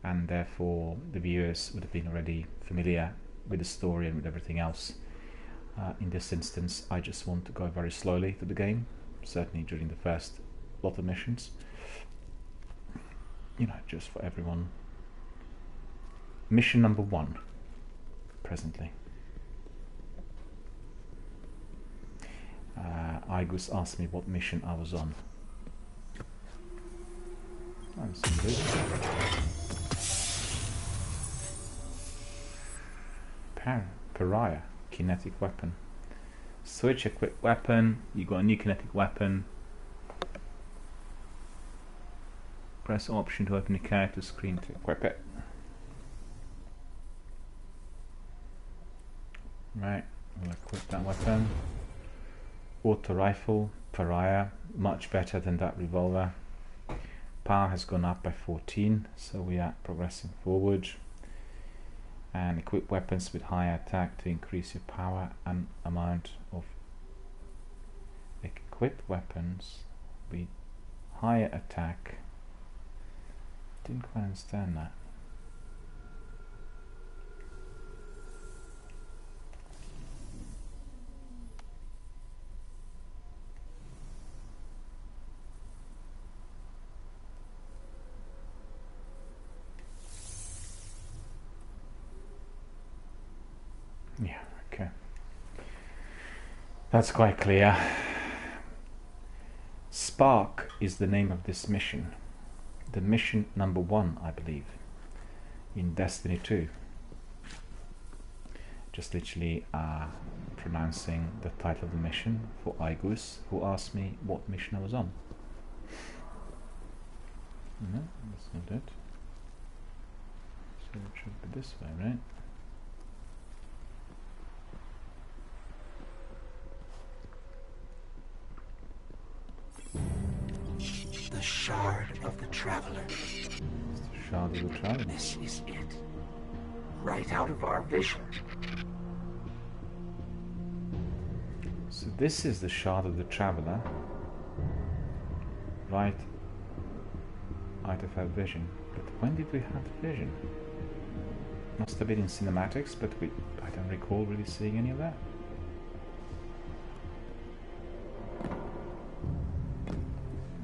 and therefore the viewers would have been already familiar with the story and with everything else. In this instance, I just want to go very slowly through the game, certainly during the first lot of missions. Just for everyone. Mission number 1, presently. Igus asked me what mission I was on. Pariah, kinetic weapon. Switch equip weapon. You got a new kinetic weapon. Press option to open the character screen to equip it. Right, we'll equip that weapon. Auto rifle, Pariah, much better than that revolver. Power has gone up by 14, so we are progressing forward. And equip weapons with higher attack to increase your power and amount of. Equip weapons with higher attack Didn't quite understand that. Yeah, okay. That's quite clear. Spark is the name of this mission. The mission number 1, I believe, in Destiny 2. Just literally pronouncing the title of the mission for Igus, who asked me what mission I was on. No, that's not it. So it should be this way, right? The Shard of the Traveler. It's the Shard of the Traveler. This is it. Right out of our vision. So this is the Shard of the Traveler. Right out of our vision. But when did we have vision? Must have been in cinematics, but I don't recall really seeing any of that.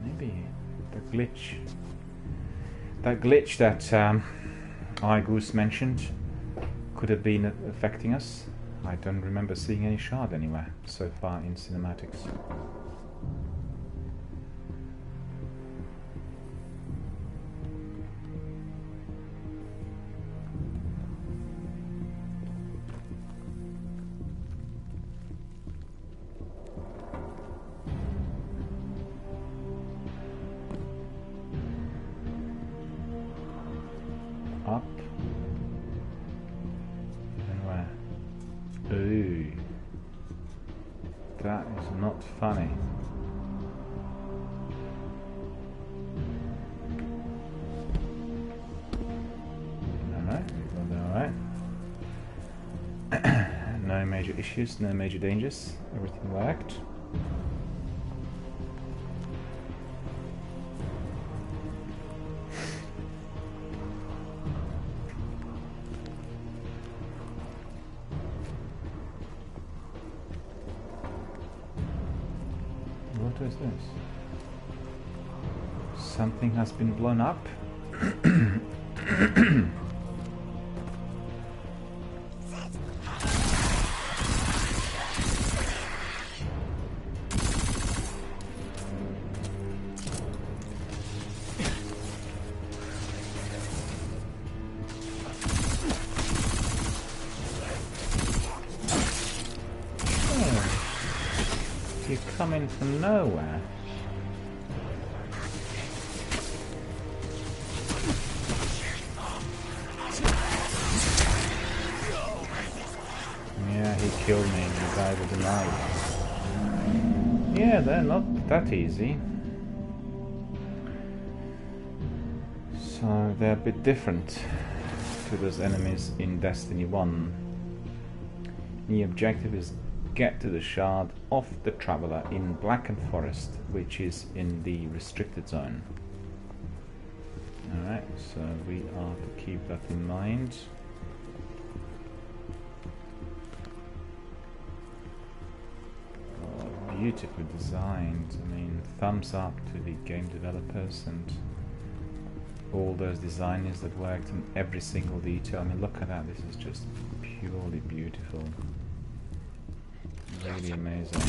Maybe the glitch. That glitch that Igus mentioned could have been affecting us. I don't remember seeing any shard anywhere so far in cinematics. Up. And where? Ooh. That is not funny. Alright, alright. No major issues, no major dangers. Everything worked. What is this? Something has been blown up. You come in from nowhere. Yeah, he killed me, the guy with the knife. Yeah, they're not that easy. So they're a bit different to those enemies in Destiny 1. The objective is get to the Shard of the Traveler in Blackened Forest, which is in the restricted zone. Alright, so we are to keep that in mind. Oh, beautifully designed. I mean, thumbs up to the game developers and all those designers that worked on every single detail. I mean, look at that, this is just purely beautiful. Really amazing.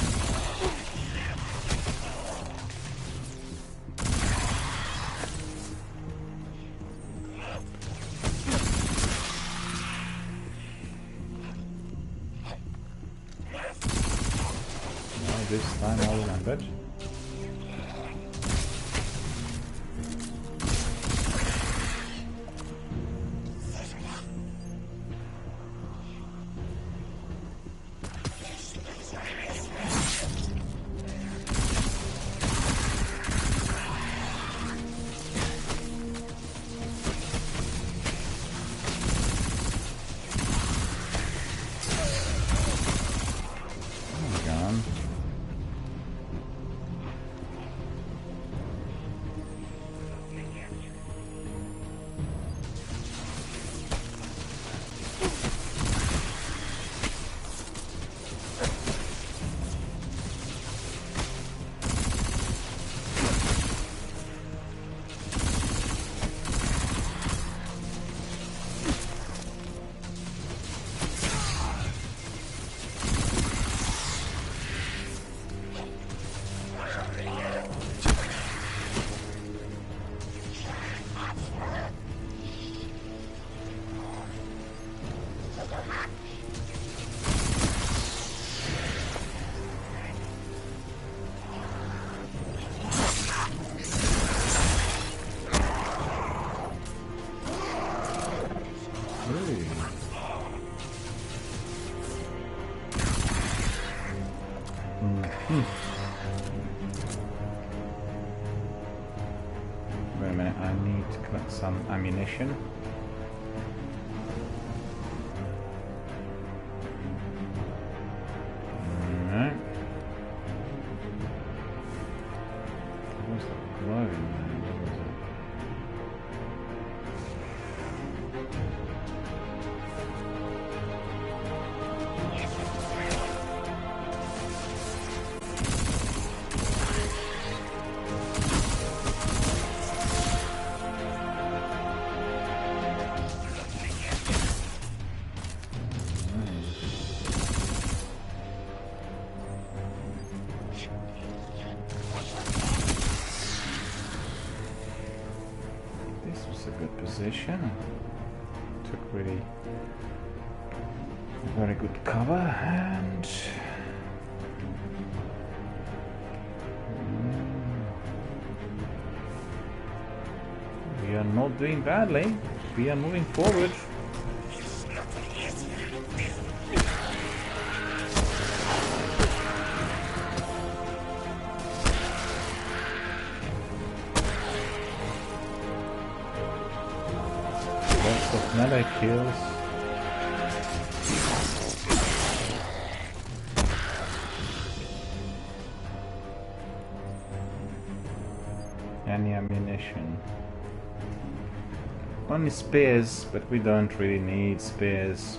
Well, this time I remembered. Wait a minute, I need to collect some ammunition. Alright. What's the glowing there? What was it? Took really very good cover, and we are not doing badly. We are moving forward. Melee kills. Any ammunition? Only spears, but we don't really need spears.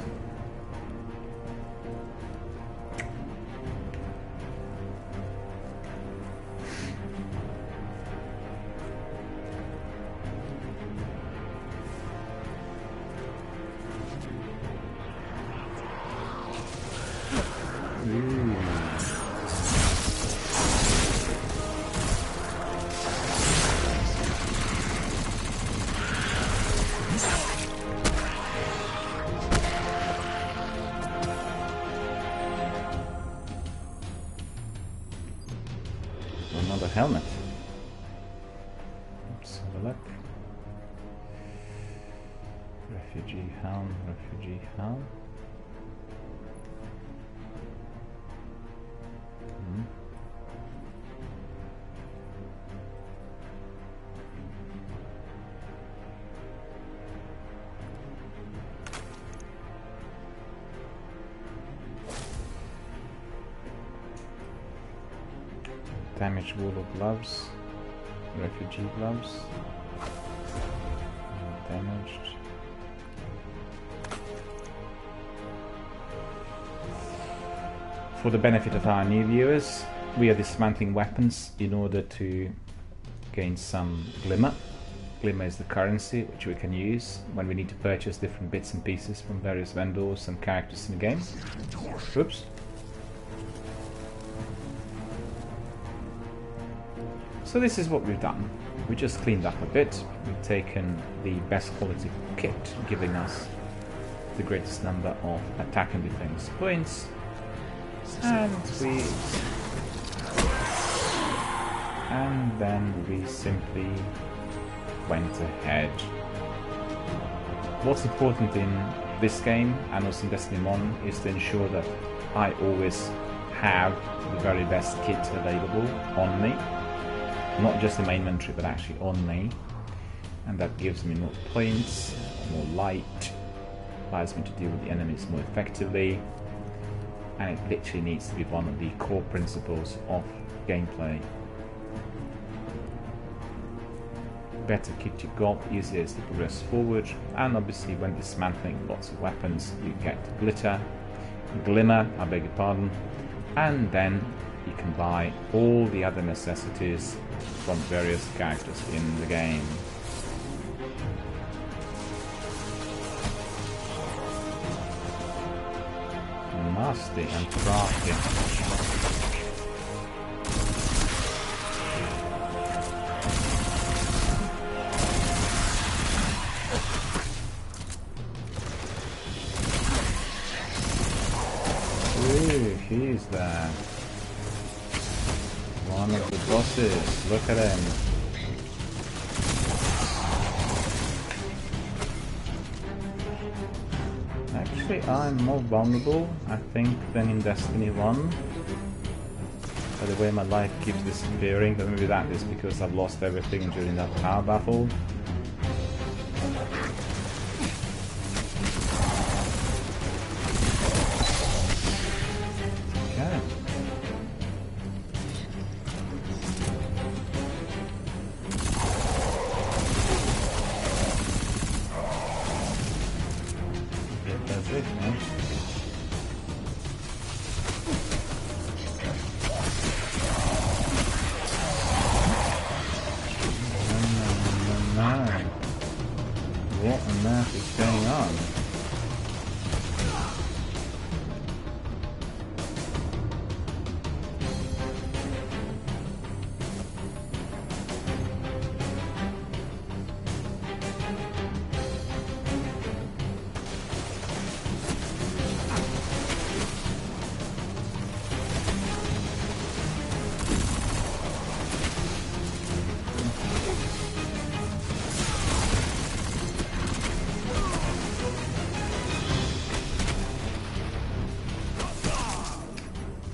Another helmet. Let's have a look. Refugee helm, refugee helm. Damaged wool gloves, refugee gloves, damaged. For the benefit of our new viewers, we are dismantling weapons in order to gain some glimmer. Glimmer is the currency which we can use when we need to purchase different bits and pieces from various vendors and characters in the game. Oops. So this is what we've done. We just cleaned up a bit. We've taken the best quality kit, giving us the greatest number of attack and defense points. And then we simply went ahead. What's important in this game, and also in Destiny 1, is to ensure that I always have the very best kit available on me. Not just in my inventory, but actually on me. And that gives me more points, more light, allows me to deal with the enemies more effectively. And it literally needs to be one of the core principles of gameplay. Better kit you got, easier it is to progress forward, and obviously when dismantling lots of weapons you get glimmer, I beg your pardon, and then you can buy all the other necessities from various characters in the game. Nasty and crafty. Ooh, he's there. One of the bosses. Look at him. Actually, I'm more vulnerable, I think, than in Destiny 1. By the way, my life keeps disappearing, but maybe that is because I've lost everything during that power battle. Okay. That's it, huh? What on earth is going on?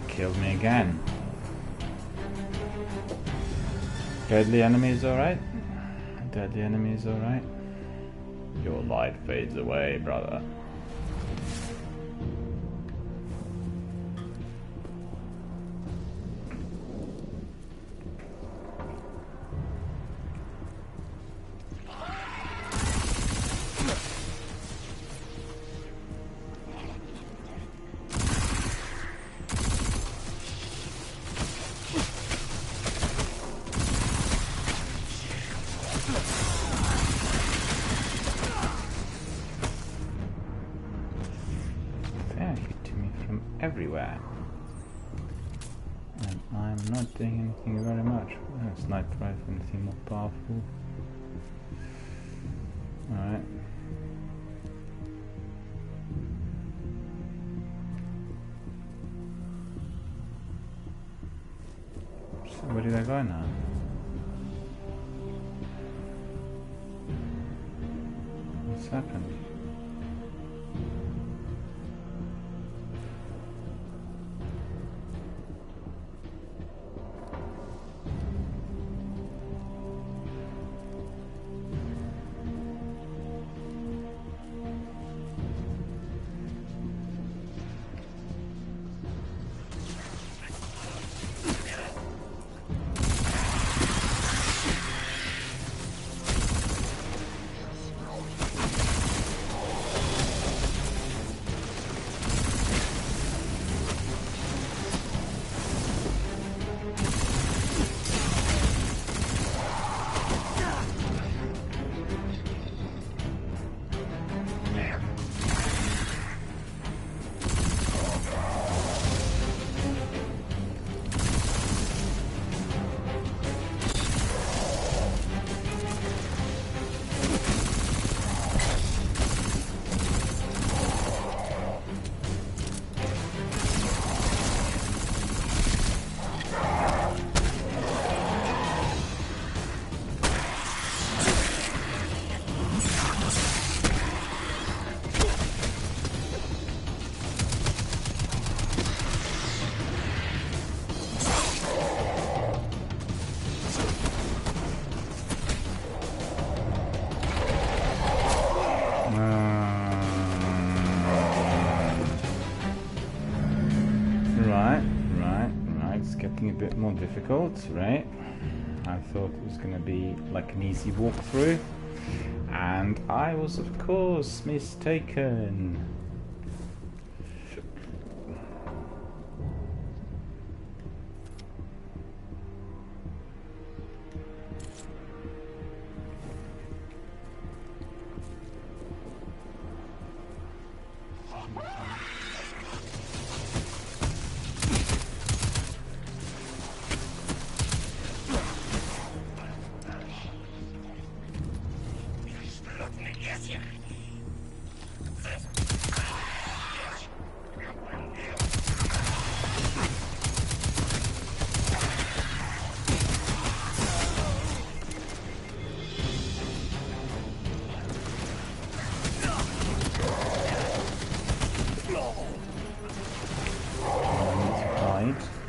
Killed me again. Deadly enemies alright? Deadly enemies alright? Your light fades away, brother. Everywhere, and I'm not doing anything very much. Sniper rifle, anything more powerful? Alright. So where did I go now? What's happened? Getting a bit more difficult, right? I thought it was going to be like an easy walkthrough, and I was of course mistaken.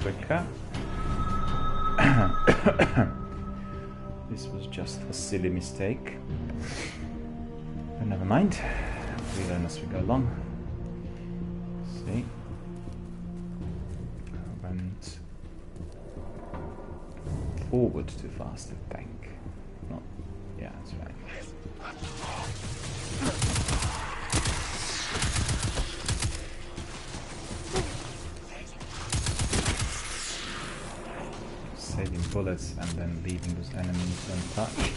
Quicker. This was just a silly mistake. But never mind. We learn as we go along. See? I went forward too fast, I think. Not. Yeah, that's right. Saving bullets and then leaving those enemies untouched.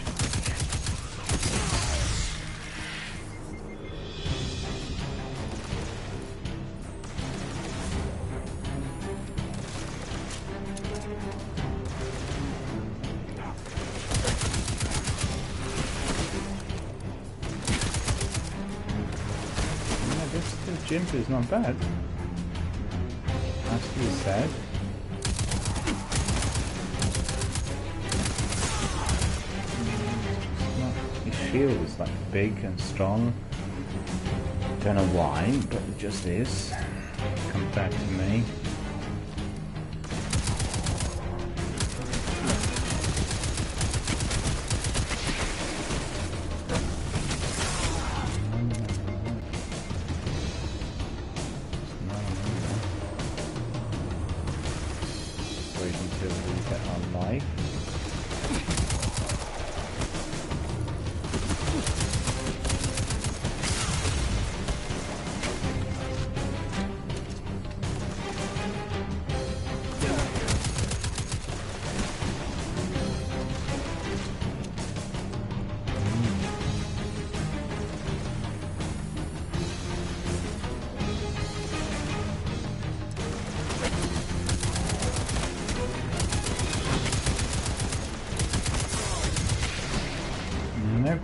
Yeah, this Jimp is not bad, as you said. Shield is like big and strong. Don't know why, but it just is compared to me. Wait until we get our life. Nope.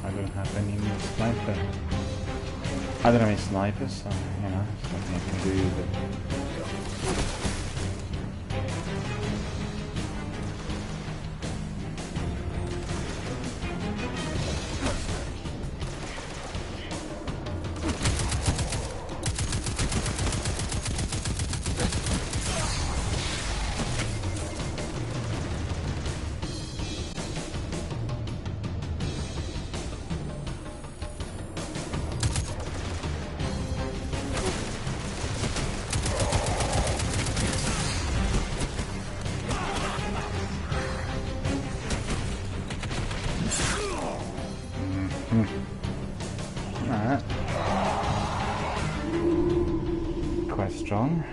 I don't have any more sniper. I don't have any snipers, so you know, something I can do, but alright. Quite strong.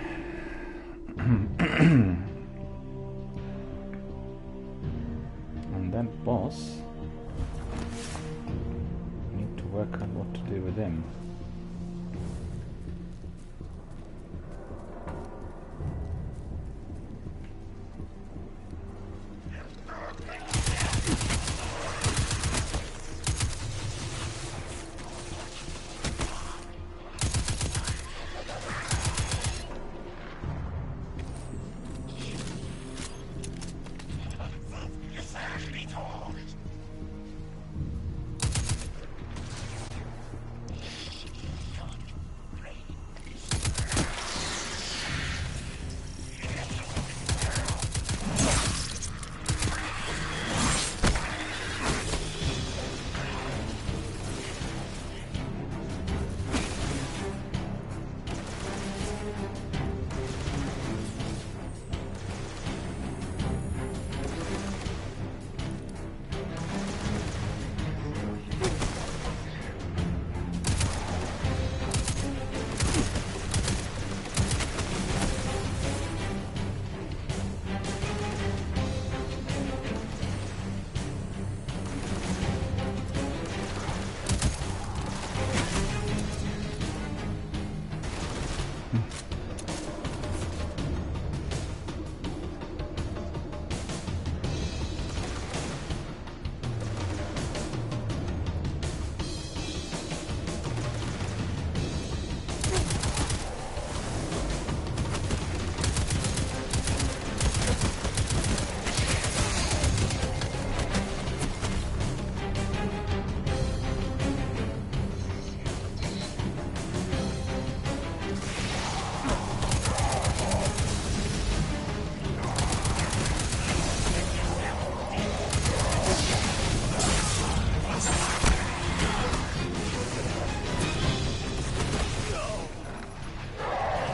And that boss, need to work out what to do with him.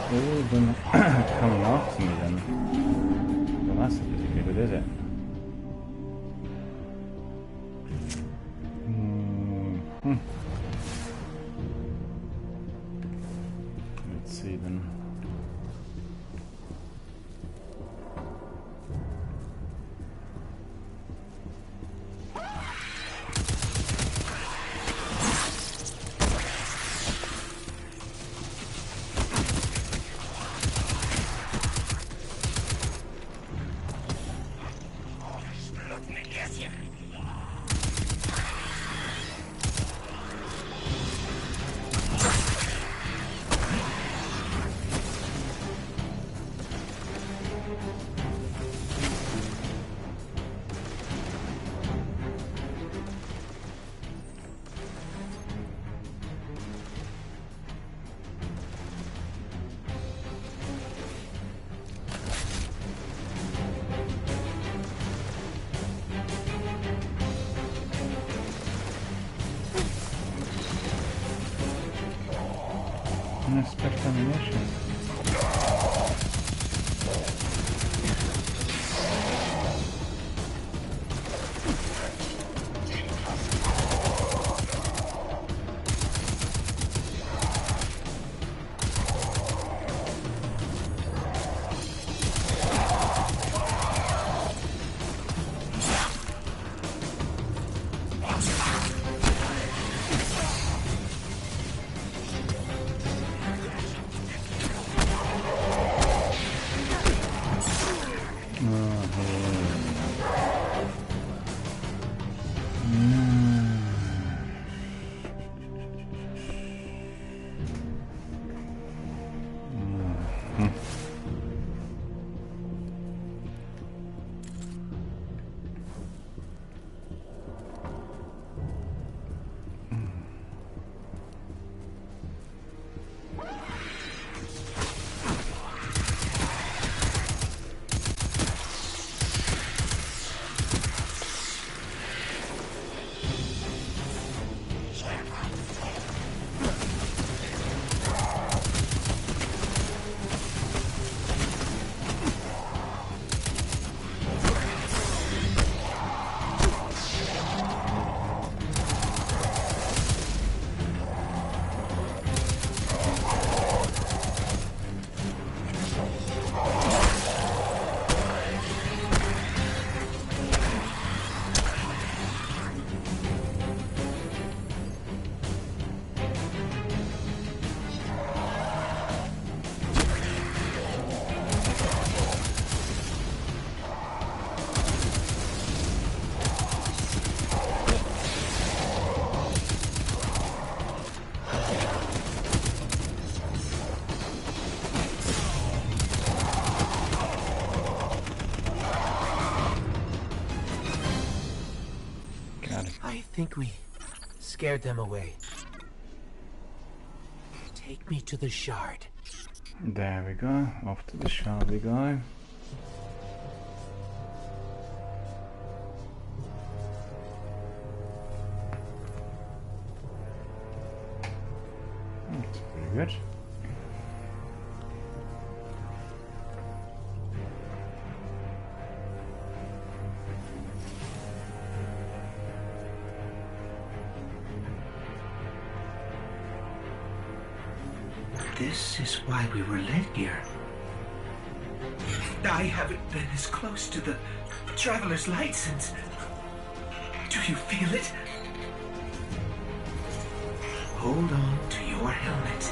All of them coming after me then. Well, that's not particularly good, is it? Let's see then. No special ammunition. I think we scared them away. Take me to the shard. There we go. Off to the shard we go. That's pretty good. This is why we were led here. I haven't been as close to the Traveler's Light since... Do you feel it? Hold on to your helmet.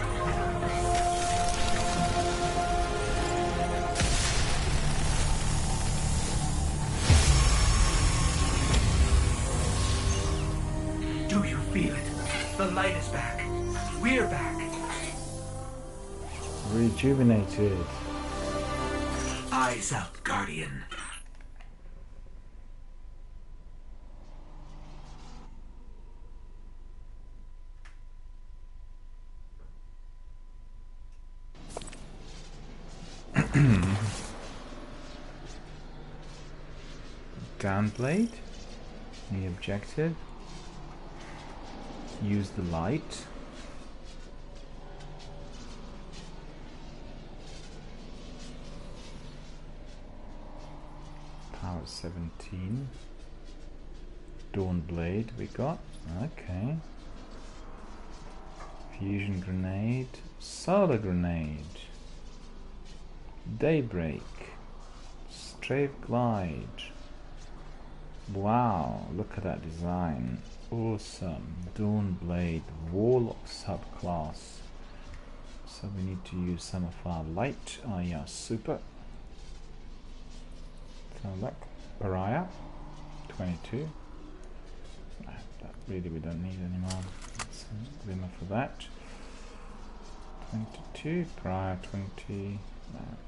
Do you feel it? The light is back. We're back. Rejuvenated. Eyes out, Guardian. Downblade. The objective. Use the light. 17. Dawn Blade we got. Okay. Fusion Grenade. Solar Grenade. Daybreak. Strafe Glide. Wow, look at that design. Awesome. Dawn Blade. Warlock subclass. So we need to use some of our light. Oh yeah, super. So look. Pariah. 22. That really we don't need anymore. Some glimmer for that. 22. Pariah 20.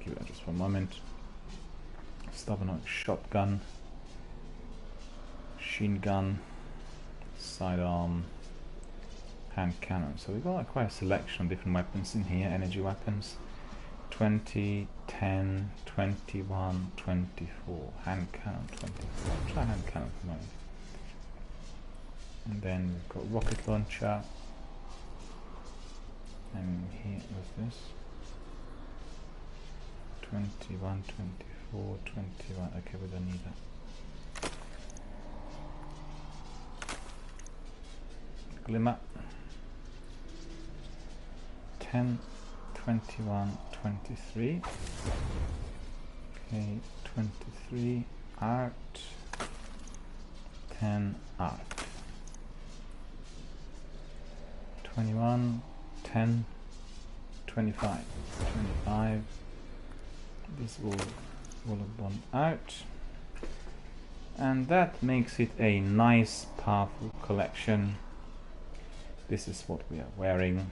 Give it just for a moment. Stubborn shotgun. Machine gun. Sidearm. Hand cannon. So we've got quite a selection of different weapons in here, energy weapons. 20, 10, 21, 24. Hand cannon 24. I'll try hand cannon for a moment. And then we've got rocket launcher. And here was this. 21, 24, 21. Okay, we don't need that. Glimmer. 10, 21, 23. Okay, 23 out. 10 out. 21, 10, 25. 25. This will have gone out. And that makes it a nice, powerful collection. This is what we are wearing.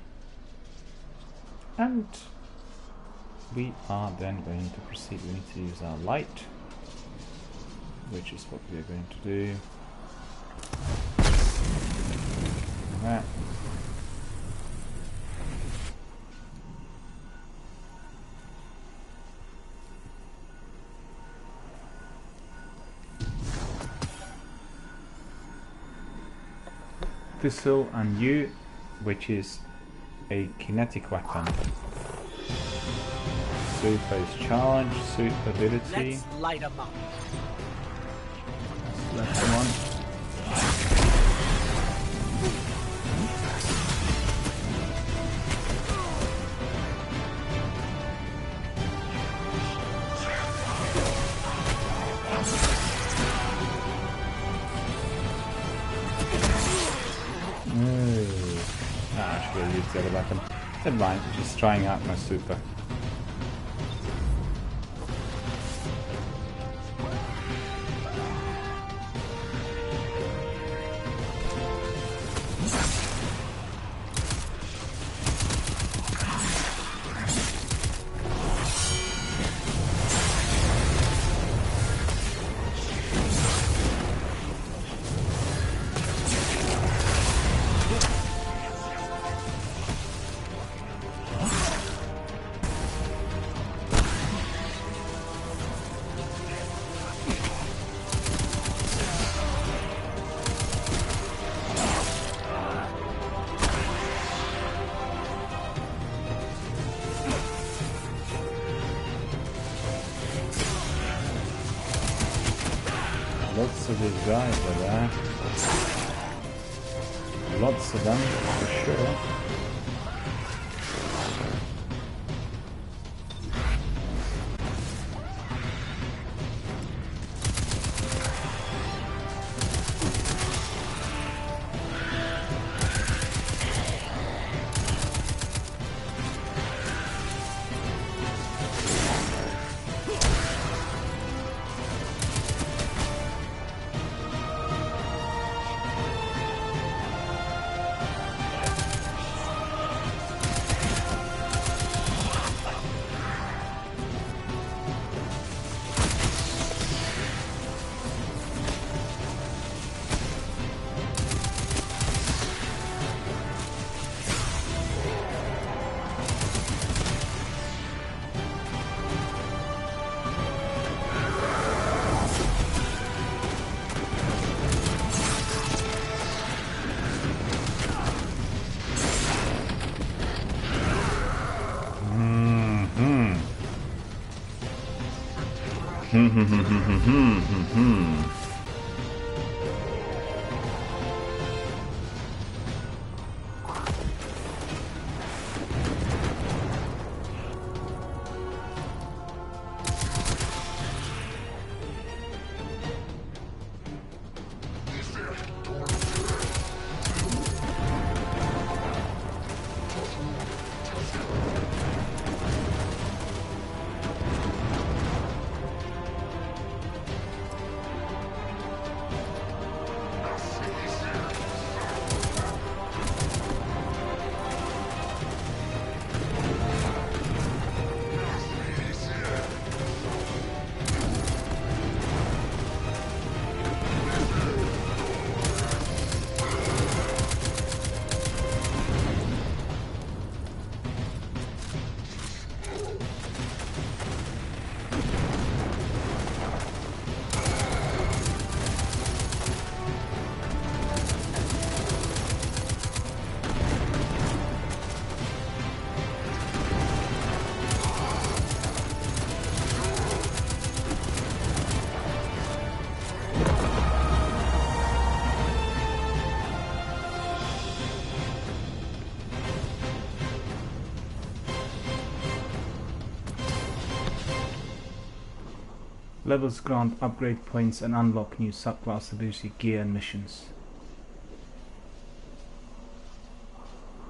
And we are then going to proceed. We need to use our light, which is what we are going to do. That. Thistle and you, which is a kinetic weapon. Super is charge, super ability. Let's light 'em up. Left one. I should have used the other weapon. Never mind, just trying out my super. Lots of these guys are there. Lots of them, for sure. Levels grant upgrade points and unlock new subclass ability gear and missions.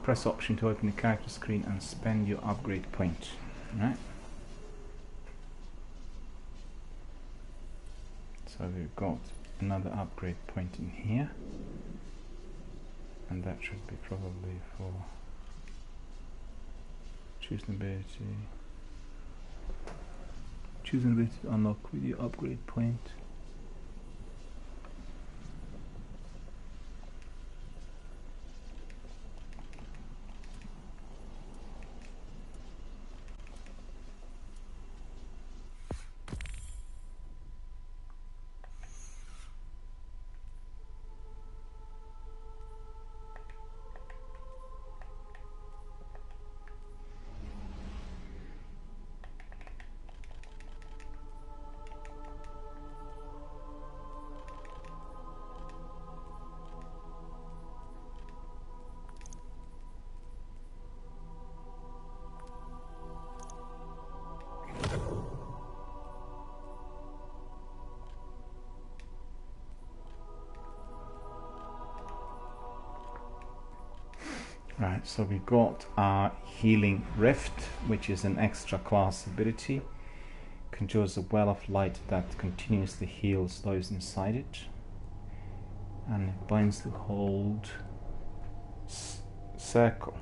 Press option to open the character screen and spend your upgrade point. Right. So we've got another upgrade point in here, and that should be probably for choose an ability. Choose an ability to unlock with your upgrade point. Right, so we got our Healing Rift, which is an extra class ability. Conjures a well of light that continuously heals those inside it, and it binds the hold circle.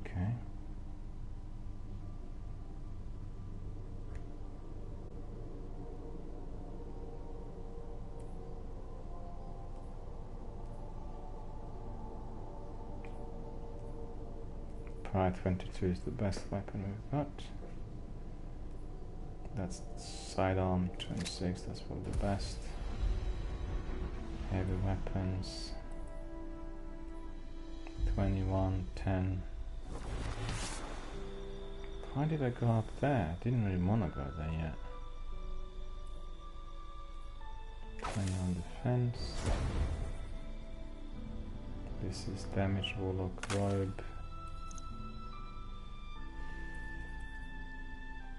Okay. Pride 22 is the best weapon we've got. That's sidearm 26, that's probably the best. Heavy weapons 21, 10. Why did I go up there? I didn't really want to go there yet. 20 on defense. This is damage, warlock, robe.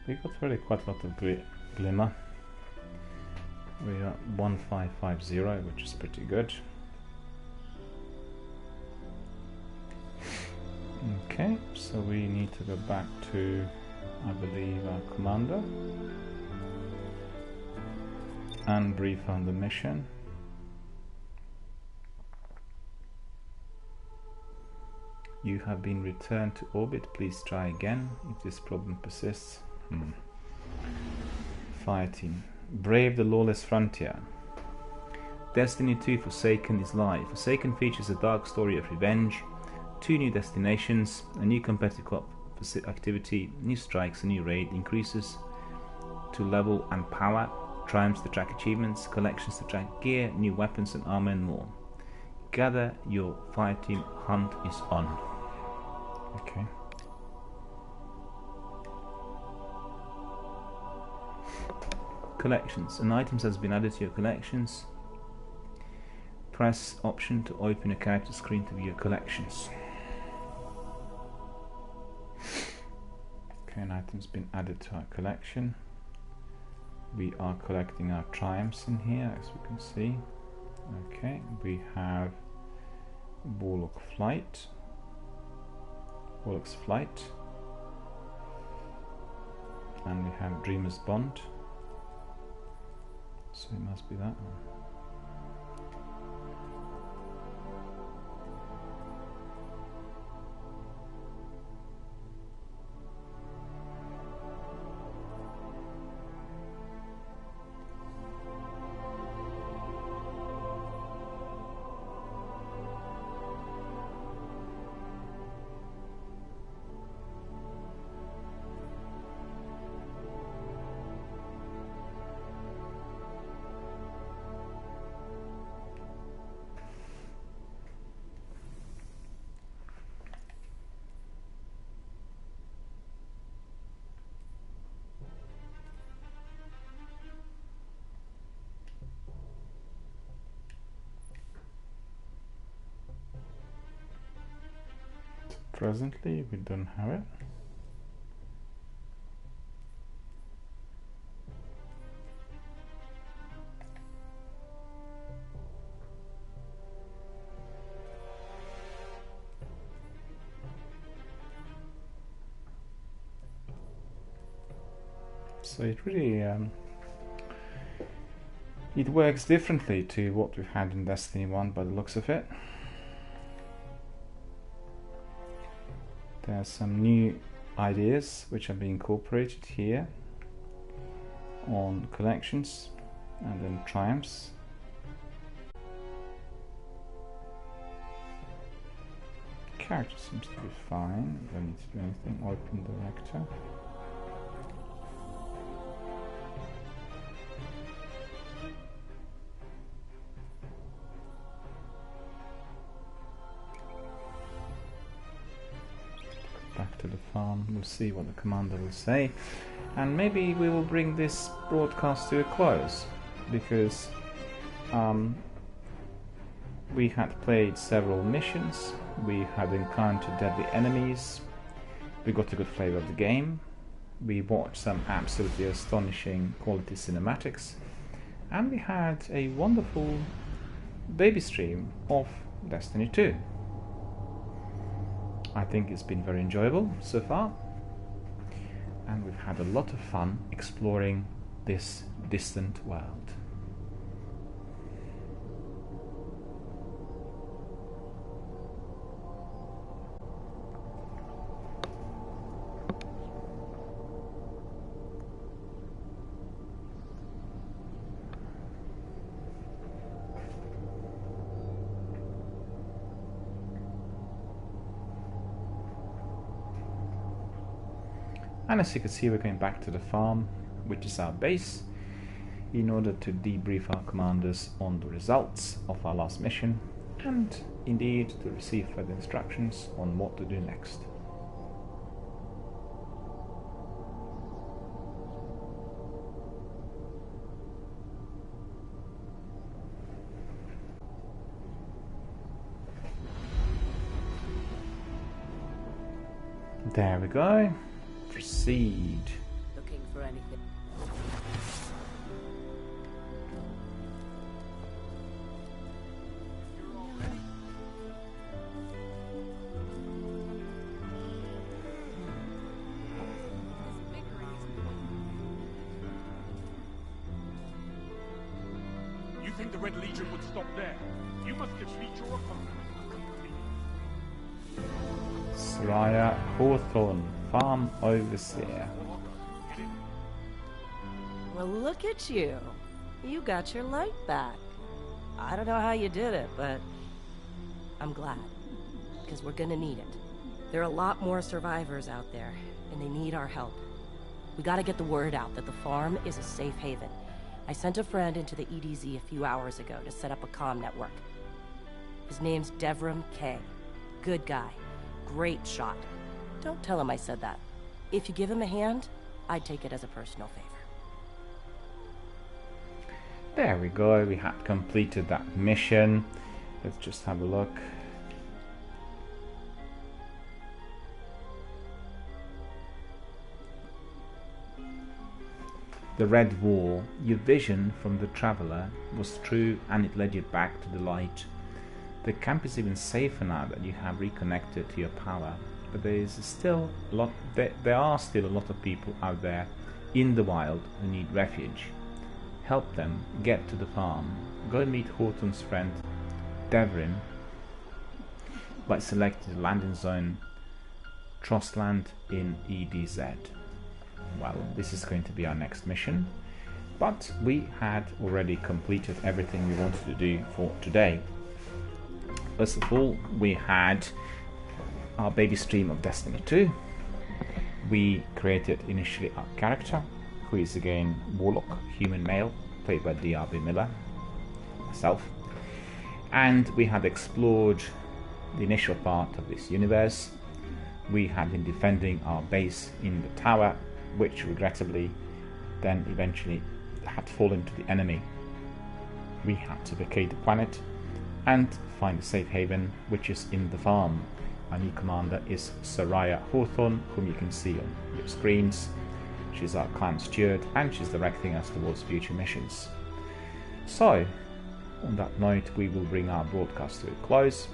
We got really quite a lot of glimmer. We are 1550, which is pretty good. Okay, so we need to go back to, I believe, our commander and brief on the mission. You have been returned to orbit. Please try again if this problem persists. Fire team. Brave the lawless frontier. Destiny 2 Forsaken is live. Forsaken features a dark story of revenge, 2 new destinations, a new competitive activity, new strikes, a new raid, increases to level and power, triumphs to track achievements, collections to track gear, new weapons and armor and more. Gather your fire team, hunt is on. Okay. Collections. An item has been added to your collections. Press option to open a character screen to view your collections. Okay, an item's been added to our collection. We are collecting our triumphs in here, as we can see. Okay, we have Warlock's Flight. And we have Dreamer's Bond. So it must be that one. Presently, we don't have it. So it really it works differently to what we've had in Destiny 1 by the looks of it. There are some new ideas which are being incorporated here on collections and then triumphs. Character seems to be fine, don't need to do anything. Open director. Back to the farm, we'll see what the commander will say, and maybe we will bring this broadcast to a close, because we had played several missions, we had encountered deadly enemies, we got a good flavour of the game, we watched some absolutely astonishing quality cinematics, and we had a wonderful baby stream of Destiny 2. I think it's been very enjoyable so far, and we've had a lot of fun exploring this distant world. And as you can see, we're going back to the farm, which is our base, in order to debrief our commanders on the results of our last mission, and indeed to receive further instructions on what to do next. There we go. Proceed. Looking for anything? You think the Red Legion would stop there? You must defeat your opponent. Soraya Hawthorne, Farm Overseer. Well, look at you. You got your light back. I don't know how you did it, but I'm glad. Because we're gonna need it. There are a lot more survivors out there, and they need our help. We gotta get the word out that the farm is a safe haven. I sent a friend into the EDZ a few hours ago to set up a comm network. His name's Devrim K. Good guy. Great shot. Don't tell him I said that. If you give him a hand, I'd take it as a personal favor. There we go, we had completed that mission. Let's just have a look. The red wall, your vision from the traveler was true and it led you back to the light. The camp is even safer now that you have reconnected to your power, but there are still a lot of people out there in the wild who need refuge. Help them get to the farm. Go meet Horton's friend Devrim by selecting the landing zone Trostland in EDZ. Well, this is going to be our next mission, but we had already completed everything we wanted to do for today. First of all, we had our baby stream of Destiny 2. We created initially our character, who is again Warlock, human male, played by DRBMiller, myself. And we had explored the initial part of this universe. We had been defending our base in the tower, which regrettably then eventually had fallen to the enemy. We had to vacate the planet and find a safe haven, which is in the farm. Our new commander is Soraya Hawthorne, whom you can see on your screens. She's our clan steward and she's directing us towards future missions. So, on that note, we will bring our broadcast to a close.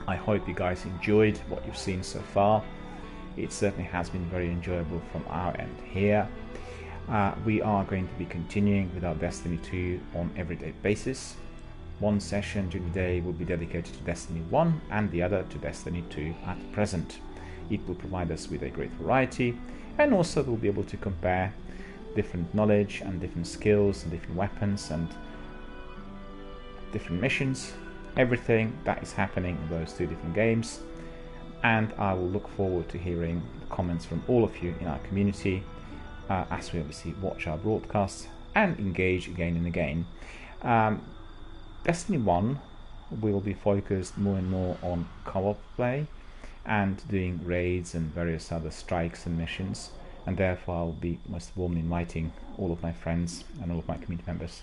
I hope you guys enjoyed what you've seen so far. It certainly has been very enjoyable from our end here. We are going to be continuing with our Destiny 2 on everyday basis. One session during the day will be dedicated to Destiny 1 and the other to Destiny 2 at present. It will provide us with a great variety, and also we'll be able to compare different knowledge and different skills and different weapons and different missions, everything that is happening in those two different games. And I will look forward to hearing the comments from all of you in our community as we obviously watch our broadcasts and engage again and again. Destiny 1 will be focused more and more on co-op play and doing raids and various other strikes and missions, and therefore I'll be most warmly inviting all of my friends and all of my community members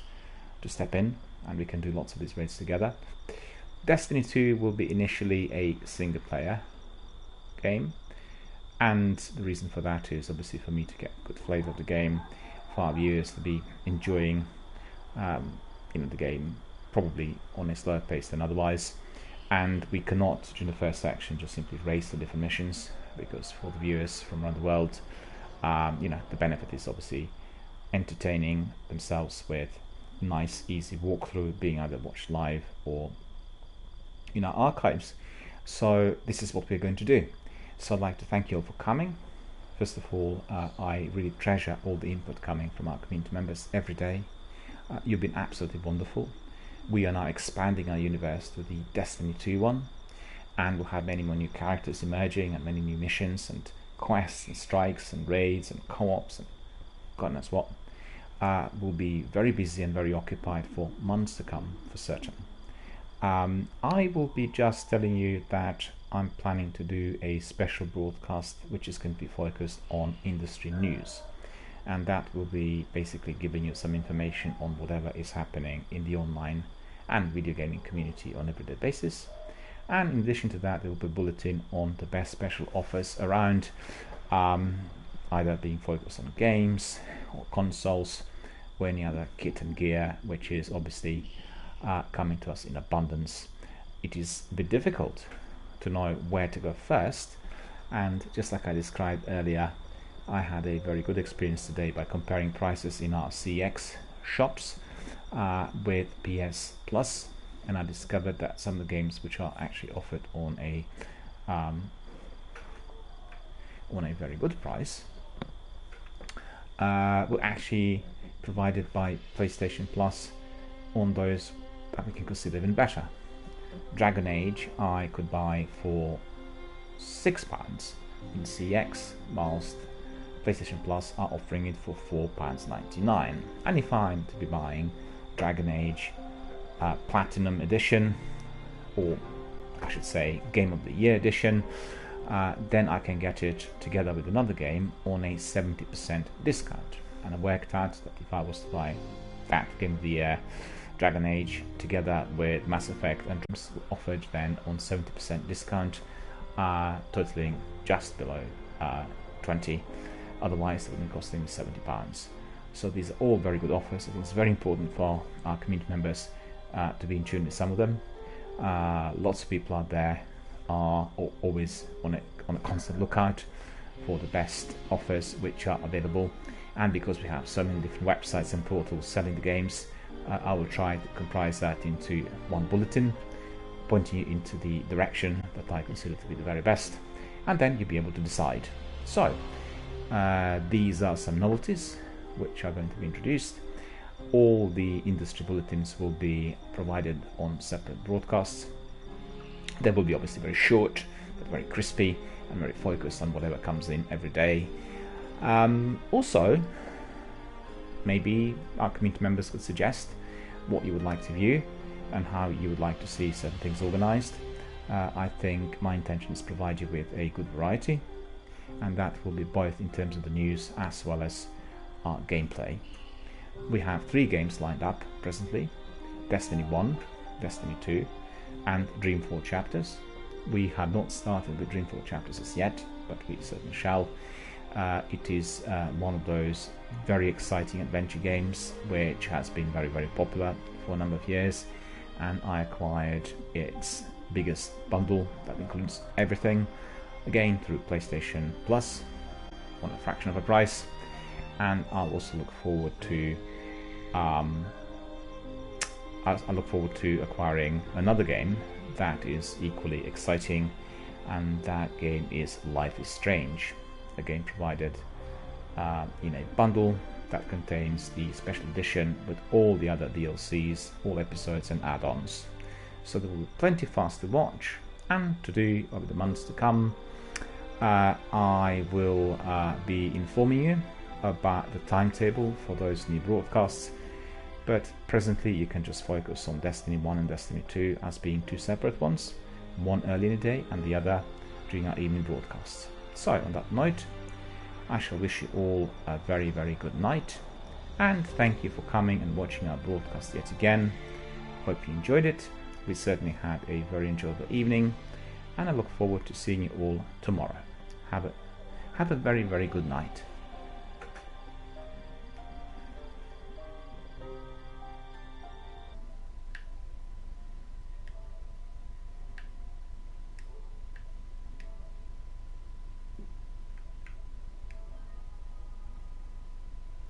to step in, and we can do lots of these raids together. Destiny 2 will be initially a single player game, and the reason for that is obviously for me to get a good flavour of the game, for our viewers to be enjoying the game probably on a slower pace than otherwise. And we cannot, during the first section, just simply race the different missions, because for the viewers from around the world, the benefit is obviously entertaining themselves with nice easy walkthrough, being either watched live or in our archives. So this is what we're going to do. So I'd like to thank you all for coming. First of all, I really treasure all the input coming from our community members every day. You've been absolutely wonderful. We are now expanding our universe to the Destiny 2 one, and we'll have many more new characters emerging and many new missions and quests and strikes and raids and co-ops and God knows what. We'll be very busy and very occupied for months to come, for certain. I will be just telling you that I'm planning to do a special broadcast which is going to be focused on industry news, and that will be basically giving you some information on whatever is happening in the online and video gaming community on an everyday basis. And in addition to that, there will be a bulletin on the best special offers around, either being focused on games or consoles or any other kit and gear which is obviously coming to us in abundance. It is a bit difficult to know where to go first, and just like I described earlier, I had a very good experience today by comparing prices in our CX shops with PS Plus, and I discovered that some of the games which are actually offered on a very good price were actually provided by PlayStation Plus on those that we can consider even better. Dragon Age I could buy for £6 in CX, whilst PlayStation Plus are offering it for £4.99. And if I'm to be buying Dragon Age Platinum Edition, or I should say Game of the Year Edition, then I can get it together with another game on a 70% discount. And I worked out that if I was to buy that Game of the Year, Dragon Age, together with Mass Effect and Dreams, offered then on 70% discount, totaling just below 20. Otherwise, it would be costing £70. So these are all very good offers. I think it's very important for our community members to be in tune with some of them. Lots of people out there are always on a constant lookout for the best offers which are available, and because we have so many different websites and portals selling the games, I will try to comprise that into one bulletin, pointing you into the direction that I consider to be the very best, and then you'll be able to decide. So these are some novelties which are going to be introduced. All the industry bulletins will be provided on separate broadcasts. They will be obviously very short, but very crispy and very focused on whatever comes in every day. Also, maybe our community members could suggest what you would like to view and how you would like to see certain things organized. I think my intention is to provide you with a good variety, and that will be both in terms of the news as well as our gameplay. We have 3 games lined up presently: Destiny 1, Destiny 2 and Dreamfall Chapters. We have not started with Dreamfall Chapters as yet, but we certainly shall. It is one of those very exciting adventure games which has been very, very popular for a number of years, and I acquired its biggest bundle that includes everything, again through PlayStation Plus, on a fraction of a price. And I'll also look forward to acquiring another game that is equally exciting, and that game is Life is Strange, a game provided in a bundle that contains the special edition with all the other DLCs, all episodes and add-ons. So there will be plenty for us to watch and to do over the months to come. I will be informing you about the timetable for those new broadcasts, but presently you can just focus on Destiny 1 and Destiny 2 as being 2 separate ones, one early in the day and the other during our evening broadcasts. So on that note, I shall wish you all a very, very good night, and thank you for coming and watching our broadcast yet again. Hope you enjoyed it. We certainly had a very enjoyable evening, and I look forward to seeing you all tomorrow. Have a very, very good night.